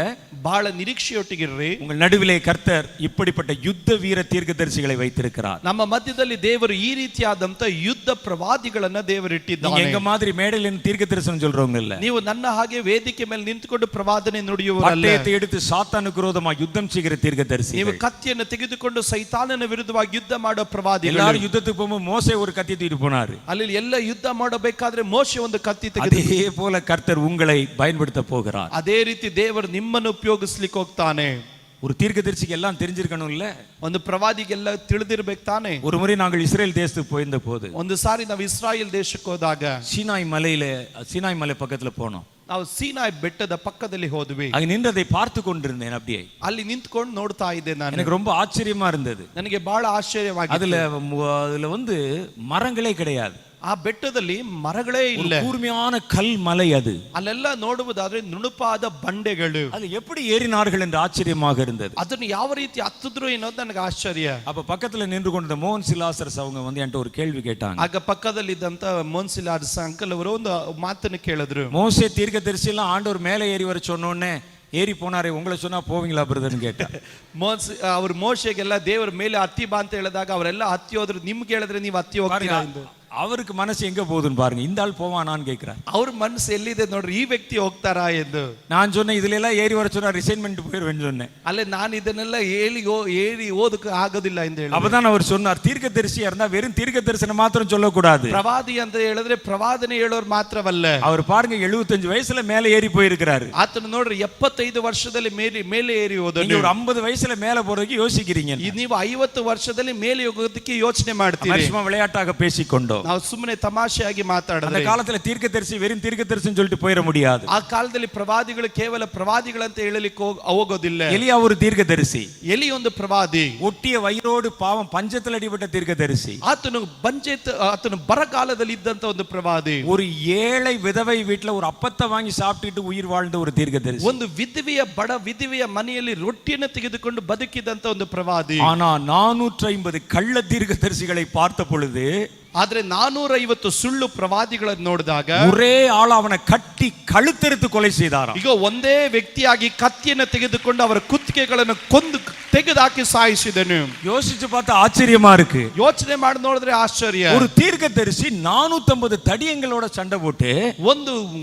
ಬಹಳ ನಿರೀಕ್ಷೆಯೊಟ್ಟಿಗಿರ್ರಿ. உங்கள் நடுவிலே கர்த்தர் இப்படிப்பட்ட யுத்த வீர தீர்க்கதரிசிகளை வைத்திருக்கிறார். ನಮ್ಮ ಮಧ್ಯದಲ್ಲಿ ದೇವರು ಈ ರೀತಿಯಾದಂತ ಯುದ್ಧ ಪ್ರವಾದಿಗಳನ್ನ ದೇವರು நீங்க ಇಟ್ಟಿದ್ದಾನೆ. எங்க மாதிரி மேடையில தீர்க்க தரிசனம் சொல்றவங்க இல்ல. ನೀವು ನನ್ನ ಹಾಗೆ ವೇದಿಕೆ ಮೇಲೆ ನಿಂತುಕೊಂಡು ಪ್ರವಾದನೆ ನುಡಿಯುವವರಲ್ಲ. பட்டயத்தை எடுத்து சாத்தானுக்கு விரோதமா யுத்தம் செய்கிற தீர்க்கதரிசி. ನೀವು ಕತ್ತಿಯನ್ನು ತೆಗೆದುಕೊಂಡು ಸೈತಾನನ ವಿರುದ್ಧವಾಗಿ ಯುದ್ಧ ಮಾಡೋ ಪ್ರವಾದಿಗಳು. எல்லாரும் யுத்தத்துக்கு போகும்போது மோசே ஒரு கத்தி தூக்கிட்டு போனாரு. ಅಲ್ಲಿ ಎಲ್ಲ ಯುದ್ಧ ಮಾಡಬೇಕಾದ್ರೆ ಮೋಶೆ ಒಂದು ಕತ್ತಿ ತೆಗೆದು. அதே போல கர்த்தர் உங்களை பயன்படுத்த போகிறார். ಅದೇ ರೀತಿ ದೇವರು ನಿಮ್ಮನ್ನು ಉಪಯೋಗಿಸಲಿಕ್ಕೆ ಹೋಗ್ತಾನೆ. ஒரு தீர்க்கதரிசிக்கு எல்லாம் தெரிஞ்சிருக்கணும் இல்ல? ಒಂದು ಪ್ರವಾದಿಗೆಲ್ಲ ತಿಳಿದಿರ್ಬೇಕು ತಾನೆ. ஒரு முறை நாங்கள் இஸ்ரேல் தேசத்துக்கு போயிருந்த போது ಒಂದು ಸಾರಿ ನಾವು ಇಸ್ರಾಯೇಲ್ ದೇಶಕ್ಕೆ ಹೋದಾಗ சீனாய் மலை பக்கத்துல போனோம். ನಾವು ಸೀನಾಯ್ ಬೆಟ್ಟದ ಪಕ್ಕದಲ್ಲಿ ಹೋದ್ವಿ. அங்க நின்று அதை பார்த்து கொண்டிருந்தேன். அப்படியே ಅಲ್ಲಿ ನಿಂತ್ಕೊಂಡು ನೋಡ್ತಾ ಇದ್ದೆ ನಾನು. எனக்கு ரொம்ப ஆச்சரியமா இருந்தது. ನನಗೆ ಬಹಳ ಆಶ್ಚರ್ಯವಾಗಿದೆ. அதுல வந்து மரங்களே கிடையாது. ಆ ಬೆಟ್ಟದಲ್ಲಿ ಮರಗಳೇ ಇಲ್ಲ. கூர்மையான கல் மலை அது. ಅಲ್ಲೆಲ್ಲ ನೋಡುವುದಾದ್ರೆ ನುಣುಪಾದ ಬಂಡೆಗಳು. அது எப்படி ஏறினார்கள் என்று ஆச்சரியமாக இருந்தது. ಅದನ್ನು ಯಾವ ರೀತಿ ಹತ್ತಿದ್ರು ಅನ್ನೋದು ನನಗೆ ಆಶ್ಚರ್ಯ. அப்ப பக்கத்துல நின்று கொண்ட மோகன் சிலாசரஸ் அவங்க வந்து என்கிட்ட ஒரு கேள்வி கேட்டாங்க. ಆಗ ಪಕ್ಕದಲ್ಲಿದ್ದಂತ ಮೋನ್ಸಿಲಾರ್ಸ್ ಅಂಕಲ್ ಅವರು ಒಂದು ಮಾತನ್ನು ಕೇಳಿದ್ರು. மோசே தீர்க்கதரிசி எல்லாம் ஆண்டவர் மேலே ஏறி வர சொன்ன உடனே ஏறி போனாரே, உங்களை சொன்னா போவீங்களா பிரதர்னு கேட்டா. ಅವ್ರು ಮೋಶೆಗೆಲ್ಲ ದೇವರ ಮೇಲೆ ಹತ್ತಿ ಬಾ ಅಂತ ಹೇಳಿದಾಗ ಅವರೆಲ್ಲ ಹತ್ತಿ ಹೋದ್ರು. ನಿಮ್ಗೆ ಹೇಳಿದ್ರೆ ನೀವು ಹತ್ತಿ ಹೋಗ್ತೀರಾ? அவருக்கு மனசு எங்க போகுதுன்னு பாருங்க. இந்த ஆள் போவானான்னு கேட்கிறார். ಅವ್ರ ಮನಸ್ಸು ಎಲ್ಲಿದೆ ನೋಡ್ರಿ, ಈ ವ್ಯಕ್ತಿ ಹೋಗ್ತಾರಾ ಎಂದು. நான் சொன்னேன் இதுல எல்லாம் ஏறி வர சொன்னா ரிசைன்மெண்ட் போயிருவேன்னு சொன்னேன். ಅಲ್ಲೇ ನಾನು ಇದನ್ನೆಲ್ಲ ಏರಿ ಓದಕ್ಕೆ ಆಗೋದಿಲ್ಲ ಎಂದು ಹೇಳಿ. அப்பதான் அவர் சொன்னார், தீர்க்கதரிசியா இருந்தா வெறும் தீர்க்க தரிசனம் மாத்திரம் சொல்லக்கூடாது. ಪ್ರವಾದಿ ಅಂತ ಹೇಳಿದ್ರೆ ಪ್ರವಾದನೆ ಹೇಳೋರು ಮಾತ್ರವಲ್ಲ. அவர் பாருங்க 75 வயசுல மேல ஏறி போயிருக்கிறாரு. ಆತನು ನೋಡ್ರಿ 75 ವರ್ಷದಲ್ಲಿ ಮೇಲೆ ಏರಿ ಹೋದ. நீங்க ஒரு 50 வயசுல மேல போறதுக்கு யோசிக்கிறீங்க. ನೀವು 50 ವರ್ಷದಲ್ಲಿ ಮೇಲೆ ಹೋಗೋದಕ್ಕೆ ಯೋಚನೆ ಮಾಡ್ತೀರಿ. சும்மா விளையாட்டாக பேசிக்கொண்டோம். ನಾವು ಸುಮ್ಮನೆ ತಮಾಷೆಯಾಗಿ ಮಾತಾಡೋದು. அந்த காலத்துல தீர்க்கதரிசி வெறும் தீர்க்கதரிசின்னு சொல்லிட்டு போயிட முடியாது. ಆ ಕಾಲದಲ್ಲಿ ಪ್ರವಾದಿಗಳು ಕೇವಲ ಪ್ರವಾದಿಗಳಂತ ಹೇಳಲಿಕ್ಕೆ ಹೋಗೋದಿಲ್ಲ. எலியா ஒரு தீர்க்கதரிசி. ಎಲಿ ಒಂದು ಪ್ರವಾದಿ. ஒட்டிய வயிறோடு பாவம் பஞ்சத்தில் அடிபட்ட தீர்க்கதரிசி. ಆತನು ಬರಗಾಲದಲ್ಲಿ ಇದ್ದಂತ ಒಂದು ಪ್ರವಾದಿ. ஒரு ஏழை விதவை வீட்டுல ஒரு அப்பத்தை வாங்கி சாப்பிட்டுட்டு உயிர் வாழ்ந்த ஒரு தீர்க்கதரிசி. ಒಂದು ವಿಧವೆಯ ಮನೆಯಲ್ಲಿ ರೊಟ್ಟಿಯನ್ನು ತೆಗೆದುಕೊಂಡು ಬದುಕಿದಂತ ಒಂದು ಪ್ರವಾದಿ. ஆனா 450 கள்ள தீர்க்கதரிசிகளை பார்த்த பொழுது, ಆದ್ರೆ 450 ಸುಳ್ಳು ಪ್ರವಾದಿಗಳನ್ನು ನೋಡಿದಾಗ ஒரே ஆள் ಅವனை கட்டி கழுத்தெடுத்து கொலை செய்தாராம். ಈಗ ಒಂದೇ ವ್ಯಕ್ತಿಯಾಗಿ ಕತ್ತಿಯನ್ನು ತೆಗೆದುಕೊಂಡು ಅವರ ಕುತ್ತಿಗೆಗಳನ್ನು ಕೊಂದು ತೆಗೆದುಹಾಕಿ ಸಾಯಿಸಿದನು. யோசிச்சு பார்த்தா ஆச்சரியமா இருக்கு. ಯೋಚನೆ ಮಾಡಿ ನೋಡಿದ್ರೆ ಆಶ್ಚರ್ಯ. ஒரு தீர்க்கதரிசி 450 தடியங்களோட சண்டை போட்டு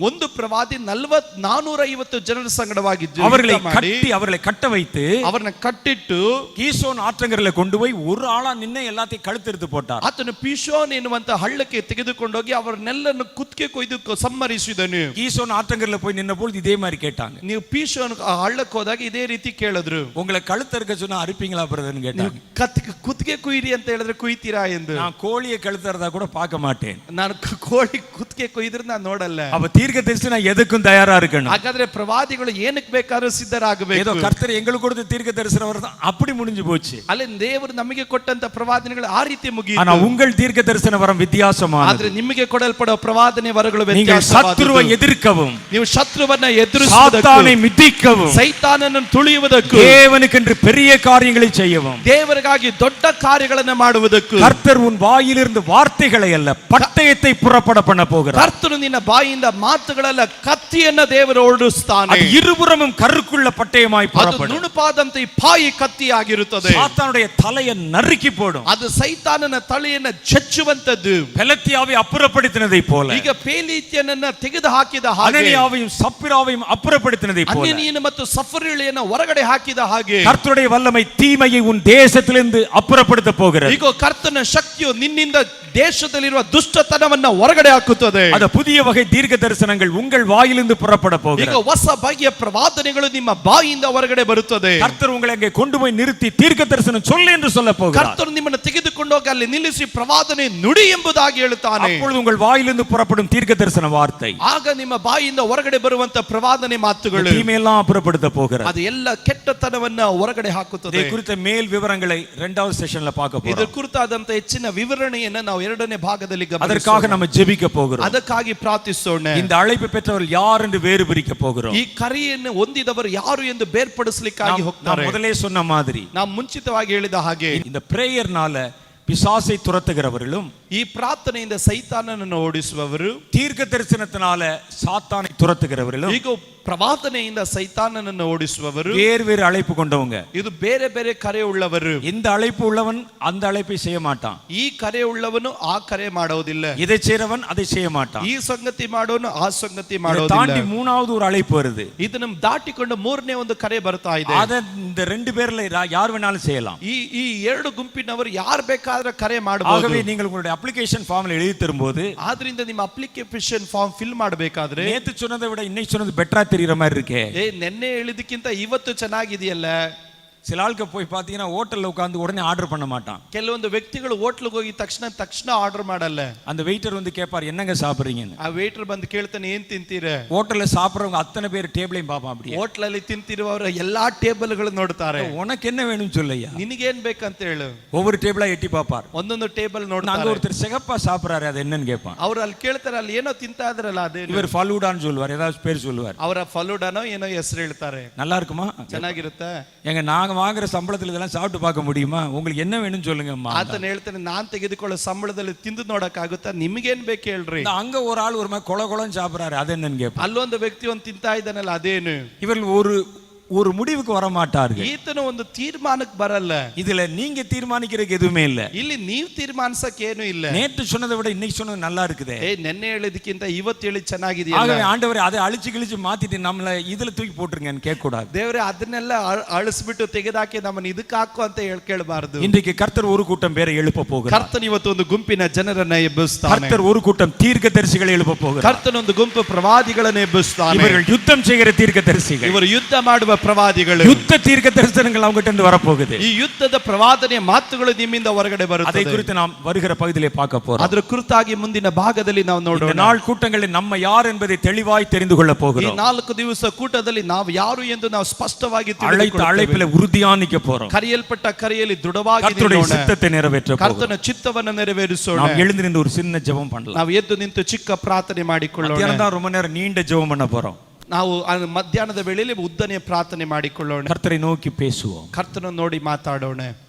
ಒಂದು ಪ್ರವಾದಿ 450 ಜನರ ಸಂಗಡವಾಗಿದ್ದು அவர்களை கட்ட வைத்து ಅವರನ್ನ ಕಟ್ಟಿಟ್ಟು கீசோன் ஆற்றங்கரையில கொண்டு போய் ஒரு ஆளா நின்னு எல்லாத்தையும் கழுத்தெடுத்து போட்டார். ಆತನು ಪಿಶೋನ್ ಎನ್ನುವಂತ ಹಳ್ಳಕ್ಕೆ ತೆಗೆದುಕೊಂಡೋಗಿ ಅವರನ್ನೆಲ್ಲನ್ನು ಕುತ್ತಿಗೆ ಕೊಯ್ದು ಸಂಹರಿಸಿದನು. கீசோன் ஆற்றங்கரையில போய் நின்னபோது இதே மாதிரி கேட்டாங்க. ನೀವು ಪಿಶೋನ್ ಹಳ್ಳಕ್ಕೆ ಹೋದಾಗ ಇದೇ ರೀತಿ ಕೇಳಿದ್ರು. உங்களை கழுத்தறுக்க சொன்னா அறுப்பீங்களா பிரதர்னு கேட்டாங்க. ಕುತ್ತಿಗೆ ಕುಯ್ಯಿರಿ ಅಂತ ಹೇಳಿದ್ರೆ ಕುಯ್ತೀರಾ ಎಂದು. நான் கோழியை கழுத்தறதா கூட பார்க்க மாட்டேன். ನಾನು ಕೋಳಿ ಕುತ್ತಿಗೆ ಕೊಯ್ದ್ರೆ ನಾನು ನೋಡಲ್ಲ. அப்ப தீர்க்கதரிசி நான் எதுக்கும் தயாரா இருக்கணும். ಹಾಗಾದ್ರೆ ಪ್ರವಾದಿಗಳು ಏನಕ್ಕೆ ಬೇಕಾದ್ರೂ ಸಿದ್ಧರಾಗಬೇಕು. ஏதோ கர்த்தர் எங்களுக்கு கொடுத்த தீர்க்க தரிசனம் வரதான் அப்படி முடிஞ்சு போச்சு. ಅಲ್ಲಿ ದೇವರು ನಮಗೆ ಕೊಟ್ಟಂತ ಪ್ರವಾದನೆಗಳು ಆ ರೀತಿ ಮುಗಿಯಿತು. ஆனா உங்கள் தீர்க்க தரிசன வரம் வித்தியாசமானது. ಆದ್ರೆ ನಿಮಗೆ ಕೊಡಲ್ಪಡುವ ಪ್ರವಾದನೆ ವರಗಳು நீங்கள் சத்துருவை எதிர்க்கவும், ನೀವು ಶತ್ರುವನ್ನ ಎದುರಿಸುವುದಕ್ಕೂ, சாத்தானை மிதிக்கவும், ಸೈತಾನನನ್ನು ತುಳಿಯುವುದಕ್ಕೂ, தேவனுக்கென்று பெரிய காரியங்களை செய்யவும், ದೇವರಿಗಾಗಿ ದೊಡ್ಡ ಕಾರ್ಯಗಳನ್ನು ಮಾಡುವುದಕ್ಕೂ கர்த்தர் உன் வாயிலிருந்து வார்த்தைகளை அல்ல பட்டயத்தை புறப்பட பண்ண போகிறார். ಕರ್ತನು ನಿನ್ನ ಬಾಯಿಂದ ಮಾತುಗಳಲ್ಲ ಕತ್ತಿಯನ್ನ ದೇವರು ಓಡಿಸುತ್ತಾನೆ. அது இருபுறமும் கருக்குள்ள பட்டயமாய் புறப்படும். ನುಣುಪಾದಂತೆ ಪಾಯಿ ಕತ್ತಿಯಾಗಿರುತ್ತದೆ. சாத்தானுடைய தலையை நறுக்கி போடும். ಅದು ಸೈತಾನನ ತಲೆಯನ್ನು ಚಚ್ಚುವಂತದ್ದು. பெலத்தியாவை அப்புறப்படுத்தினதை போல, ಈಗ ಪೇಲಿತ್ಯನನ್ನ ತೆಗೆದು ಹಾಕಿದ ಹಾಗೆ, அனனியாவையும் சப்பிராவையும் அப்புறப்படுத்தினதை போல, ಅನನೀಯನ ಮತ್ತು ಸಫರೀಳೆಯನ್ನ ಹೊರಗಡೆ ಹಾಕಿದ ಹಾಗೆ கர்த்தருடைய வல்லமை தீமையை உன் தேசத்திலிருந்து அப்புறப்படுத்த போகிறது. ಈಗ ಕರ್ತನ ಶಕ್ತಿಯು ನಿನ್ನಿಂದ ದೇಶದಲ್ಲಿರುವ ದುಷ್ಟತನವನ್ನ ಹೊರಗಡೆ ಹಾಕುತ್ತದೆ. அந்த புதிய வகை தீர்க்க தரிசனங்கள் உங்கள் வாயிலிருந்து புறப்பட போகிறது. ಈಗ ಹೊಸ ಬಗೆಯ ಪ್ರವಾದನೆಗಳು ನಿಮ್ಮ ಬಾಯಿಂದ ಹೊರಗಡೆ ಬರುತ್ತದೆ. கர்த்தர் உங்களை அங்கே கொண்டு போய் நிறுத்தி தீர்க்க தரிசனம் சொல்லு என்று சொல்ல போகிறார். ಕರ್ತನು ನಿಮ್ಮನ್ನು ತೆಗೆದುಕೊಂಡು ಹೋಗಿ ಅಲ್ಲಿ ನಿಲ್ಲಿಸಿ ಪ್ರವಾದನೆ ನುಡಿ ಎಂಬುದಾಗಿ ಹೇಳುತ್ತಾನೆ. அப்பொழுது உங்கள் வாயிலிருந்து புறப்படும் தீர்க்க தரிசன வார்த்தை, ಆಗ ನಿಮ್ಮ ಬಾಯಿಂದ ಹೊರಗಡೆ ಬರುವಂತ ಪ್ರವಾದನೆ ಮಾತುಗಳು தீமையெல்லாம் அப்புறப்படுத்த போகிறது. ಅದು ಎಲ್ಲ ಕೆಟ್ಟತನವನ್ನ ಹೊರಗಡೆ ಹಾಕುತ್ತದೆ. இதை குறித்த மேல் விவரங்களை இரண்டாவது செஷன்ல பார்க்க போறோம். ಇದರ ಕುರಿತಾದಂತ ಹೆಚ್ಚಿನ ವಿವರಣೆಯನ್ನು ನಾವು ಎರಡನೇ ಭಾಗದಲ್ಲಿ ಗಮನಿಸೋಣ. அதற்காக நம்ம ஜெபிக்க போகிறோம். ಅದಕ್ಕಾಗಿ ಪ್ರಾರ್ಥಿಸೋಣ. இந்த அழைப்பு பெற்றவர் யார் என்று வேறு பிரிக்க போகிறோம். ಈ ಕರೆಯನ್ನು ಹೊಂದಿದವರು ಯಾರು ಎಂದು ಬೇರ್ಪಡಿಸಲಿಕ್ಕಾಗಿ ಹೋಗ್ತಾರೆ. ಮೊದಲೇ சொன்ன மாதிரி, ನಾವು ಮುಂಚಿತವಾಗಿ ಹೇಳಿದ ಹಾಗೆ இந்த பிரேயர்னால பிசாசை துரத்துகிறவர்களும், ಈ ಪ್ರಾರ್ಥನೆಯಿಂದ ಸೈತಾನನನ್ನು ಓಡಿಸುವವರು, தீர்க்க தரிசனத்தினால சாத்தானை துரத்துகிறவர்களும், ಈಗ ಪ್ರವಾದನೆಯಿಂದ ಸೈತಾನನನ್ನು ಓಡಿಸುವವರು வேறு வேறு அழைப்பு கொண்டவங்க. ಇದು ಬೇರೆ ಬೇರೆ ಕರೆ ಉಳ್ಳವರು. இந்த அழைப்பு உள்ளவன் அந்த அழைப்பை செய்ய மாட்டான். ಈ ಕರೆ ಉಳ್ಳವನು ಆ ಕರೆ ಮಾಡೋದಿಲ್ಲ. இதை செய்றவன் அதை செய்ய மாட்டான். ಈ ಸಂಗತಿ ಮಾಡೋನು ಆ ಸಂಗತಿ இதை ಮಾಡೋದಿಲ್ಲ. தாண்டி மூணாவது ஒரு அழைப்பு வருது. ಇದನ್ನು ದಾಟಿಕೊಂಡು ಮೂರನೇ ಒಂದು ಕರೆ ಬರ್ತಾ ಇದೆ. அத இந்த ரெண்டு பேர்ல யார் வேணாலும் செய்யலாம். ಈ ಎರಡು ಗುಂಪಿನವರು ಯಾರು ಬೇಕಾದ್ರೆ ಕರೆ ಮಾಡಬಹುದು. ஆகவே நீங்கள் உங்களுடைய அப்ளிகேஷன் ஃபார்ம்ல எழுதி தரும்போது, ಆದ್ರಿಂದ ನಿಮ್ಮ ಅಪ್ಲಿಕೇಶನ್ ಫಾರ್ಮ್ ಫಿಲ್ ಮಾಡಬೇಕಾದ್ರೆ நேத்து சொன்னதை விட இன்னைக்கு சொன்னது பெட்டரா தெரியுற மாதிரி இருக்கே, ನೆನ್ನೆ ಹೇಳಿದಕ್ಕಿಂತ ಇವತ್ತು ಚೆನ್ನಾಗಿದೆಯಲ್ಲ, சில ஆளுக்கு போய் பார்த்தீங்கன்னா ஹோட்டலில் உட்காந்து உடனே ஆர்டர் பண்ண மாட்டான். ಕೆಲವೊಂದು ವ್ಯಕ್ತಿಗಳು ಹೋಟ್ಲಿಗೆ ಹೋಗಿ ತಕ್ಷಣ ಆರ್ಡರ್ ಮಾಡಲ್ಲ. அந்த வெயிட்டர் வந்து கேட்பார் என்னங்க சாப்பிட்றீங்கன்னு. ಆ ವೇಟರ್ ಬಂದು ಕೇಳ್ತಾನೆ ಏನ್ ತಿಂತೀರ. ஹோட்டலில் சாப்பிட்றவங்க அத்தனை பேர் டேபிளையும் பார்ப்பான். அப்படி ಹೋಟ್ಲಲ್ಲಿ ತಿಂತಿರುವವರ ಎಲ್ಲಾ ಟೇಬಲ್ಗಳು ನೋಡ್ತಾರೆ. உனக்கு என்ன வேணும்னு சொல்லையா, ನಿನಗೇನ್ ಬೇಕಂತ ಹೇಳು. ஒவ்வொரு டேபிளா எட்டி பார்ப்பார். ಒಂದೊಂದು ಟೇಬಲ್ ನೋಡ್ತಾರೆ. அங்க ஒருத்தர் சிகப்பா சாப்பிட்றாரு, அது என்னன்னு கேட்பான். ಅವರು ಅಲ್ಲಿ ಕೇಳ್ತಾರೆ ಅಲ್ಲಿ ಏನೋ ತಿಂತಾ ಇದ್ರಲ್ಲ ಅದೇ. இவர் ஃபலூடான்னு சொல்லுவார், ஏதாவது பேர் சொல்லுவார். ಅವರ ಫಲೂಡಾನೋ ಏನೋ ಹೆಸರು ಹೇಳ್ತಾರೆ. நல்லா இருக்குமா, ಚೆನ್ನಾಗಿರುತ್ತೆ. எங்க நாங்க வாங்குற சம்பளத்துல இதெல்லாம் சாப்பிட்டு பார்க்க முடியுமா, உங்களுக்கு என்ன வேணும்னு சொல்லுங்கம்மா. ಆತನ ಹೇಳ್ತಾನೆ ನಾನ್ ತೆಗೆದುಕೊಳ್ಳೋ ಸಂಬಳದಲ್ಲಿ ತಿಂದು ನೋಡಕ್ಕಾಗುತ್ತಾ, ನಿಮ್ಗೇನ್ ಬೇಕು ಹೇಳ್ರಿ. அங்க ஒரு ஆள் ஒரு மாதிரி கொலன்னு சாப்பிடுறாரு, அது என்னன்னு கேட்பான். ಅಲ್ಲೊಂದು ವ್ಯಕ್ತಿ ಒಂದು ತಿಂತಾ ಇದ್ದಾನಲ್ಲ ಅದೇನು. இவர்கள் ஒரு முடிவுக்கு வர மாட்டார்கள். ಈತನು ಒಂದು ತೀರ್ಮಾನಕ್ಕೆ ಬರಲ್ಲ. இதுல நீங்க தீர்மானிக்கிறதுக்கு எதுவுமே இல்ல. ಇಲ್ಲಿ ನೀವು ತೀರ್ಮಾನಿಸಕ್ಕೆ ಏನು ಇಲ್ಲ. நேற்று சொன்னதை விட இன்னைக்கு சொன்னது நல்லா இருக்குது. ನೆನ್ನೆ ಹೇಳಿದಕ್ಕಿಂತ ಇವತ್ತು ಹೇಳಿ ಚೆನ್ನಾಗಿದೆಯಲ್ಲ. ஆகவே ஆண்டவரே அதை அழிச்சு மாத்திட்டு நம்மள இதுல தூக்கி போட்டுருங்கன்னு கேட்க கூடாது. ದೇವರೇ ಅದನ್ನೆಲ್ಲ ಅಳಿಸ್ಬಿಟ್ಟು ತೆಗೆದಾಕಿ ನಮ್ಮನ್ನ ಇದಕ್ಕೆ ಹಾಕು ಅಂತ ಕೇಳಬಾರದು. இன்றைக்கு கர்த்தர் ஒரு கூட்டம் பேரை எழுப்ப போகிறார். ಕರ್ತನು ಇವತ್ತು ಒಂದು ಗುಂಪಿನ ಜನರನ್ನ ಎಬ್ಬಿಸ್ತಾನೆ. கர்த்தர் ஒரு கூட்டம் தீர்க்கதரிசிகளை எழுப்ப போகிறார். ಕರ್ತನು ಒಂದು ಗುಂಪು ಪ್ರವಾದಿಗಳನ್ನು ಎಬ್ಬಿಸ್ತಾನೆ. இவர்கள் யுத்தம் செய்கிற தீர்க்கதரிசிகள். ಇವರು ಯುದ್ಧ ಮಾಡುವ ಪ್ರವಾದಿಗಳು. யுத்த தீர்க்க தரிசனங்கள் அவங்க கிட்ட வர போகுது. ಈ ಯುದ್ಧದ ಪ್ರವಾದನೆಯ ಮಾತುಗಳು ನಿಮ್ಮಿಂದ ಹೊರಗಡೆ ಬರುತ್ತದೆ. அதை குறித்து நாம் வருகிற பகுதியிலே பார்க்க போறோம். ಅದರ ಕುರಿತಾಗಿ ಮುಂದಿನ ಭಾಗದಲ್ಲಿ ನಾವು ನೋಡೋಣ. இந்த நாள் கூட்டங்களில் நம்ம யார் என்பதை தெளிவாய் தெரிந்து கொள்ள போகிறோம். ಈ 4 ದಿವಸ ಕೂಟದಲ್ಲಿ ನಾವು ಯಾರು ಎಂದು ನಾವು ಸ್ಪಷ್ಟವಾಗಿ அழைத்த அழைப்பிலே உறுதியாக நிற்க போறோம். ಕರೆಯಲ್ಪಟ್ಟ ಕರೆಯಲ್ಲಿ ದೃಢವಾಗಿ கர்த்தருடைய சித்தத்தை நிறைவேற்ற போகிறோம். ಕರ್ತನ ಚಿತ್ತವನ್ನು ನೆರವೇರಿಸೋಣ. நாம் எழுந்து நின்று ஒரு சின்ன ஜெபம் பண்ணலாம். ನಾವು ಎದ್ದು ನಿಂತು ಚಿಕ್ಕ ಪ್ರಾರ್ಥನೆ ಮಾಡಿಕೊಳ್ಳೋಣ. மத்தியானம் ரொம்ப நேரம் நீண்ட ஜெபம் பண்ண போறோம். ನಾವು ಮಧ್ಯಾಹ್ನದ ವೇಳೆಯಲ್ಲಿ ಉದ್ದನೆಯ ಪ್ರಾರ್ಥನೆ ಮಾಡಿಕೊಳ್ಳೋಣ. கர்த்தரை நோக்கி பேசுவோம். ಕರ್ತನನ್ನು ನೋಡಿ ಮಾತಾಡೋಣ.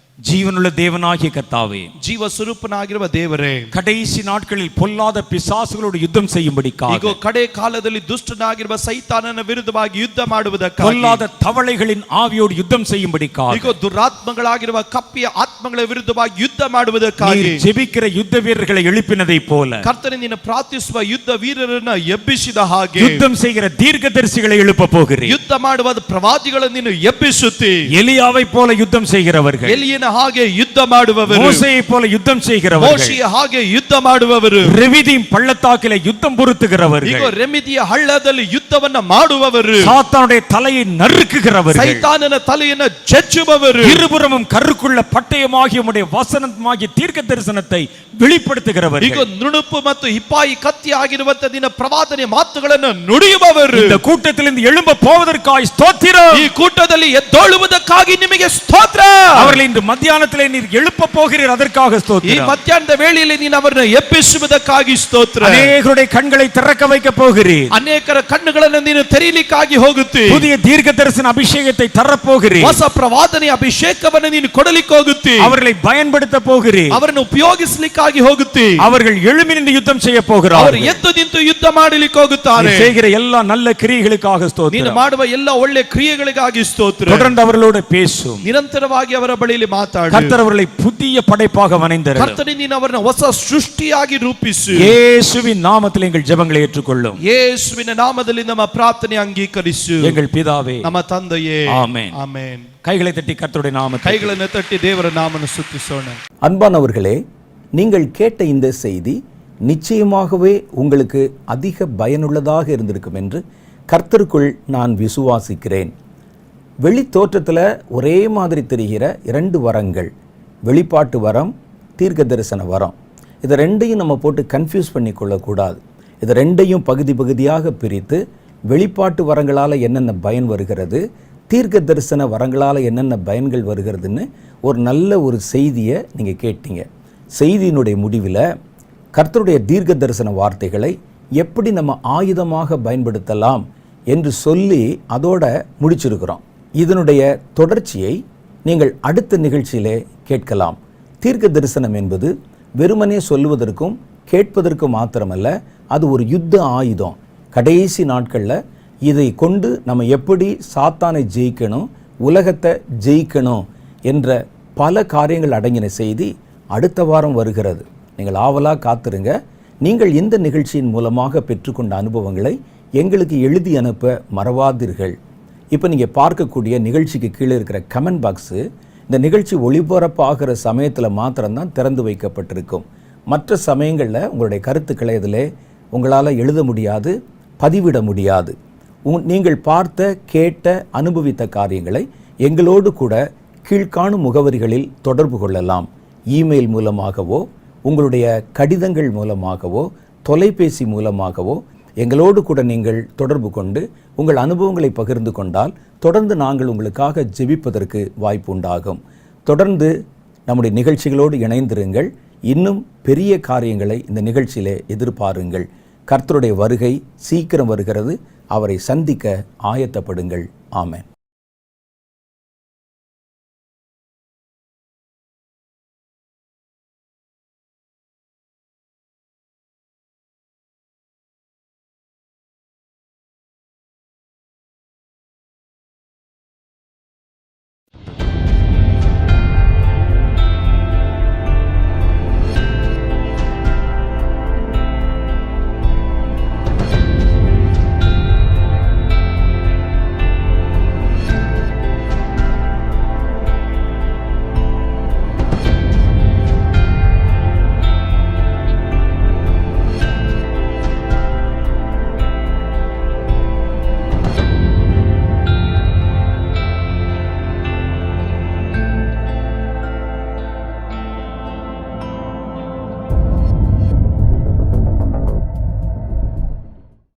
ஜீவனுள்ள தேவனாகிய கர்த்தாவே, ಜೀವ ಸ್ವರೂಪನಾಗಿರುವ ದೇವರೇ, கடைசி நாட்களில் பொல்லாத பிசாசுகளோடு யுத்தம் செய்யும்படிக்காக, ಈಗ ಕಡೆ ಕಾಲದಲ್ಲಿ ದುಷ್ಟನಾಗಿರುವ ಸೈತಾನನ ವಿರುದ್ಧವಾಗಿ ಯುದ್ಧ ಮಾಡುವುದಕ್ಕಾಗಿ, பொல்லாத தவளைகளின் ஆவியோடு யுத்தம் செய்யும்படிக்காக, ಈಗ ದುರಾತ್ಮಗಳಾಗಿರುವ ಕಪ್ಪಿಯ ಆತ್ಮಗಳ ವಿರುದ್ಧವಾಗಿ ಯುದ್ಧ ಮಾಡುವುದಕ್ಕಾಗಿ, நீர் ஜெபிக்கிற யுத்த வீரர்களை எழுப்பினதை போல, ಕರ್ತನೇ ನೀನು ಪ್ರಾರ್ಥಿಸುವ ಯುದ್ಧ ವೀರರನ್ನ ಎಬ್ಬಿಸಿದ ಹಾಗೆ, யுத்தம் செய்கிற தீர்க்கதரிசிகளை எழுப்ப போகிறீர். ಯುದ್ಧ ಮಾಡುವ ಪ್ರವಾದಿಗಳನ್ನು ನೀನು ಎಬ್ಬಿಸುತ್ತಿ. எலியாவை போல யுத்தம் செய்கிறவர்கள், ಎಲಿಯನ ಹಾಗೆ ಯುದ್ಧ ಮಾಡುವವರು, மோசேயை போல யுத்தம் செய்கிறவர்கள், ಮೋಶೆಯ ಹಾಗೆ ಯುದ್ಧ ಮಾಡುವವರು, ரெவிதீம் பள்ளத்தாக்கிலே யுத்தம் பொருத்துகிறவர்கள், ಈಗ ರೆಮಿದಿಯ ಹಳ್ಳದಲ್ಲಿ ಯುದ್ಧವನ್ನ ಮಾಡುವವರು, சாத்தானுடைய தலையை நறுக்குகிறவர்கள், ಸೈತಾನನ ತಲೆಯನ್ನು ಜಜ್ಜುವವರು, இருபுறமும் கருக்குள்ள பட்டயமாகிய உம்முடைய வசனமாகிய தீர்க்க தரிசனத்தை வெளிப்படுத்துகிறவர்கள், ಈಗ ನುಣುಪು ಮತ್ತು ಹಿಪಾಯಿ ಕತ್ತಿ ಆಗಿರುವಂತ ದಿನ ಪ್ರವಾದನೆ ಮಾತುಗಳನ್ನು ನುಡಿಯುವವರು, இந்த கூட்டத்திலிருந்து எழும்ப போவதற்காய் ஸ்தோத்திரம். ಈ ಕೂಟದಲ್ಲಿ ಎದ್ದೇಳುವುದಕ್ಕಾಗಿ ನಿಮಗೆ ಸ್ತೋತ್ರ. அவர்களை இந்த மத்தியானத்திலே நீர் எழுப்ப போகிறீர், அதற்காக ಈ ஸ்தோத்திரம். ಮಧ್ಯಾಹ್ನದ ವೇಳೆಯಲ್ಲಿ ನೀನು ಅವರನ್ನು ಎಬ್ಬಿಸುವುದಕ್ಕಾಗಿ ಸ್ತೋತ್ರ. அநேகருடைய கண்களை திறக்க வைக்க போகிறீர். ಅನೇಕರ ಕಣ್ಣುಗಳನ್ನು ನೀನು ತೆರೀಲಿಕ್ಕಾಗಿ ಹೋಗುತ್ತಿ. புதிய தீர்க்க தரிசன அபிஷேகத்தை தரப்போகிறீர். ಹೊಸ ಪ್ರವಾದನೆ ಅಭಿಷೇಕವನ್ನು ನೀನು ಕೊಡಲಿಕ್ಕೆ ಹೋಗುತ್ತಿ. அவர்களை பயன்படுத்த போகிறீர். ಅವರನ್ನು ಉಪಯೋಗಿಸಲಿಕ್ಕಾಗಿ ಹೋಗುತ್ತಿ. அவர்கள் எழும்பி நின்று யுத்தம் செய்ய ಅವರು போகிறார்கள். ಎದ್ದು ನಿಂತು ಯುದ್ಧ ಮಾಡಲಿಕ್ಕೆ ಹೋಗುತ್ತಾರೆ. நீர் செய்கிற எல்லா நல்ல கிரியைகளுக்காக ನೀನು ஸ்தோத்திரம். ಮಾಡುವ ಎಲ್ಲ ಒಳ್ಳೆ ಕ್ರಿಯೆಗಳಿಗಾಗಿ ಸ್ತೋತ್ರ. தொடர்ந்து அவர்களோடு பேசும். ನಿರಂತರವಾಗಿ ಅವರ ಬಳಿಯಲ್ಲಿ ಮಾತಾಡು. கர்த்தர் அவர்களை புதிய படைப்பாக வணைந்தார். ಕರ್ತನೇ ನೀನು ಅವರನ್ನು ಹೊಸ ಸೃಷ್ಟಿಯಾಗಿ ರೂಪಿಸು. இயேசுவின் நாமத்தில் எங்கள் ஜெபங்களை ஏற்றுக்கொள்ளும். ಯೇಸುವಿನ ನಾಮದಲ್ಲಿ ನಮ್ಮ ಪ್ರಾರ್ಥನೆ ಅಂಗೀಕರಿಸು. எங்கள் பிதாவே, ನಮ್ಮ ತಂದೆಯೇ, ஆமென். ಆಮೆನ್. கைகளை தட்டி கர்த்தருடைய நாமத்தை ಕೈಗಳನ್ನು ತಟ್ಟಿ ದೇವರ ನಾಮವನ್ನು ಸ್ತುತಿಸೋಣ. அன்பானவர்களே, நீங்கள் கேட்ட இந்த செய்தி நிச்சயமாகவே உங்களுக்கு அதிக பயனுள்ளதாக இருந்திருக்கும் என்று கர்த்தருக்குள் நான் விசுவாசிக்கிறேன். வெளி தோற்றத்தில் ஒரே மாதிரி தெரிகிற 2 வரங்கள், வெளிப்பாட்டு வரம், தீர்க்க தரிசன வரம், இதை ரெண்டையும் நம்ம போட்டு கன்ஃபியூஸ் பண்ணி கொள்ளக்கூடாது. இது ரெண்டையும் பகுதி பகுதியாக பிரித்து வெளிப்பாட்டு வரங்களால் என்னென்ன பயன் வருகிறது, தீர்க்க தரிசன வரங்களால் என்னென்ன பயன்கள் வருகிறதுன்னு ஒரு நல்ல ஒரு செய்தியை நீங்கள் கேட்டீங்க. செய்தியினுடைய முடிவில் கர்த்தருடைய தீர்க்க தரிசன வார்த்தைகளை எப்படி நம்ம ஆயுதமாக பயன்படுத்தலாம் என்று சொல்லி அதோட முடிச்சிருக்கிறோம். இதனுடைய தொடர்ச்சியை நீங்கள் அடுத்த நிகழ்ச்சியிலே கேட்கலாம். தீர்க்க தரிசனம் என்பது வெறுமனே சொல்லுவதற்கும் கேட்பதற்கும் மாத்திரமல்ல, அது ஒரு யுத்த ஆயுதம். கடைசி நாட்களில் இதை கொண்டு நம்ம எப்படி சாத்தானை ஜெயிக்கணும், உலகத்தை ஜெயிக்கணும் என்ற பல காரியங்கள் அடங்கின செய்தி அடுத்த வாரம் வருகிறது. நீங்கள் ஆவலாக காத்திருங்க. நீங்கள் இந்த நிகழ்ச்சியின் மூலமாக பெற்றுக்கொண்ட அனுபவங்களை எங்களுக்கு எழுதி அனுப்ப மறவாதீர்கள். இப்போ நீங்கள் பார்க்கக்கூடிய நிகழ்ச்சிக்கு கீழே இருக்கிற கமெண்ட் பாக்ஸு இந்த நிகழ்ச்சி ஒளிபரப்பாகிற சமயத்தில் மாத்திரம்தான் திறந்து வைக்கப்பட்டிருக்கும். மற்ற சமயங்களில் உங்களுடைய கருத்துக்களை இதில் உங்களால் எழுத முடியாது, பதிவிட முடியாது. நீங்கள் பார்த்த, கேட்ட, அனுபவித்த காரியங்களை எங்களோடு கூட கீழ்காணும் முகவரிகளில் தொடர்பு கொள்ளலாம். இமெயில் மூலமாகவோ, உங்களுடைய கடிதங்கள் மூலமாகவோ, தொலைபேசி மூலமாகவோ எங்களோடு கூட நீங்கள் தொடர்பு கொண்டு உங்கள் அனுபவங்களை பகிர்ந்து கொண்டால் தொடர்ந்து நாங்கள் உங்களுக்காக ஜெபிப்பதற்கு வாய்ப்பு உண்டாகும். தொடர்ந்து நம்முடைய நிகழ்ச்சிகளோடு இணைந்திருங்கள். இன்னும் பெரிய காரியங்களை இந்த நிகழ்ச்சியிலே எதிர்பாருங்கள். கர்த்தருடைய வருகை சீக்கிரம் வருகிறது. அவரை சந்திக்க ஆயத்தப்படுங்கள். ஆமென்.